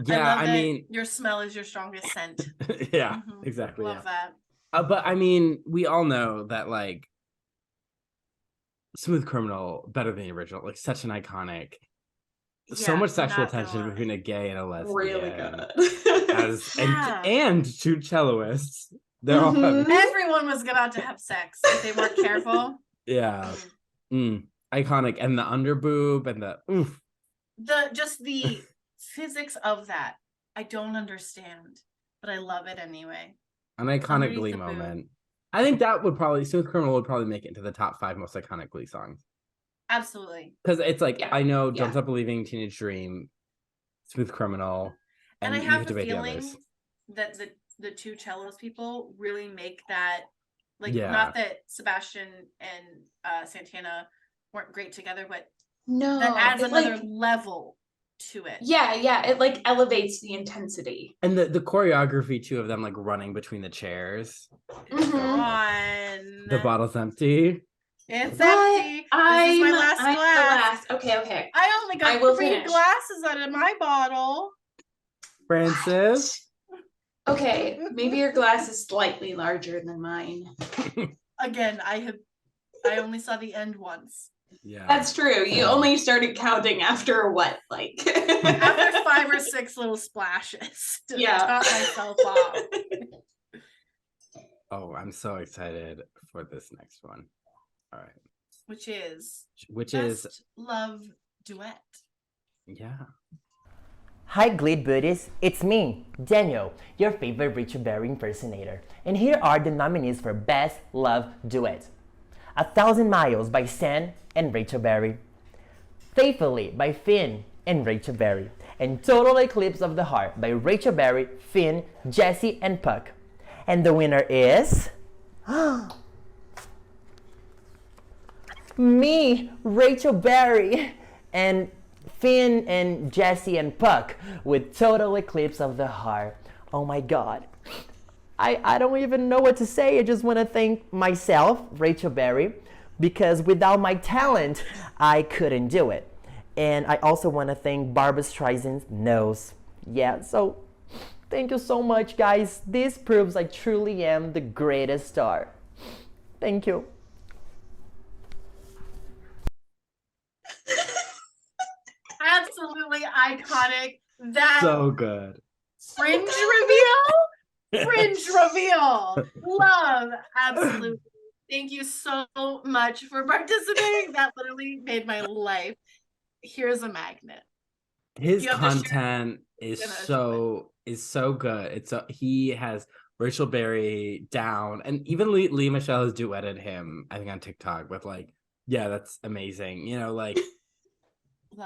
mean, your smell is your strongest scent. Yeah, exactly. Love that. But I mean, we all know that like Smooth Criminal better than the original. Like such an iconic. So much sexual tension between a gay and a lesbian. Really good. and two celloists. They're all everyone was about to have sex if they weren't careful. Yeah. Iconic. And the underboob and the oof. The physics of that, I don't understand, but I love it anyway. An iconic Glee moment. I think that would probably, Smooth Criminal would probably make it into the top 5 most iconic Glee songs. Absolutely. Because it's like, I know Don't Stop Believing, Teenage Dream, Smooth Criminal, and I have the feeling that the two cellos people really make that, like, not that Sebastian and Santana weren't great together, but that adds another level to it. Yeah, it like elevates the intensity. And the choreography too of them like running between the chairs. The bottle's empty. It's empty. This is my last glass. Okay. I only got 3 glasses out of my bottle. Francis. Okay, maybe your glass is slightly larger than mine. Again, I only saw the end once. Yeah, that's true. You only started counting after what, like after 5 or 6 little splashes to top myself off. Oh, I'm so excited for this next one. All right, which is Best Love Duet. Yeah. Hi Gleebooties, it's me, Daniel, your favorite Rachel Berry impersonator, and here are the nominees for Best Love Duet. 1,000 Miles by San and Rachel Berry. Faithfully by Finn and Rachel Berry. And Total Eclipse of the Heart by Rachel Berry, Finn, Jesse, and Puck. And the winner is... me, Rachel Berry, and Finn and Jesse and Puck with Total Eclipse of the Heart. Oh my god. I don't even know what to say. I just want to thank myself, Rachel Berry, because without my talent, I couldn't do it. And I also want to thank Barbra Streisand's nose. Yeah, so thank you so much, guys. This proves I truly am the greatest star. Thank you. Absolutely iconic. That So good. fringe reveal. Fringe reveal. Love. Absolutely. Thank you so much for participating. That literally made my life. Here's a magnet. His You have to share- content is so good. He has Rachel Berry down, and even Lee Michelle has duetted him, I think, on TikTok with like, yeah, that's amazing. You know, like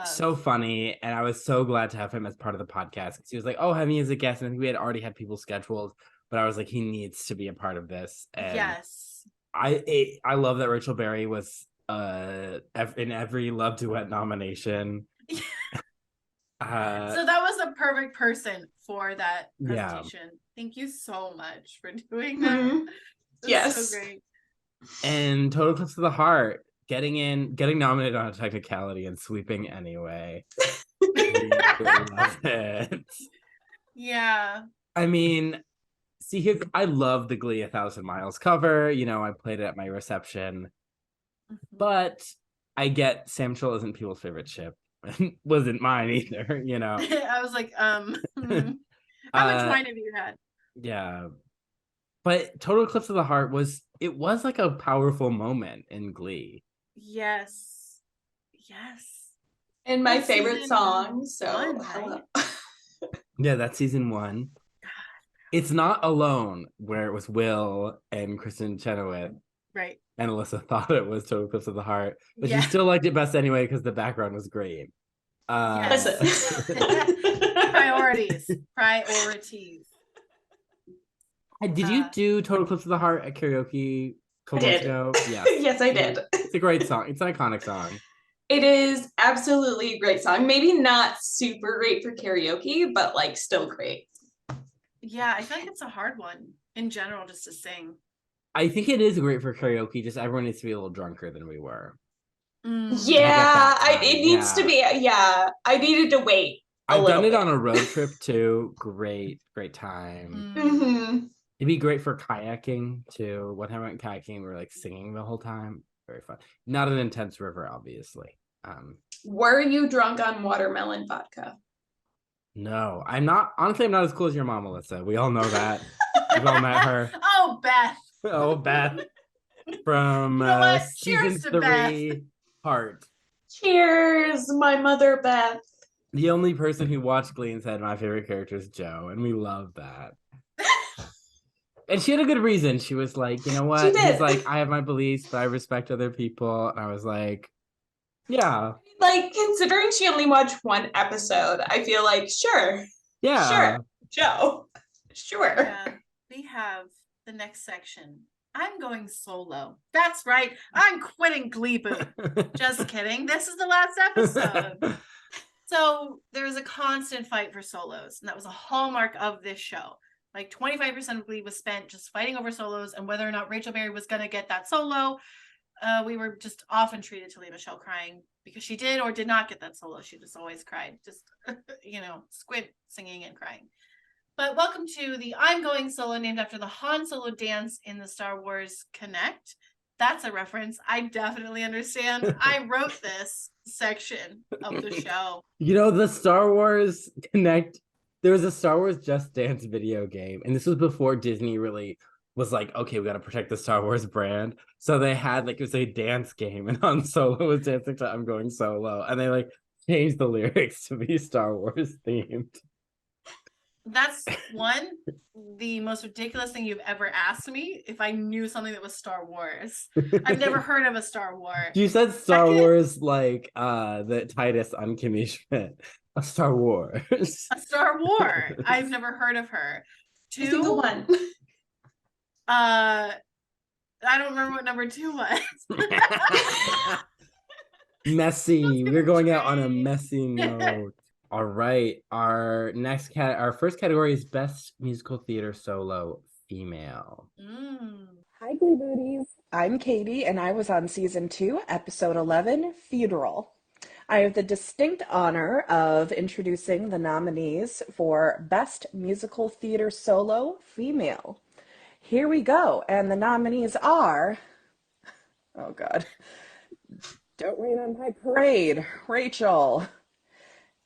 so funny. And I was so glad to have him as part of the podcast because he was like, oh, have me as a guest. And I think we had already had people scheduled, but I was like, he needs to be a part of this. And yes, I love that Rachel Berry was in every Love Duet nomination. So that was the perfect person for that presentation. Yeah. Thank you so much for doing that. Mm-hmm. Yes. So great. And Total Eclipse of the Heart, getting nominated on a technicality and sweeping anyway. Love it. Yeah. I mean, see here, I love the Glee 1,000 Miles cover. You know, I played it at my reception. But I get Sam Chill isn't people's favorite ship. Wasn't mine either, you know. I was like, how much wine have you had? Yeah. But Total Eclipse of the Heart was like a powerful moment in Glee. Yes. And my favorite song, so hello. Yeah, that's season 1. It's Not Alone, where it was Will and Kristen Chenoweth. Right. And Alyssa thought it was Total Eclipse of the Heart, but she still liked it best anyway because the background was great. Priorities. Did you do Total Eclipse of the Heart at karaoke a couple months ago? Yes. Yes, I did. It's a great song. It's an iconic song. It is absolutely a great song. Maybe not super great for karaoke, but like still great. Yeah, I feel like it's a hard one in general just to sing. I think it is great for karaoke, just everyone needs to be a little drunker than we were. Yeah, it needs to be. Yeah, I needed to wait. I've done it on a road trip too. Great time. Mm-hmm. It'd be great for kayaking too. One time I went kayaking, we were like singing the whole time. Very fun. Not an intense river, obviously. Were you drunk on watermelon vodka? No, I'm not. Honestly, I'm not as cool as your mom, Alyssa. We all know that. We've all met her. Oh, Beth. Oh, Beth. From season 3, Heart. Cheers, my mother, Beth. The only person who watched Glee and said my favorite character is Joe, and we love that. And she had a good reason. She was like, you know what? He's like, I have my beliefs, but I respect other people. And I was like, yeah. Like, considering she only watched one episode, I feel like, sure. Yeah. Sure. Joe. Sure. Yeah. We have the next section. I'm going solo. That's right. I'm quitting Gleeboot. Just kidding. This is the last episode. So there's a constant fight for solos, and that was a hallmark of this show. Like 25% of Glee was spent just fighting over solos and whether or not Rachel Berry was going to get that solo. We were just often treated to Lea Michele crying because she did or did not get that solo. She just always cried, just, squid singing and crying. But welcome to the I'm Going Solo, named after the Han Solo dance in the Star Wars Connect. That's a reference I definitely understand. I wrote this section of the show. The Star Wars Connect, there was a Star Wars Just Dance video game, and this was before Disney really was like, okay, we got to protect the Star Wars brand. So they had it was a dance game, and Han Solo was dancing to I'm Going Solo, and they changed the lyrics to be Star Wars themed. That's one. the most ridiculous thing you've ever asked me if I knew something that was Star Wars. I've never heard of a Star Wars. You said Star Wars like the Titus on Kimmy Schmidt. A Star Wars. A Star War. I've never heard of her. A single one. I don't remember what number 2 was. Messy. We're going out on a messy note. All right. Our first category is Best Musical Theater Solo Female. Hi, Gleebooties. I'm Katie, and I was on season 2, episode 11, Funeral. I have the distinct honor of introducing the nominees for Best Musical Theater Solo Female. Here we go, and the nominees are, oh God, Don't Rain on My Parade, Rachel.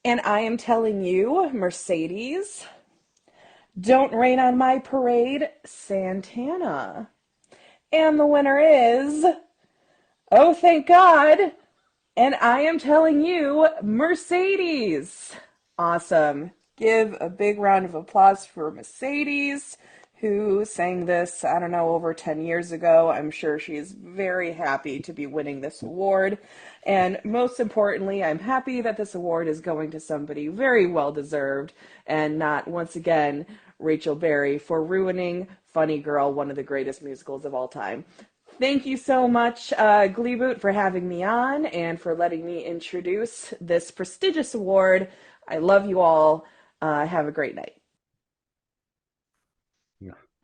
And I Am Telling You, Mercedes. Don't Rain on My Parade, Santana. And the winner is, oh thank God, and I Am Telling You, Mercedes. Awesome. Give a big round of applause for Mercedes, who sang this, I don't know, over 10 years ago. I'm sure she's very happy to be winning this award. And most importantly, I'm happy that this award is going to somebody very well deserved and not, once again, Rachel Berry for ruining Funny Girl, one of the greatest musicals of all time. Thank you so much, Gleeboot, for having me on and for letting me introduce this prestigious award. I love you all. Have a great night.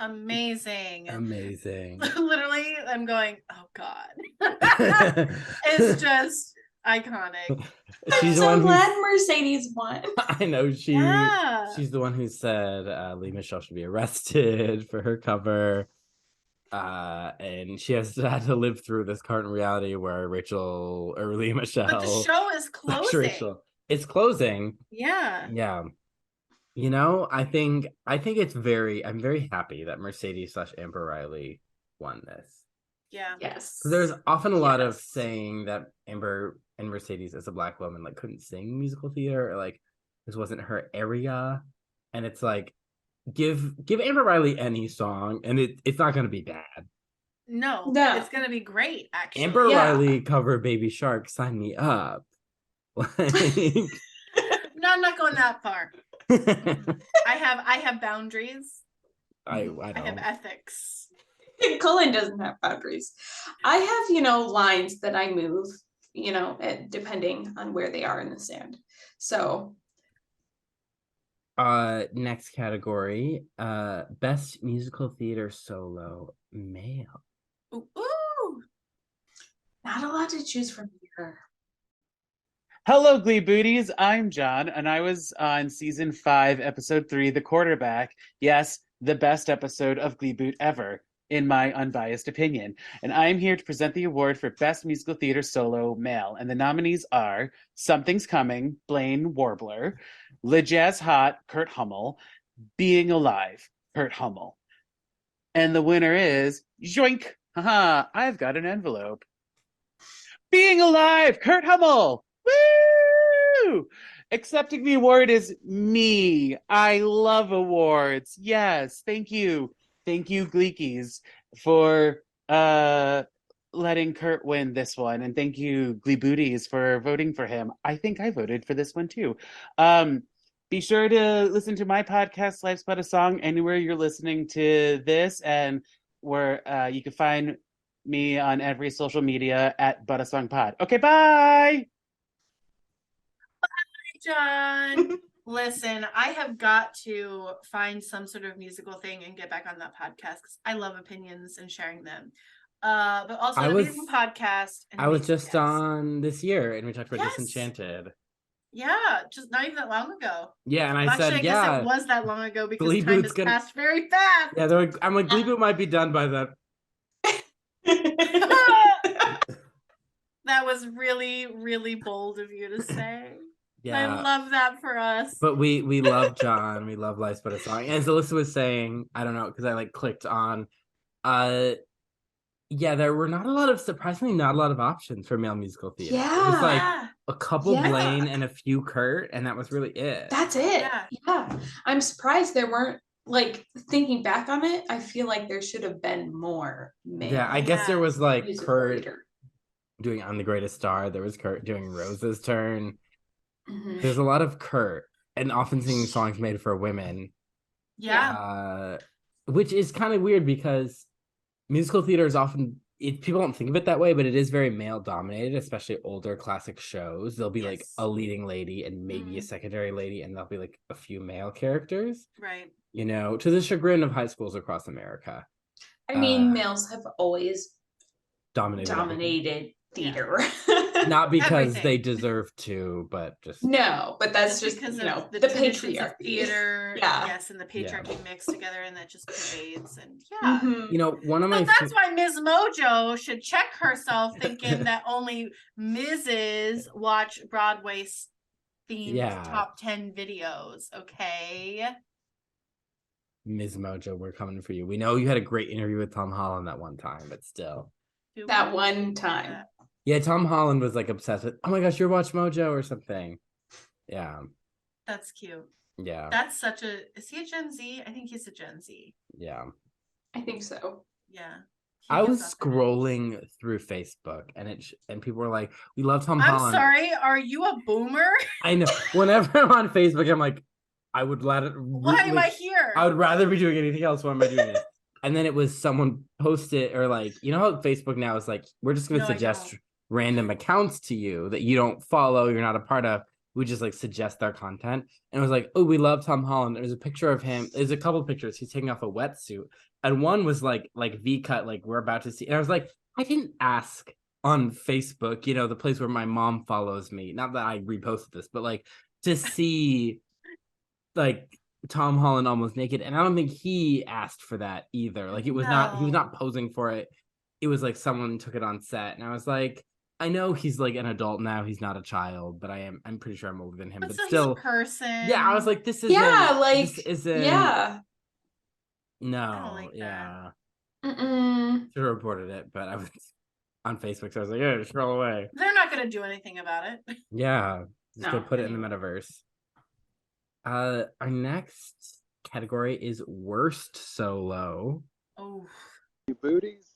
Amazing. Literally, I'm going, oh God. It's just iconic. I'm so glad Mercedes won. I know she's the one who said Lee Michelle should be arrested for her cover. And she has had to live through this current reality where Lee Michelle. But the show is closing. It's closing. Yeah. Yeah. You know, I think I'm very happy that Mercedes / Amber Riley won this. Yeah. Yes. There's often a lot of saying that Amber and Mercedes as a Black woman like couldn't sing musical theater, or like this wasn't her area. And it's like, give Amber Riley any song and it's not gonna be bad. No, it's gonna be great, actually. Amber Riley cover Baby Shark, sign me up. No, I'm not going that far. I have boundaries. I have ethics. Cullen doesn't have boundaries. I have, lines that I move, depending on where they are in the stand. So next category, Best Musical Theater Solo Male. Ooh. Not a lot to choose from here. Hello, Gleebooties. I'm John, and I was on season 5, episode 3, The Quarterback. Yes, the best episode of Gleeboot ever, in my unbiased opinion. And I'm here to present the award for Best Musical Theater Solo Male. And the nominees are Something's Coming, Blaine Warbler, Le Jazz Hot, Kurt Hummel, Being Alive, Kurt Hummel. And the winner is, Joink! Haha, I've got an envelope. Being Alive, Kurt Hummel! Woo! Accepting the award is me. I love awards. Yes, thank you. Thank you, Gleekies, for letting Kurt win this one. And thank you, Gleebooties, for voting for him. I think I voted for this one too. Be sure to listen to my podcast, Life's But a Song, anywhere you're listening to this, and where you can find me on every social media at But a Song Pod. Okay, bye! John. Listen, I have got to find some sort of musical thing and get back on that podcast because I love opinions and sharing them. But also an amazing podcast. I was just on this year and we talked about Disenchanted. Yeah, just not even that long ago. Yeah, and I Actually, said, I guess it was that long ago because time has passed very fast. Yeah, I'm like, Gleeboot might be done by then. That was really, really bold of you to say. Yeah. I love that for us. But we love John. We love Life's But a Song. As Allyssa was saying, I don't know, because I clicked on, there were surprisingly not a lot of options for male musical theater. Yeah. It was a couple Blaine and a few Kurt, and that was really it. That's it. Yeah. I'm surprised there weren't like thinking back on it, I feel like there should have been more male. Yeah, I guess there was like musical Kurt leader. doing I'm the Greatest Star. There was Kurt doing Rose's Turn. Mhm. There's a lot of Kurt and often singing songs made for women. Yeah. Which is kind of weird because musical theater is often people don't think of it that way, but it is very male dominated, especially older classic shows. There'll be like a leading lady and maybe a secondary lady, and there'll be like a few male characters. Right. You know, to the chagrin of high schools across America. I mean, males have always Dominated theater. not because Everything. they deserve to, but just No, but that's just because you know of the the traditions of patriarchy. theater, Yeah. yes, and the patriarchy mixed together, and that just pervades. And Mm-hmm. You know, one of so my that's why Ms. Mojo should check herself, thinking that only Mrs. watch Broadway themed top 10 videos. Okay. Ms. Mojo, we're coming for you. We know you had a great interview with Tom Holland that one time, but still. That one time. Yeah, Tom Holland was like obsessed with, oh my gosh, you're Watch Mojo or something. Yeah. That's cute. Yeah. That's such a, is he a Gen Z? I think he's a Gen Z. Yeah. I think so. Yeah. I was scrolling through Facebook and people were like, we love Tom I'm Holland. sorry, are you a boomer? I know. Whenever I'm on Facebook, I'm like, I would rather. Why am I here? I would rather be doing anything else. Why am I doing this? And then it was someone posted, or like, you know how Facebook now is like, we're just going to suggest random accounts to you that you don't follow, you're not a part of. We just like suggest their content. And it was like, oh, we love Tom Holland. There's a picture of him. There's a couple of pictures. He's taking off a wetsuit. And one was like V cut, like we're about to see. And I was like, I didn't ask on Facebook, you know, the place where my mom follows me. Not that I reposted this, but like to see like Tom Holland almost naked. And I don't think he asked for that either. Like it was not, he was not posing for it. It was like someone took it on set. And I was like, I know he's like an adult now. He's not a child, but I'm pretty sure I'm older than him. But still, he's a person. Yeah, I was like, this isn't. Yeah, like, this isn't. yeah. No, yeah. Mm-mm. Should have reported it, but I was on Facebook, so I was like, yeah, scroll away. They're not going to do anything about it. Yeah, just go No. put it in the metaverse. Our next category is worst solo. Oh. Booties.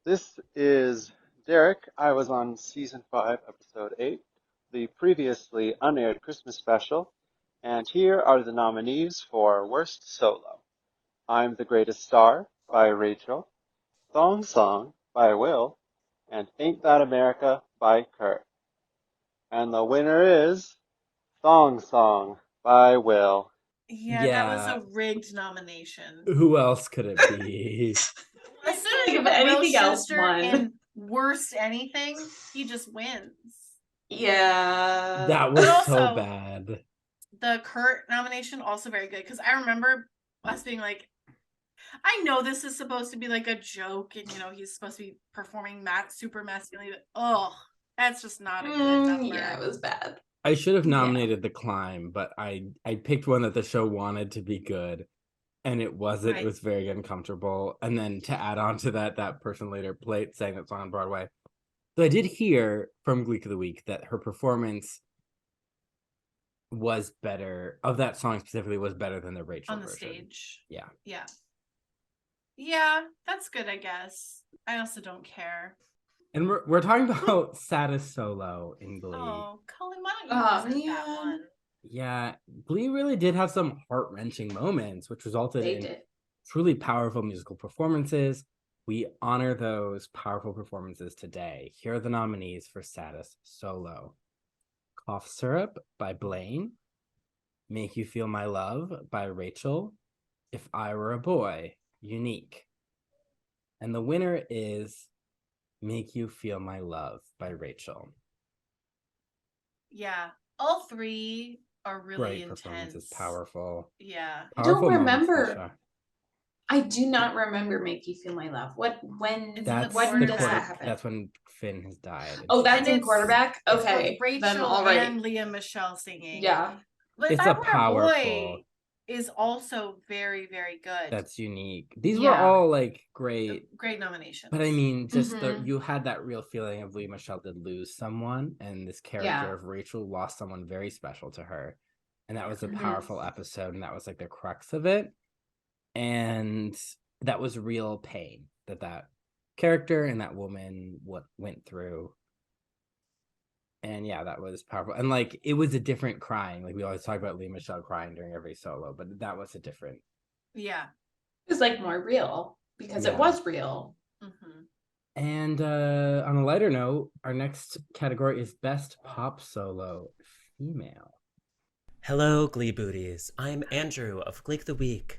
This is Derek. I was on season 5, episode 8, the previously unaired Christmas special, and here are the nominees for worst solo. I'm the Greatest Star by Rachel, Thong Song by Will, and Ain't That America by Kurt. And the winner is Thong Song by Will. Yeah, that was a rigged nomination. Who else could it be? As soon as Think you of put Will anything else Schuster won. in worst anything, he just wins. Yeah. That was But so also, bad. The Kurt nomination also very good, because I remember us being like, I know this is supposed to be like a joke, and you know he's supposed to be performing super masculine, but oh, that's just not a good number. Yeah, it was bad. I should have nominated The Climb, but I picked one that the show wanted to be good, and it wasn't. Right. It was very uncomfortable. And then to add on to that, that person later sang that song on Broadway. So I did hear from Gleek of the Week that her performance was better, of that song specifically, was better than the Rachel On the version. stage. Yeah. Yeah. Yeah, that's good, I guess. I also don't care. And we're talking about saddest solo in Glee. Oh, Cullen, why don't you present that one? Yeah, Glee really did have some heart-wrenching moments, which resulted They in did. truly powerful musical performances. We honor those powerful performances today. Here are the nominees for saddest solo. Cough Syrup by Blaine. Make You Feel My Love by Rachel. If I Were a Boy, Unique. And the winner is Make You Feel My Love by Rachel. Yeah, all three are really Great intense. performances, powerful. Yeah. I don't Powerful moments for the remember. show. I do not remember Make You Feel My Love. When That's when the does quarter- that happen? That's when Finn has died. Oh, that's And in quarterback? it's Okay. with Rachel Then all right. and Leah Michelle singing. Yeah. But It's If I a Were powerful- Boy is also very, very good. That's unique. These were Yeah. all like great. Great nominations. But I mean, just Mhm. you had that real feeling of Leah Michelle did lose someone, and this character Yeah. of Rachel lost someone very special to her. And that was a Mhm. powerful episode, and that was like the crux of it. and that was real pain that character and that woman went through. And yeah, that was powerful. And like, it was a different crying. Like, we always talk about Lea Michele crying during every solo, but that was a different. Yeah. It was like more real because it Yeah. was real. Mm-hmm. And on a lighter note, our next category is Best Pop Solo Female. Hello, Gleebooties. I'm Andrew of Gleek the Week,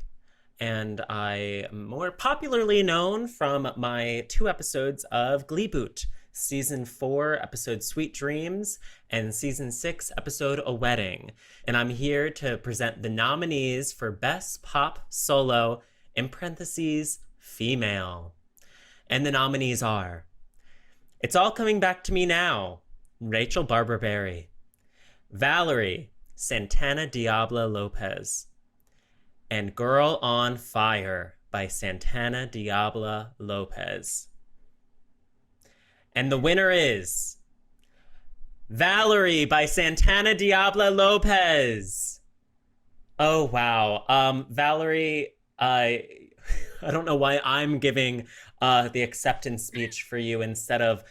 and I am more popularly known from my 2 episodes of Gleeboot, Season 4, episode Sweet Dreams, and Season 6, episode A Wedding. And I'm here to present the nominees for Best Pop Solo, in parentheses, Female. And the nominees are It's All Coming Back to Me Now, Rachel Barberberry. Valerie, Santana Diablo Lopez. And Girl on Fire by Santana Diablo Lopez. And the winner is Valerie by Santana Diablo Lopez. Oh, wow. Valerie, I don't know why I'm giving the acceptance speech for you instead of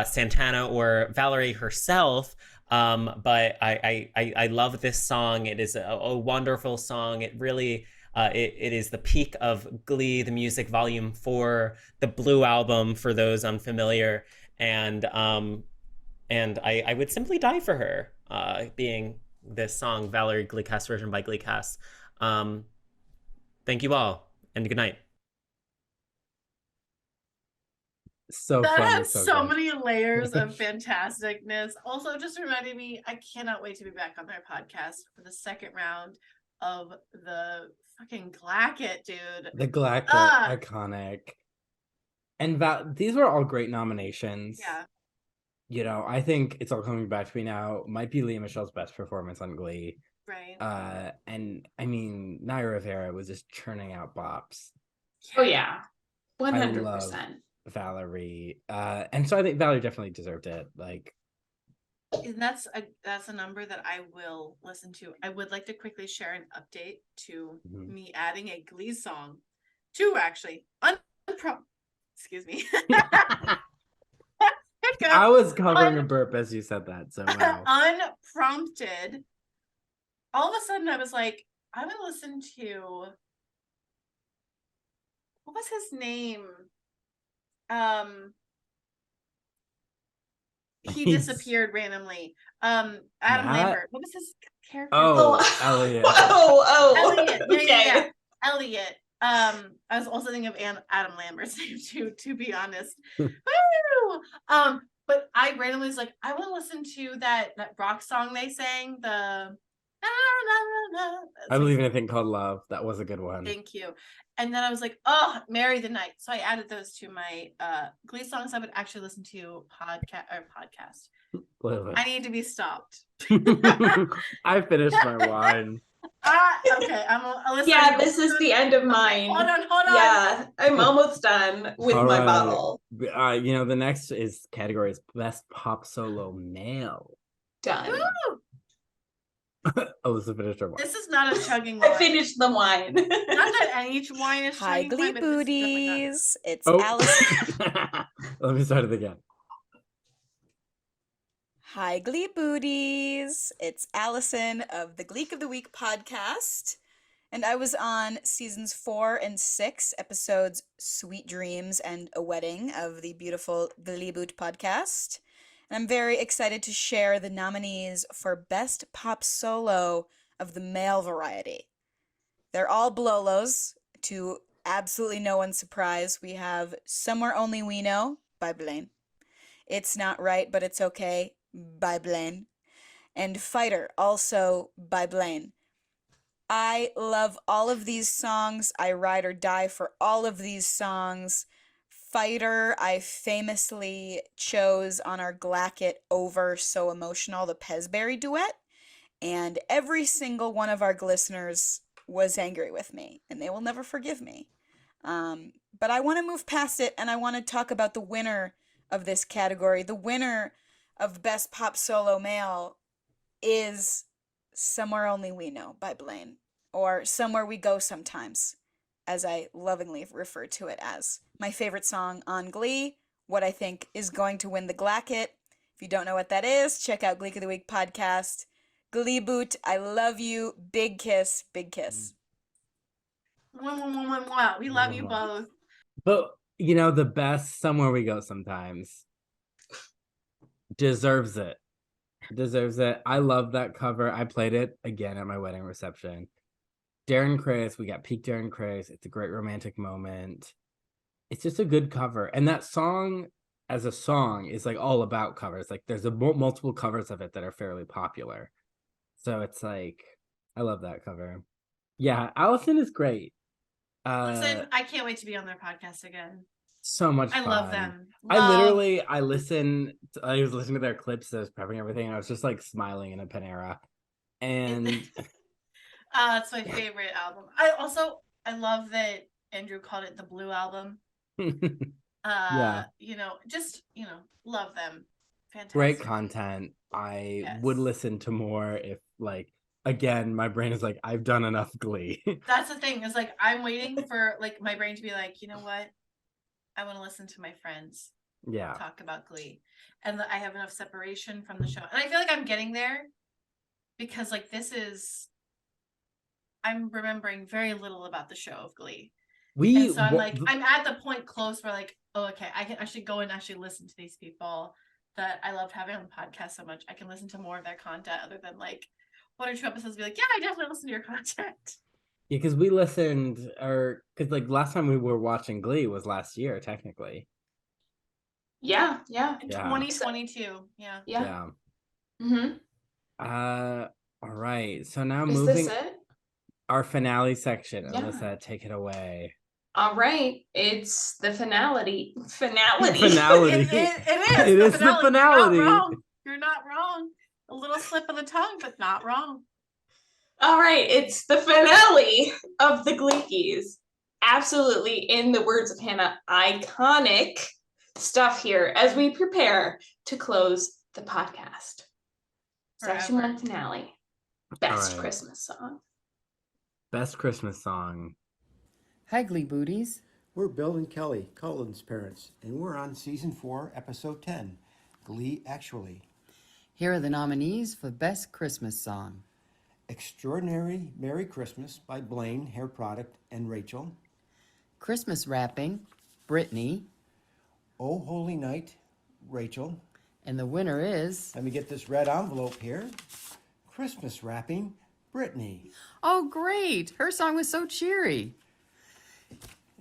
Santana or Valerie herself. But I love this song. It is a wonderful song. It really, it is the peak of Glee, the music, volume 4, the Blue album for those unfamiliar. And I would simply die for her, being this song, Valerie Gleecast version by Gleecast. Thank you all, and good night. So that funny, has so good. many layers of fantasticness. Also, just reminded me, I cannot wait to be back on their podcast for the second round of the fucking Glacademy, dude. The Glacademy, iconic. And these were all great nominations. Yeah. You know, I think It's All Coming Back to Me Now might be Lea Michele's best performance on Glee. Right. And I mean, Naya Rivera was just churning out bops. Oh yeah, I 100%. love Valerie, and so I think Valerie definitely deserved it. Like, And that's a number that I will listen to. I would like to quickly share an update to me adding a Glee song to actually excuse me. I was covering a burp as you said that, so wow. Unprompted, all of a sudden I was like, I'm gonna listen to, what was his name? He disappeared randomly. Adam Lambert. What was his character? Elliot. Elliot. Okay. Yeah. Elliot. I was also thinking of Adam Lambert's name too, to be honest. But I randomly was like, I want to listen to that rock song they sang, the I Believe in a Thing Called Love. That was a good one. Thank you. And then I was like, oh, Marry the Night. So I added those to my Glee songs I would actually listen to podcast. I need to be stopped. I finished my wine. Okay, Allyssa, yeah, this is the end of mine. Hold on. Yeah, I'm almost done with All my right. bottle. You know, the next category is Best Pop Solo Male. Done. Alyssa finished her wine. This is not a chugging wine. I finished the wine. Not that each wine is Hi, chugging wine, but this is definitely not. Gleebooties. It's Oh. Allyssa. Let me start it again. Hi, Gleebooties. It's Allison of the Gleek of the Week podcast. And I was on seasons 4 and 6, episodes Sweet Dreams and A Wedding of the beautiful Gleeboot podcast. And I'm very excited to share the nominees for Best Pop Solo of the male variety. They're all Blolos. To absolutely no one's surprise, we have Somewhere Only We Know by Blaine. It's Not Right, But It's Okay by Blaine. And Fighter, also by Blaine. I love all of these songs. I ride or die for all of these songs. Fighter, I famously chose on our Glacademy over So Emotional, the Pezberry duet. And every single one of our listeners was angry with me, and they will never forgive me. But I want to move past it, and I want to talk about the winner of this category. The winner of Best Pop Solo Male is Somewhere Only We Know by Blaine, or Somewhere We Go Sometimes as I lovingly refer to it as. My favorite song on Glee, what I think is going to win the Glacademy. If you don't know what that is, check out Gleek of the Week podcast. Gleeboot, I love you. Big kiss, big kiss. Mwah. We love you both. But, you know, the best Somewhere We Go Sometimes deserves it. Deserves it. I love that cover. I played it again at my wedding reception. Darren Criss, we got peak Darren Criss. It's a great romantic moment. It's just a good cover. And that song as a song is like all about covers. Like there's multiple covers of it that are fairly popular. So it's like, I love that cover. Yeah, Allison is great. Listen, I can't wait to be on their podcast again. So much fun. I love them. I was listening to their clips, I was prepping everything, and I was just like smiling in a Panera. And it's my favorite album. I love that Andrew called it the Blue Album. Yeah. Love them. Fantastic. Great content. I would listen to more if, like, again, my brain is like, I've done enough Glee. That's the thing, is like I'm waiting for like my brain to be like, you know what? I want to listen to my friends talk about Glee. And I have enough separation from the show. And I feel like I'm getting there because like I'm remembering very little about the show of Glee. And so I'm at the point close where like, oh, okay, I can actually go and actually listen to these people that I loved having on the podcast so much. I can listen to more of their content other than like 1 or 2 episodes be like, yeah, I definitely listen to your content. Yeah, because we listened, because like last time we were watching Glee was last year, technically. Yeah. In 2022. Yeah. Mm-hmm. All right. So now Is moving this it? our finale section. Yeah. Allyssa, take it away. All right, it's the finality. It is. It is the finale. You're not wrong. A little slip of the tongue, but not wrong. All right, it's the finale of the Gleekies. Absolutely, in the words of Hannah, iconic stuff here as we prepare to close the podcast. Section 1 finale. Best Christmas song. Best Christmas song. Hi, Gleebooties. We're Bill and Kelly, Cullen's parents, and we're on Season 4, Episode 10, Glee Actually. Here are the nominees for Best Christmas Song. Extraordinary Merry Christmas by Blaine, Hair Product, and Rachel. Christmas Wrapping, Brittany. Oh Holy Night, Rachel. And the winner is... Let me get this red envelope here. Christmas Wrapping, Brittany. Oh, great. Her song was so cheery.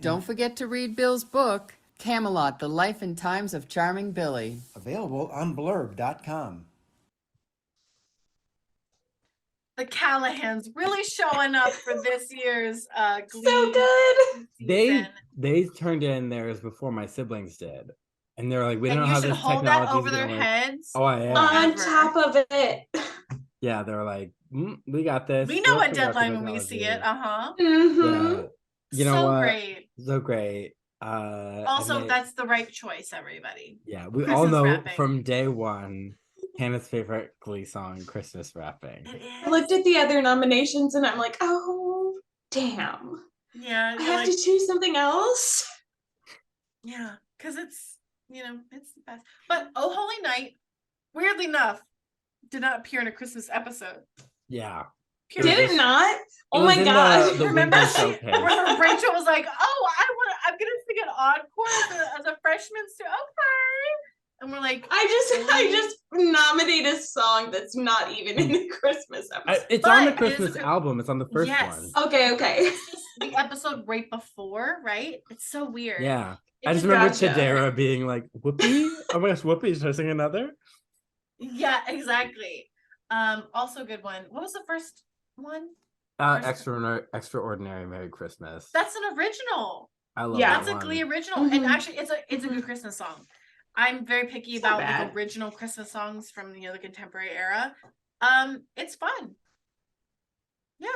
Don't forget to read Bill's book, Camelot, The Life and Times of Charming Billy. Available on blurb.com. The Callaghan's really showing up for this year's Glee. So good. They turned in theirs before my siblings did. And they're like, we don't And know you how should this hold that technology over their heads. Oh, I am. On top of it. Yeah, they're like, we got this. We know We'll what figure out the deadline when we see it. technology." Mm-hmm. Yeah. You know So what? great. So great. Also, and that's the right choice, everybody. yeah, we Christmas all know wrapping. from day one, Hannah's favorite Glee song, Christmas Wrapping. I looked at the other nominations and I'm like, oh, damn. Yeah. I have to choose something else. Yeah, because it's the best. But Oh Holy Night, weirdly enough, did not appear in a Christmas episode. Yeah. Did it not? Oh my god! Remember Rachel was like, "Oh, I'm gonna sing an encore as a freshman student." Okay, and we're like, I just nominate a song that's not even in the Christmas episode. It's on the Christmas album. It's on the first one. Okay. It's just the episode right before, right? It's so weird. Yeah. It I just remember Chidera being like, Whoopi? Oh my gosh, Whoopi, should I sing another? Yeah, exactly. Also a good one. What was the first one? Extraordinary Merry Christmas. That's an original. I love That's that a one. Glee original. And actually it's a good Christmas song. I'm very picky about like original Christmas songs from the contemporary era. It's fun. Yeah.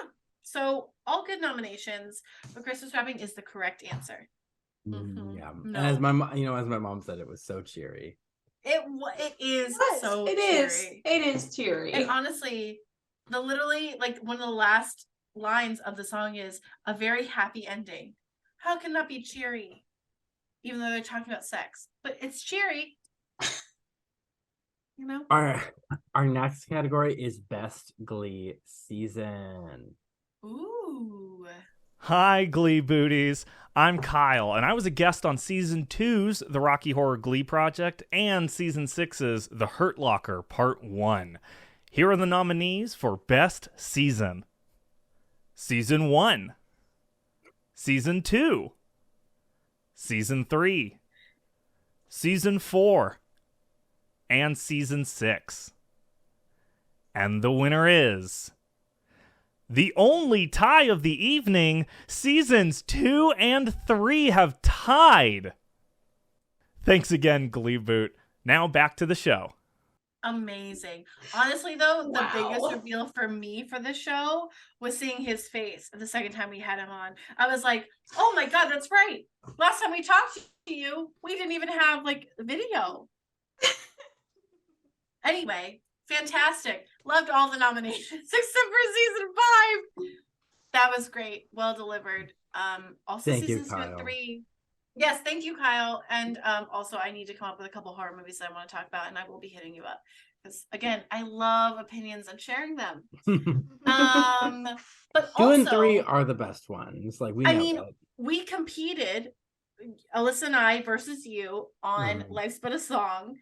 So all good nominations, but Christmas Wrapping is the correct answer. Mm-hmm. Yeah. No. And as my mom said, it was so cheery. It is so It cheery. is. It is cheery. And honestly, literally like one of the last lines of the song is a very happy ending. how can that be cheery? Even though they're talking about sex, but it's cheery. You know? Our next category is Best Glee Season. Ooh. Hi, Gleebooties. I'm Kyle, and I was a guest on Season 2's The Rocky Horror Glee Project and Season 6's The Hurt Locker Part 1. Here are the nominees for Best Season. Season 1. Season 2. Season 3. Season 4. And Season 6. And the winner is... the only tie of the evening. Seasons 2 and 3 have tied. Thanks again, Gleeboot. Now back to the show. Amazing. Honestly, though, the biggest reveal for me for this show was seeing his face the second time we had him on. I was like, oh my God, that's right. Last time we talked to you, we didn't even have like video. Anyway, fantastic. Loved all the nominations except for season 5. That was great. Well delivered. Also Thank you, seasons 2 and Kyle. 3. Yes, thank you, Kyle. And also I need to come up with a couple horror movies that I want to talk about, and I will be hitting you up. Because again, I love opinions and sharing them. But 2 and also, 3 are the best ones. Like we know that. we competed, Allyssa and I versus you on Life's But a Song.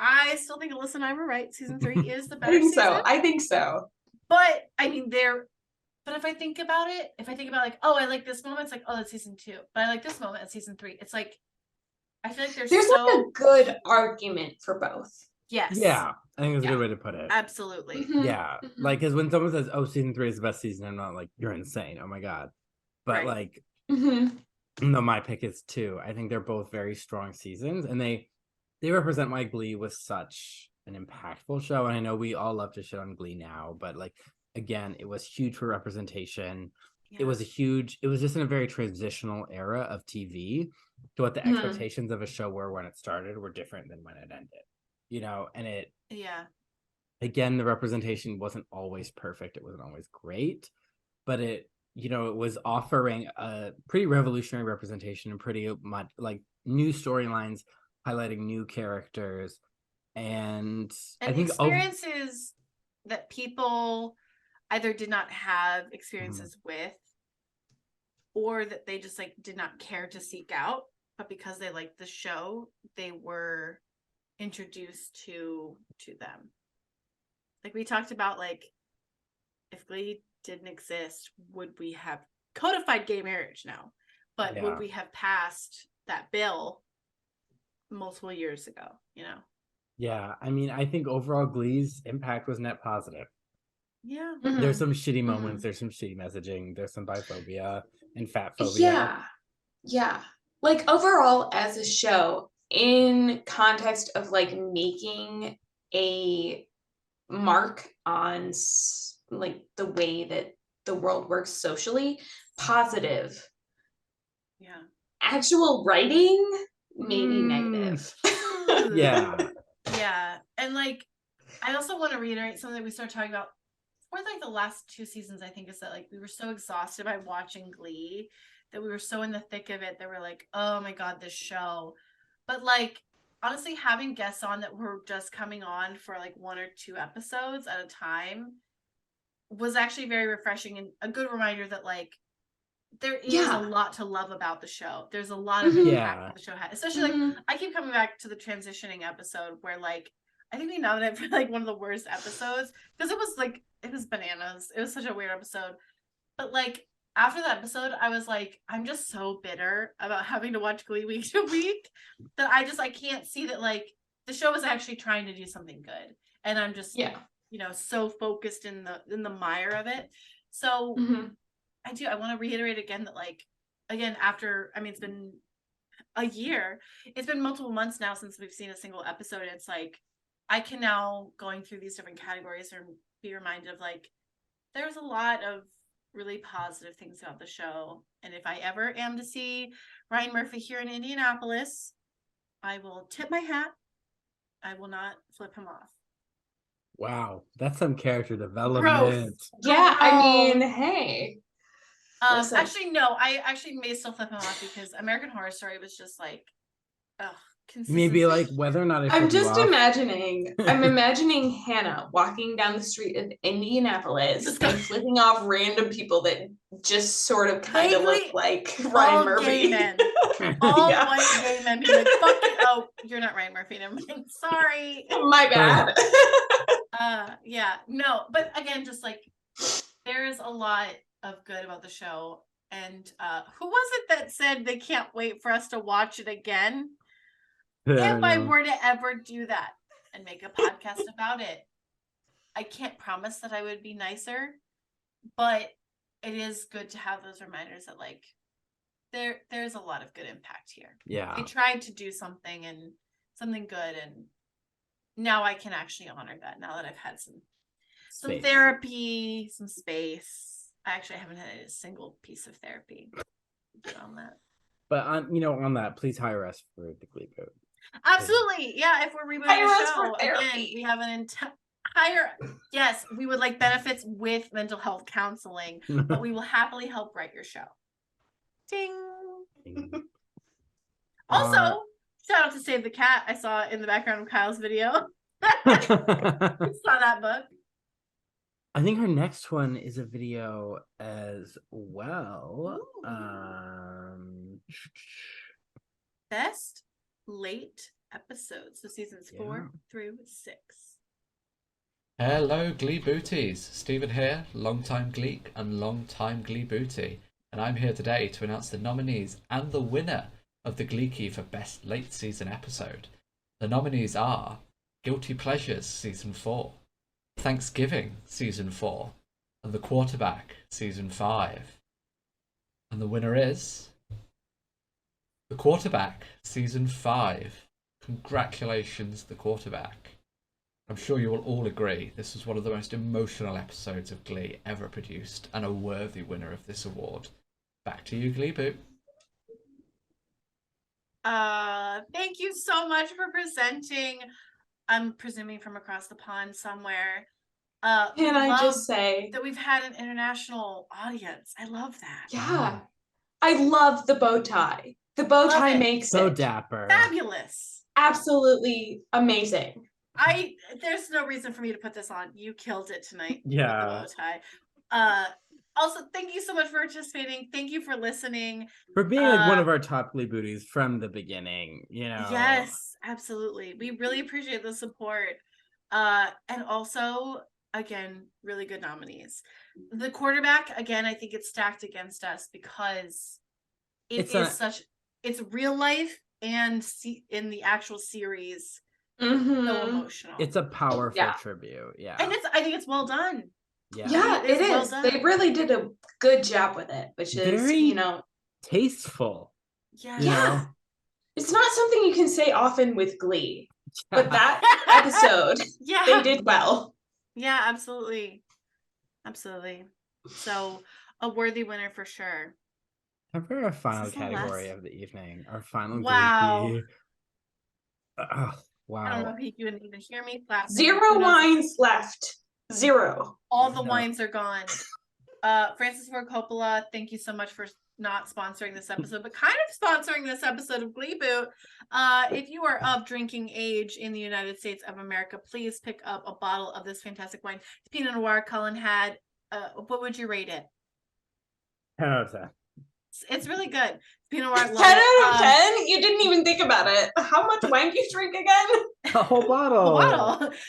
I still think Allyssa and I were right. Season 3 is the better season. I think so. But I mean, but if I think about it, like, oh, I like this moment, it's like, oh, that's season 2. But I like this moment at season 3. It's like, I feel like there's like a good argument for both. Yes. Yeah, I think that's a good way to put it. Absolutely. Yeah, like, because when someone says, oh, season 3 is the best season, I'm not like, you're insane. Oh my God. But like, no, my pick is 2. I think they're both very strong seasons, and they represent why Glee was such an impactful show. And I know we all love to shit on Glee now, but like, again, it was huge for representation. Yeah. It was just in a very transitional era of TV to what the expectations of a show were when it started were different than when it ended, you know, and again, the representation wasn't always perfect. It wasn't always great, but it was offering a pretty revolutionary representation and pretty much like new storylines, highlighting new characters, and I think experiences that people either did not have experiences with, or that they just like did not care to seek out, but because they liked the show, they were introduced to them. Like we talked about, like, if Glee didn't exist, would we have codified gay marriage now? But would we have passed that bill multiple years ago, you know? Yeah, I mean, I think overall Glee's impact was net positive. Yeah. There's some shitty moments, there's some shitty messaging, there's some biphobia and fat phobia. Yeah. Like overall as a show, in context of like making a mark on like the way that the world works socially, positive. Yeah. Actual writing, maybe negative. Yeah. And like, I also want to reiterate something we started talking about for like the last 2 seasons, I think, is that like we were so exhausted by watching Glee that we were so in the thick of it that we're like, oh my God, this show. But like, honestly, having guests on that were just coming on for like 1 or 2 episodes at a time was actually very refreshing and a good reminder that like there is a lot to love about the show. There's a lot of impact the show had, especially like I keep coming back to the transitioning episode where like I think we nominated for like one of the worst episodes because it was bananas. It was such a weird episode. But like after that episode, I was like, I'm just so bitter about having to watch Glee week to week that I can't see that like the show is actually trying to do something good. And I'm just so focused in the mire of it. So I want to reiterate again that like, again, after, I mean, it's been a year, it's been multiple months now since we've seen a single episode. And it's like, I can now, going through these different categories, or be reminded of like, there's a lot of really positive things about the show. And if I ever am to see Ryan Murphy here in Indianapolis, I will tip my hat. I will not flip him off. Wow, that's some character development. Gross. Yeah, I mean, hey. Listen. Actually, no. I actually may still flip him off because American Horror Story was just like, ugh, Maybe consistency. like whether or not I I'm flip you just off. I'm imagining Hannah walking down the street in Indianapolis and flipping off random people that just sort of kind of look like Ryan all Murphy. gay men, all Yeah. white gay men being like, "Fuck it." Oh, you're not Ryan Murphy. Never mind. Sorry. My bad. Yeah, no, but again, just like there is a lot of good about the show. And who was it that said they can't wait for us to watch it again? If I were to ever do that and make a podcast about it, I can't promise that I would be nicer, but it is good to have those reminders that like there's a lot of good impact here. Yeah. They tried to do something good, and now I can actually honor that now that I've had some Space. therapy, some space. I actually haven't had a single piece of therapy. Good on that. But on that, please hire us for the Glee Boot. Absolutely. Yeah, if we're rebooting Hire the us for show, therapy. again, we have an entire yes, we would like benefits with mental health counseling, but we will happily help write your show. Ding. Also, shout out to Save the Cat. I saw in the background of Kyle's video. Saw that book. I think her next one is a video as well. Best late episodes. So seasons 4 through 6. Hello, Gleebooties. Stephen here, long-time Gleek and long-time Gleebooty. And I'm here today to announce the nominees and the winner of the Gleekie for Best Late Season Episode. The nominees are Guilty Pleasures Season 4, Thanksgiving Season 4, and The Quarterback Season 5. And the winner is The Quarterback Season 5. Congratulations, The Quarterback. I'm sure you will all agree this was one of the most emotional episodes of Glee ever produced and a worthy winner of this award. Back to you, Gleeboot. Thank you so much for presenting. I'm presuming from across the pond somewhere. Can I just say that we've had an international audience? I love that. Yeah. I love the bow tie. The bow tie makes So it dapper. Fabulous. absolutely amazing. There's no reason for me to put this on. You killed it tonight. Yeah. With the bow tie. Also, thank you so much for participating. Thank you for listening. For being like one of our top Glee booties from the beginning, Yes, absolutely. We really appreciate the support. And also, again, really good nominees. The Quarterback, again, I think it's stacked against us because it's real life and in the actual series, so emotional. It's a powerful tribute. Yeah. And I think it's well done. Yeah, it well is. done. They really did a good job with it, which is, Very tasteful. Yeah. It's not something you can say often with Glee, but that episode, they did well. Yeah, absolutely. Absolutely. So a worthy winner for sure. Time for our final Is this the category last? of the evening. Our final Wow. Gleekie. Wow. I don't know if you can even hear me clapping. 0 wines left. 0. All the wines are gone. Francis Ford Coppola, thank you so much for not sponsoring this episode, but kind of sponsoring this episode of Gleeboot. If you are of drinking age in the United States of America, please pick up a bottle of this fantastic wine. It's Pinot Noir. Cullen had. What would you rate it? 10 out of 10. It's really good. Pinot Noir. 10 out of 10? You didn't even think about it. How much wine do you drink again? A whole bottle.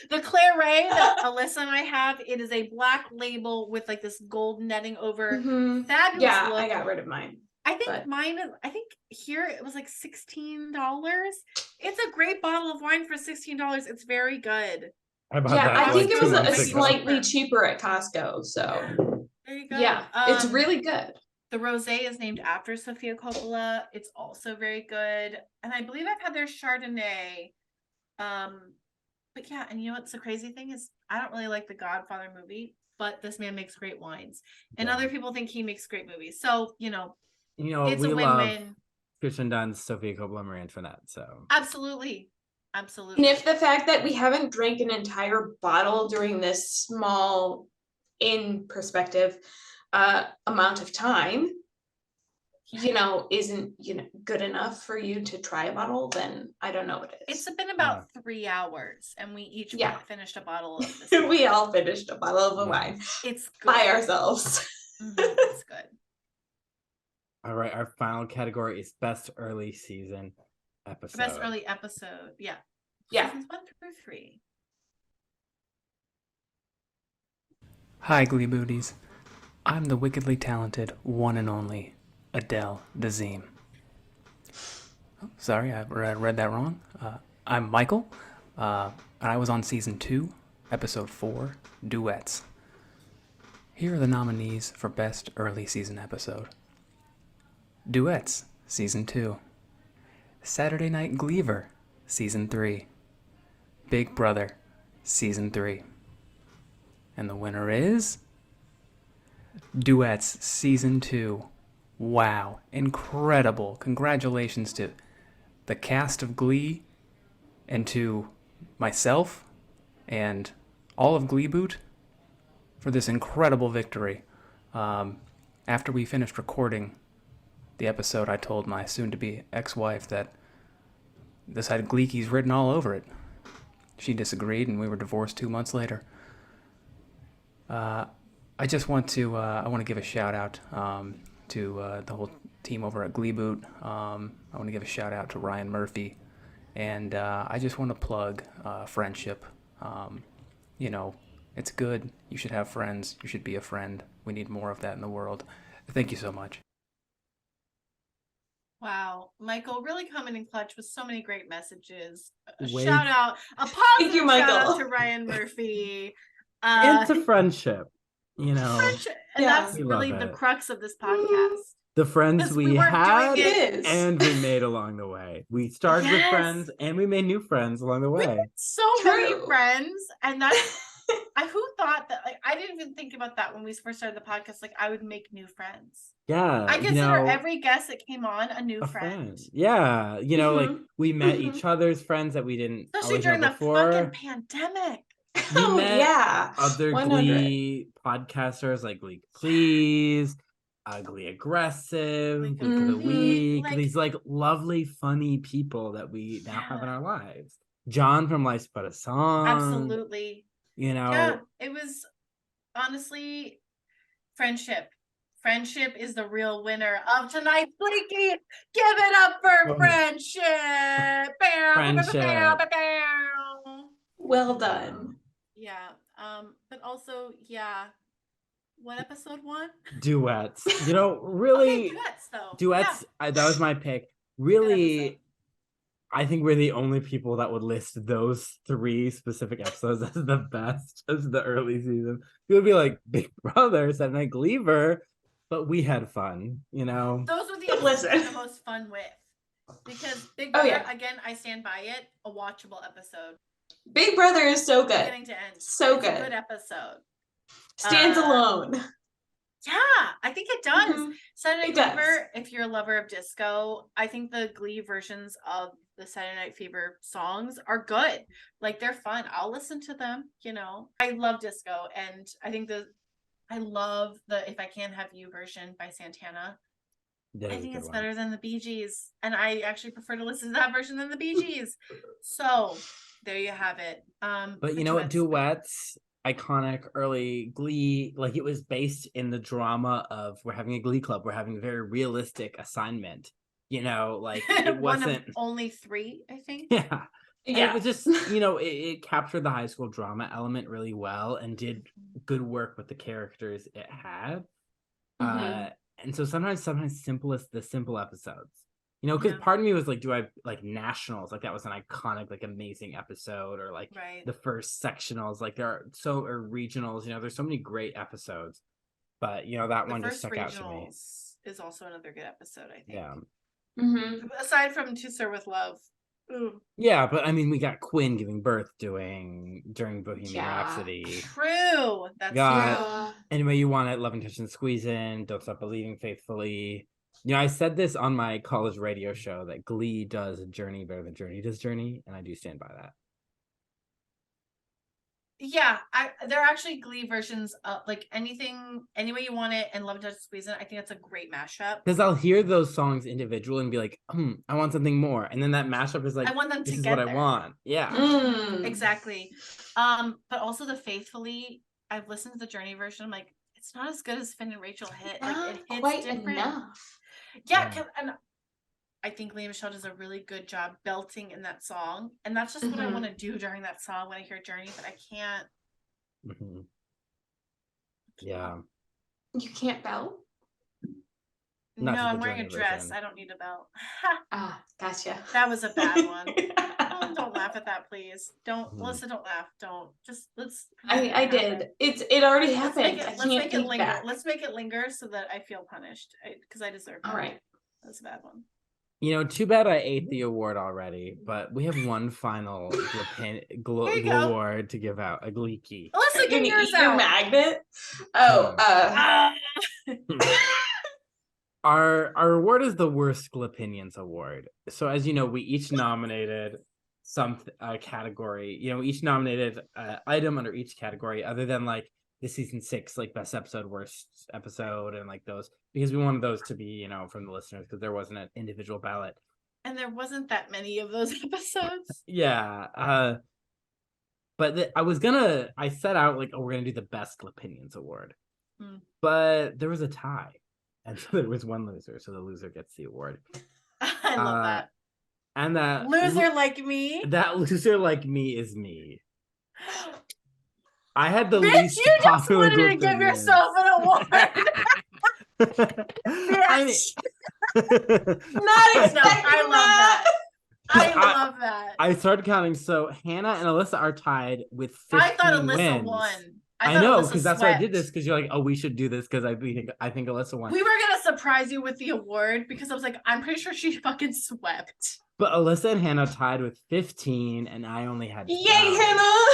The Claret that Allyssa and I have, it is a black label with like this gold netting over. Fabulous. Yeah, look. I got rid of mine. I think I think here it was like $16. It's a great bottle of wine for $16. It's very good. I think it was slightly cheaper at Costco. So there you go. Yeah, it's really good. The rosé is named after Sofia Coppola. It's also very good. And I believe I've had their Chardonnay. But yeah, and you know what's the crazy thing is I don't really like the Godfather movie, but this man makes great wines. And other people think he makes great movies. So, it's we a love win-win. Kirsten Dunst, Sofia Coppola, Marie Antoinette. So Absolutely. And if the fact that we haven't drank an entire bottle during this small in perspective amount of time, isn't good enough for you to try a bottle, then I don't know what it is. It's been about 3 hours, and we each finished a bottle of this. We all finished a bottle of the wine. It's good. By ourselves. It's good. All right, our final category is best early season episode. Best early episode, yeah. Seasons 1 through 3. Hi, Gleebooties. I'm the wickedly talented one and only Adele Dazeem. Oh, sorry, I read that wrong. I'm Michael, and I was on Season 2, Episode 4, Duets. Here are the nominees for Best Early Season Episode. Duets, Season 2. Saturday Night Gleaver, Season 3. Big Brother, Season 3. And the winner is... Duets, Season 2. Wow, incredible. Congratulations to the cast of Glee and to myself and all of Gleeboot for this incredible victory. After we finished recording the episode, I told my soon-to-be ex-wife that this had Gleekies written all over it. She disagreed, and we were divorced 2 months later. I just want to give a shout-out to the whole team over at Gleeboot. I want to give a shout-out to Ryan Murphy. And I just want to plug friendship. It's good. You should have friends. You should be a friend. We need more of that in the world. Thank you so much. Wow, Michael, really coming in clutch with so many great messages. A Way- shout out, a Thank positive you, Michael. shout out to Ryan Murphy. And to friendship, Friendship. And Yeah. that's We really love the it. crux of this podcast. The friends Because we we weren't had doing it. and we made along the way. We started with Yes. friends and we made new friends along the way. So many True. friends, and that's who thought that? Like, I didn't even think about that when we first started the podcast. Like, I would make new friends. Yeah. I consider every guest that came on a new a friend. Yeah. Like Mhm. we met Mhm. each other's friends that we didn't Especially always during know the before. fucking pandemic. We Oh, met yeah. other 100. Glee podcasters like Glee Please, Glee Aggressive, Gleek Gleek of the Mhm. Week. Like- These lovely, funny people that we now have in our lives. John from Life's But a Song. Absolutely. Yeah, it was honestly friendship. Friendship is the real winner of tonight's Gleeky. Give it up for Oh. friendship. Bow, Friendship. bow, bow, bow. Well done. Yeah. But also, yeah. What episode 1? Duets. Really. Okay, duets though. Duets. That was my pick. Really, I think we're the only people that would list those 3 specific episodes as the best as the early season. It would be like Big Brother, Saturday Night Gleaver, but we had fun, Those were the episodes Listen. I had the most fun with. Because Big Oh, Brother, yeah. again, I stand by it. A watchable episode. Big Brother is so good. Beginning to end. So It's a good. good episode. Stands alone. Yeah, I think it does. Mhm. Saturday Night It does. Fever, if you're a lover of disco, I think the Glee versions of the Saturday Night Fever songs are good. Like, they're fun. I'll listen to them, I love disco, and I think I love the If I Can't Have You version by Santana. That I is a think good it's one. better than the Bee Gees, and I actually prefer to listen to that version than the Bee Gees. So, there you have it. But you know what? Duets, iconic early Glee, it was based in the drama of we're having a Glee club, we're having a very realistic assignment. It One of wasn't. only 3, I think. Yeah. And Yeah. it was just, it captured the high school drama element really well and did good work with the characters it had. Mhm. And so sometimes the simple episodes, because Yeah. part of me was like, do I like Nationals? Like that was an iconic, amazing episode, or like Right. the first sectionals, like or regionals, there's so many great episodes, but that The one just first stuck out to me. regionals is also another good episode, I think. Yeah. Mm-hmm. Aside from To Sir with Love. Ooh. Yeah, but I mean, we got Quinn giving birth during Bohemian Yeah. Rhapsody. True. That's Got true. Anyway You Want It, Love and Touch and Squeeze In, Don't Stop Believing Faithfully. I said this on my college radio show that Glee does Journey better than Journey does Journey, and I do stand by that. Yeah, there are actually Glee versions of like anything, any way you want it, and Love and Touch and Squeeze It. I think that's a great mashup. Because I'll hear those songs individually and be like, I want something more. And then that mashup is like, I want them this is together. what I want. Yeah. Exactly. But also the Faithfully, I've listened to the Journey version. I'm like, it's not as good as Finn and Rachel hit. Like it hits quite different. enough. Yeah, and I think Leah Michelle does a really good job belting in that song. And that's just what I want to do during that song when I hear Journey, but I can't. Yeah. You can't belt? Not No, to the I'm wearing a Journey dress. version. I don't need a belt. Gotcha. That was a bad one. Don't laugh at that, please. Don't, Melissa, don't laugh. Don't. Just let's. I did. It already Let's happened. let's I can't make it take linger. back. Let's make it linger so that I feel punished because I deserve that. All right. That's a bad one. You know, too bad I ate the award already, but we have one final award to give out, a Gleeky. Alyssa, get yours Eat your out. magnet? Our award is the Worst Opinions Award. So as you know, we each nominated some category. You know, each nominated item under each category, other than like the season 6, like best episode, worst episode, and like those, because we wanted those to be, you know, from the listeners, because there wasn't an individual ballot. And there wasn't that many of those episodes. Yeah. But I set out like, we're gonna do the Best Opinions Award, but there was a tie, and so there was one loser, so the loser gets the award. I love that. And that loser like me. That loser like me is me. I had the Bitch, least you just popular wanted to give opinion. yourself an award. Bitch. Not I love that. I love that. I started counting. So Hannah and Alyssa are tied with 15 I thought Alyssa wins. won. I thought know, Alyssa because that's why I did swept. this, because you're like, oh, we should do this because I think Alyssa won. We were gonna surprise you with the award because I was like, I'm pretty sure she fucking swept. But Alyssa and Hannah tied with 15, and I only had 12. Yay, Hannah!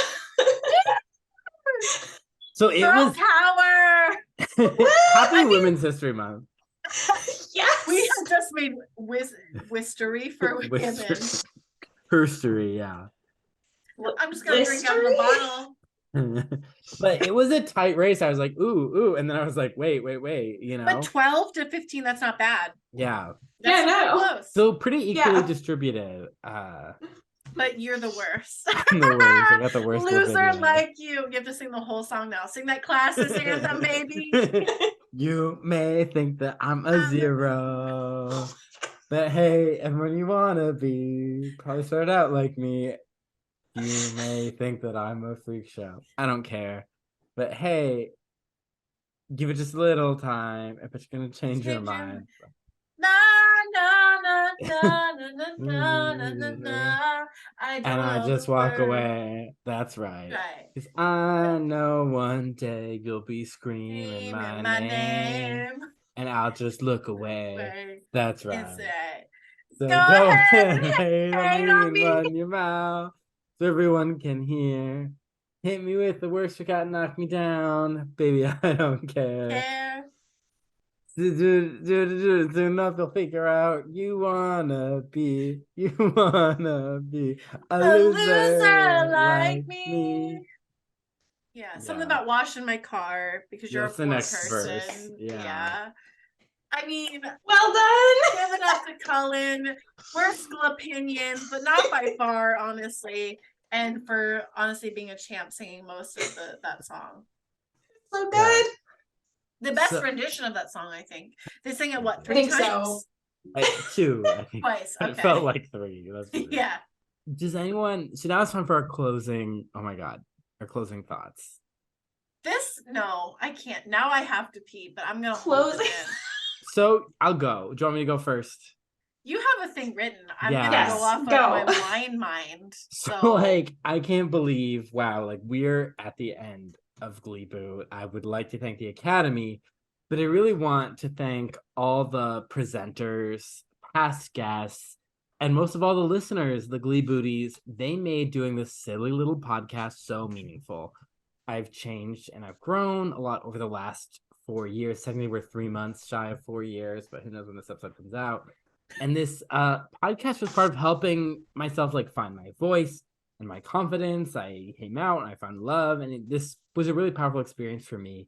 So it Girl was power. Happy Women's History Month. Yes, we have just made wistery for women. Herstory, yeah. I'm just gonna drink out of the bottle. But it was a tight race. I was like, ooh, and then I was like, wait, you know. But 12 to 15, that's not bad. Yeah. That's pretty close. So pretty equally distributed. But you're the worst. I'm the worst. I got the worst. Loser opinion. like you. You have to sing the whole song now. Sing that class's anthem, baby. You may think that I'm a zero, but hey, everyone you wanna be probably started out like me. You may think that I'm a freak show. I don't care, but hey, give it just a little time. I bet you're gonna change your mind. Na na na na na na na na na. And I just walk away. That's right. Right. 'Cause I know one day you'll be screaming my name. And I'll just look away. That's right. It's right. So Go go ahead. ahead, Hate on me. run your mouth so everyone can hear. Hit me with the worst you got, knock me down. Baby, I don't care. Soon enough they'll figure out you wanna be a loser like me. Yeah, something about washing my car because you're That's a the poor next person. verse. Yeah. I mean, well done. Give it up to Cullen. Worst opinions, but not by far, honestly. And for honestly being a champ singing most of that song. So good. The best rendition of that song, I think. They sing it what, 3 think times? so. 2, I think. Twice. It Okay. felt like 3. That's weird. Yeah. Does anyone? So now it's time for our closing. Oh my god, our closing thoughts. No, I can't. Now I have to pee, but I'm gonna Close hold it in. So I'll go. Do you want me to go first? You have a thing written. I'm Yeah. gonna Yes, go off go. of my blind mind. So like, I can't believe, wow, like we're at the end of Gleeboot. I would like to thank the Academy, but I really want to thank all the presenters, past guests, and most of all the listeners, the Gleebooties. They made doing this silly little podcast so meaningful. I've changed and I've grown a lot over the last 4 years. Technically, we're 3 months shy of 4 years, but who knows when this episode comes out. And this podcast was part of helping myself like find my voice, and my confidence. I came out and I found love, and this was a really powerful experience for me.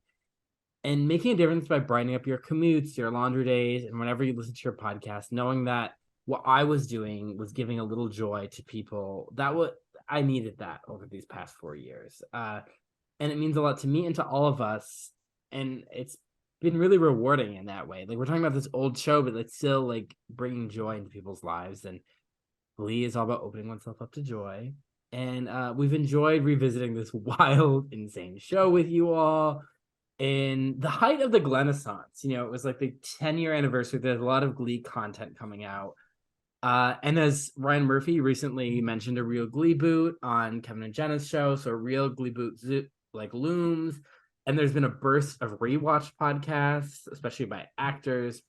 And making a difference by brightening up your commutes, your laundry days, and whenever you listen to your podcast, knowing that what I was doing was giving a little joy to people. I needed that over these past 4 years. And it means a lot to me and to all of us. And it's been really rewarding in that way. Like, we're talking about this old show, but it's still like bringing joy into people's lives. And Glee is all about opening oneself up to joy. And we've enjoyed revisiting this wild, insane show with you all. In the height of the Glenaissance, it was like the 10-year anniversary. There's a lot of Glee content coming out. And as Ryan Murphy recently mentioned, a real Glee boot on Kevin and Jenna's show. So a real Glee boot looms. And there's been a burst of rewatch podcasts, especially by actors.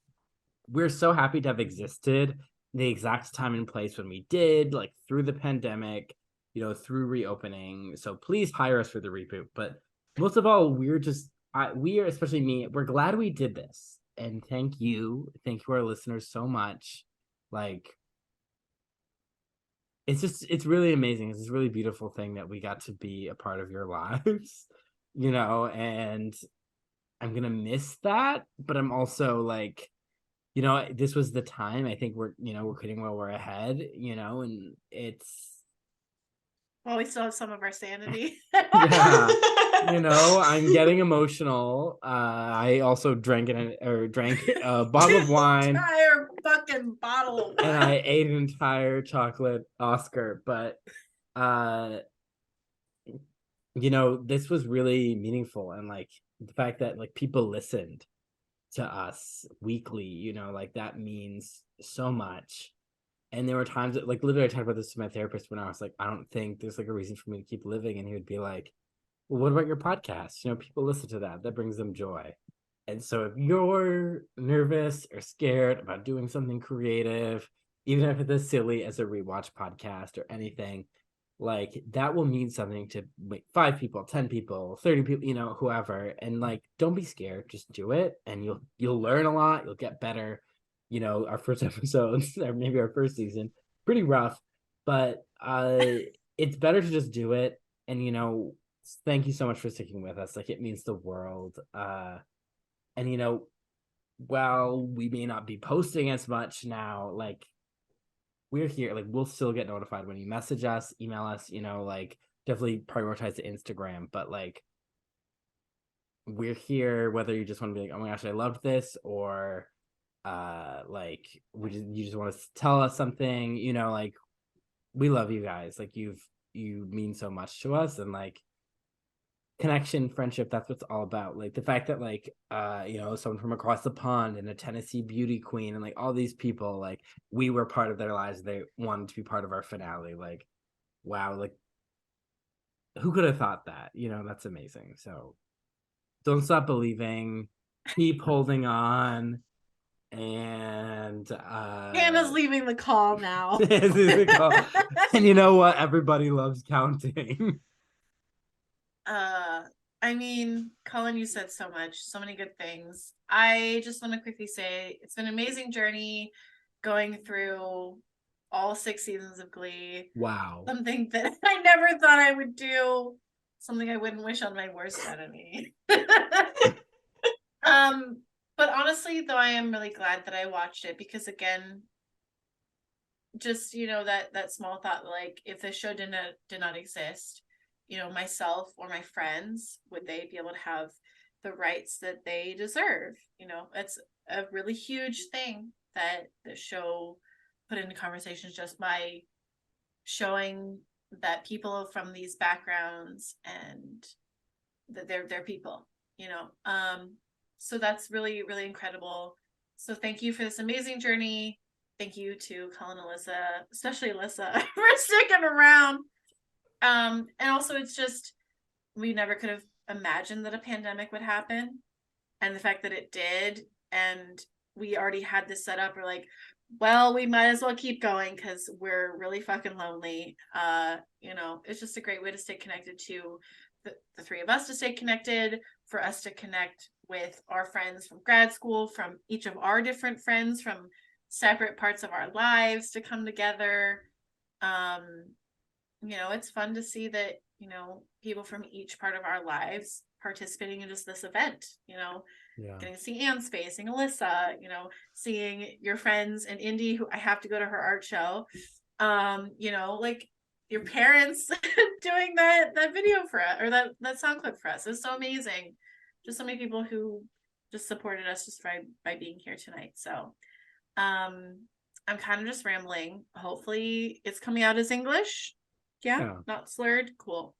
We're so happy to have existed the exact time and place when we did, like through the pandemic, through reopening. So please hire us for the reboot. But most of all, we are, especially me, we're glad we did this. And thank you our listeners so much. Like, it's really amazing. It's this really beautiful thing that we got to be a part of your lives, and I'm gonna miss that, but I'm also like, this was the time. I think we're hitting while we're ahead, and it's Well, we still have some of our sanity. yeah. I'm getting emotional. I also drank a bottle of wine. Entire fucking bottle of wine. And I ate an entire chocolate Oscar. But this was really meaningful, and like the fact that like people listened to us weekly, like that means so much. And there were times that, like, literally I talked about this to my therapist when I was like, I don't think there's like a reason for me to keep living. And he would be like, well, what about your podcast? People listen to that. That brings them joy. And so if you're nervous or scared about doing something creative, even if it's as silly as a rewatch podcast or anything, like that will mean something to 5 people, 10 people, 30 people, whoever. And like, don't be scared. Just do it. And you'll learn a lot. You'll get better. Our first episodes, or maybe our first season, pretty rough, but it's better to just do it. And thank you so much for sticking with us. Like, it means the world. And while we may not be posting as much now, like, we're here. Like, we'll still get notified when you message us, email us. Like, definitely prioritize the Instagram, but like, we're here whether you just want to be like, oh my gosh, I loved this, or like you just want to tell us something, like, we love you guys. Like, you mean so much to us, and like connection, friendship, that's what's all about. Like the fact that like someone from across the pond and a Tennessee beauty queen and like all these people, like we were part of their lives. They wanted to be part of our finale. Like, wow, like who could have thought that? That's amazing. So don't stop believing, keep holding on. And Hannah's leaving the call now. And you know what? Everybody loves counting. I mean, Cullen, you said so much, so many good things. I just want to quickly say it's been an amazing journey going through all 6 seasons of Glee. Wow. Something that I never thought I would do. Something I wouldn't wish on my worst enemy. But honestly, though, I am really glad that I watched it, because again, just that small thought, like if the show did not exist, myself or my friends, would they be able to have the rights that they deserve? It's a really huge thing that the show put into conversations just by showing that people from these backgrounds and that they're people, So that's really, really incredible. So thank you for this amazing journey. Thank you to Cullen and Alyssa, especially Alyssa, for sticking around. And also, it's just, we never could have imagined that a pandemic would happen. And the fact that it did, and we already had this set up, we're like, well, we might as well keep going because we're really fucking lonely. It's just a great way to stay connected to the 3 of us, to stay connected, for us to connect with our friends from grad school, from each of our different friends from separate parts of our lives, to come together. it's fun to see that, people from each part of our lives participating in just this event, getting to see Anne's face, seeing Alyssa, seeing your friends and Indy, who I have to go to her art show. Like your parents doing that video for us, or that sound clip for us. It was so amazing. Just so many people who just supported us just by being here tonight. So I'm kind of just rambling. Hopefully it's coming out as English. Yeah. Not slurred. Cool.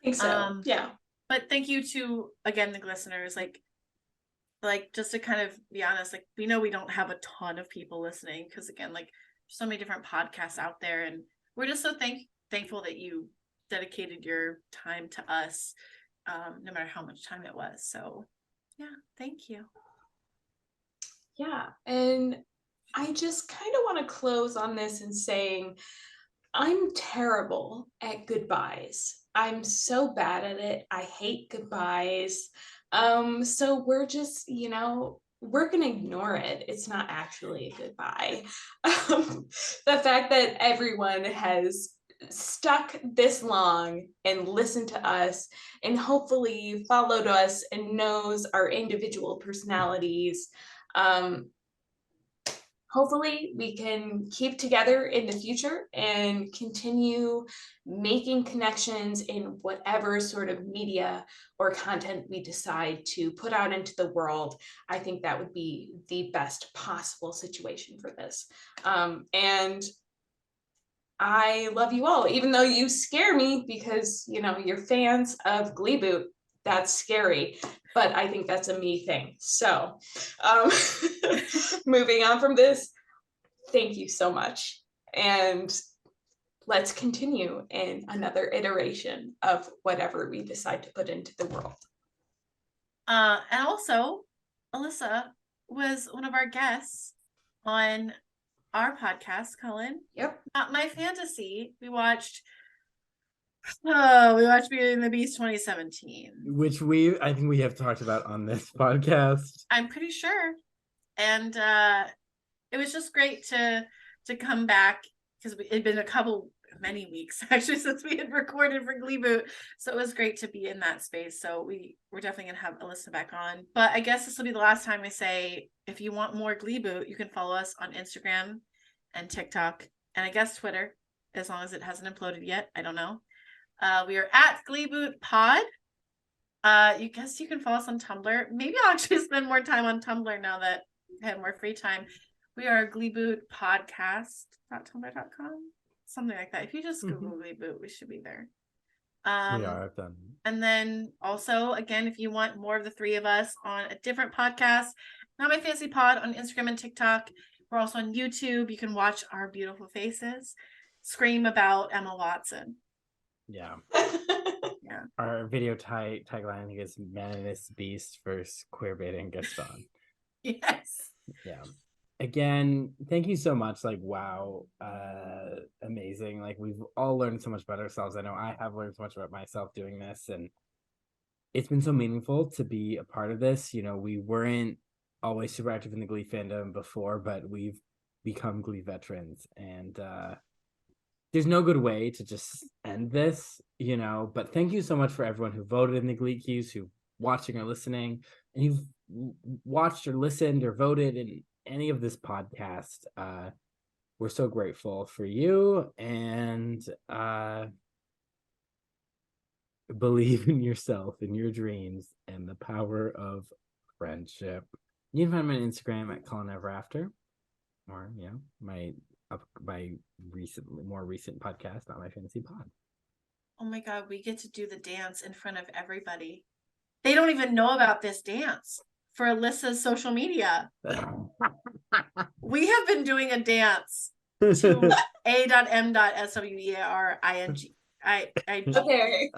I think so. Yeah. But thank you to, again, the listeners. Like just to kind of be honest, like, we know we don't have a ton of people listening because, again, like, so many different podcasts out there, and we're just so thankful that you dedicated your time to us, no matter how much time it was. So yeah, thank you. Yeah, and I just kind of want to close on this and saying I'm terrible at goodbyes. I'm so bad at it. I hate goodbyes. So we're just, we're going to ignore it. It's not actually a goodbye. The fact that everyone has stuck this long and listened to us and hopefully followed us and knows our individual personalities. Hopefully we can keep together in the future and continue making connections in whatever sort of media or content we decide to put out into the world. I think that would be the best possible situation for this. And I love you all, even though you scare me because, you're fans of Gleeboot. That's scary, but I think that's a me thing. So moving on from this, thank you so much. And let's continue in another iteration of whatever we decide to put into the world. And also, Alyssa was one of our guests on our podcast, Cullen. Yep. My Fantasy. We watched Beauty and the Beast 2017. Which I think we have talked about on this podcast. I'm pretty sure. And it was just great to come back because it had been many weeks actually since we had recorded for Gleeboot. So it was great to be in that space. So we're definitely gonna have Alyssa back on. But I guess this will be the last time I say, if you want more Gleeboot, you can follow us on Instagram and TikTok, and I guess Twitter, as long as it hasn't imploded yet. I don't know. We are at Gleeboot Pod. You can follow us on Tumblr. Maybe I'll actually spend more time on Tumblr now that I have more free time. We are Gleeboot Podcast.tumblr.com, something like that. If you just Google Gleeboot, we should be there. We are. I've done. And then also, again, if you want more of the three of us on a different podcast, Not My Fantasy Pod on Instagram and TikTok. We're also on YouTube. You can watch our beautiful faces scream about Emma Watson. Yeah. Yeah. Our video tagline, I think, is Man and This Beast versus Queer Baiting Guest on. Yes. Yeah. Again, thank you so much. Like, wow, amazing. Like, we've all learned so much about ourselves. I know I have learned so much about myself doing this, and it's been so meaningful to be a part of this. We weren't always super active in the Glee fandom before, but we've become Glee veterans, and there's no good way to just end this, but thank you so much for everyone who voted in the Gleekies, who watching or listening, and you've watched or listened or voted in any of this podcast. We're so grateful for you, and believe in yourself, in your dreams, and the power of friendship. You can find me on Instagram at Cullen Ever After, or my more recent podcast, Not My Fantasy Pod. Oh my God, we get to do the dance in front of everybody. They don't even know about this dance for Alyssa's social media. We have been doing a dance to A.M.SWEARING. Okay. Okay.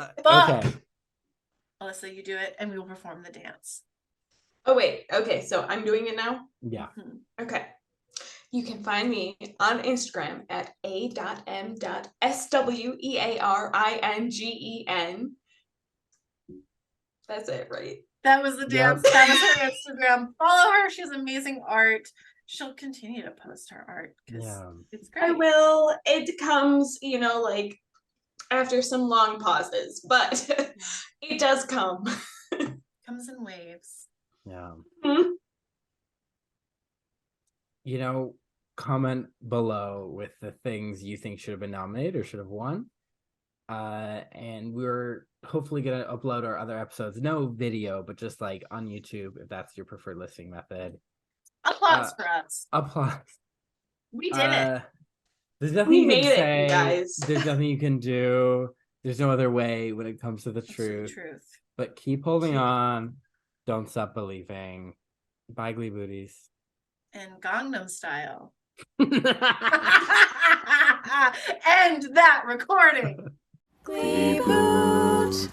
Alyssa, you do it, and we will perform the dance. Oh, wait. Okay, so I'm doing it now? Yeah. Okay. You can find me on Instagram at A.M.SWEARINGEN. That's it, right? That was the dance. Yep. That was her Instagram. Follow her. She has amazing art. She'll continue to post her art because it's great. I will. It comes, after some long pauses, but it does come. Comes in waves. Yeah. Mhm. You know, comment below with the things you think should have been nominated or should have won. And we're hopefully gonna upload our other episodes. No video, but just like on YouTube if that's your preferred listening method. Applause for us. Applause. We did it. There's nothing We you can made it, say. you guys. There's nothing you can do. There's no other way when it comes to the It's the truth. truth. But keep holding on. Don't stop believing. Bye, Gleebooties. And Gangnam Style. End that recording. Gleeboot.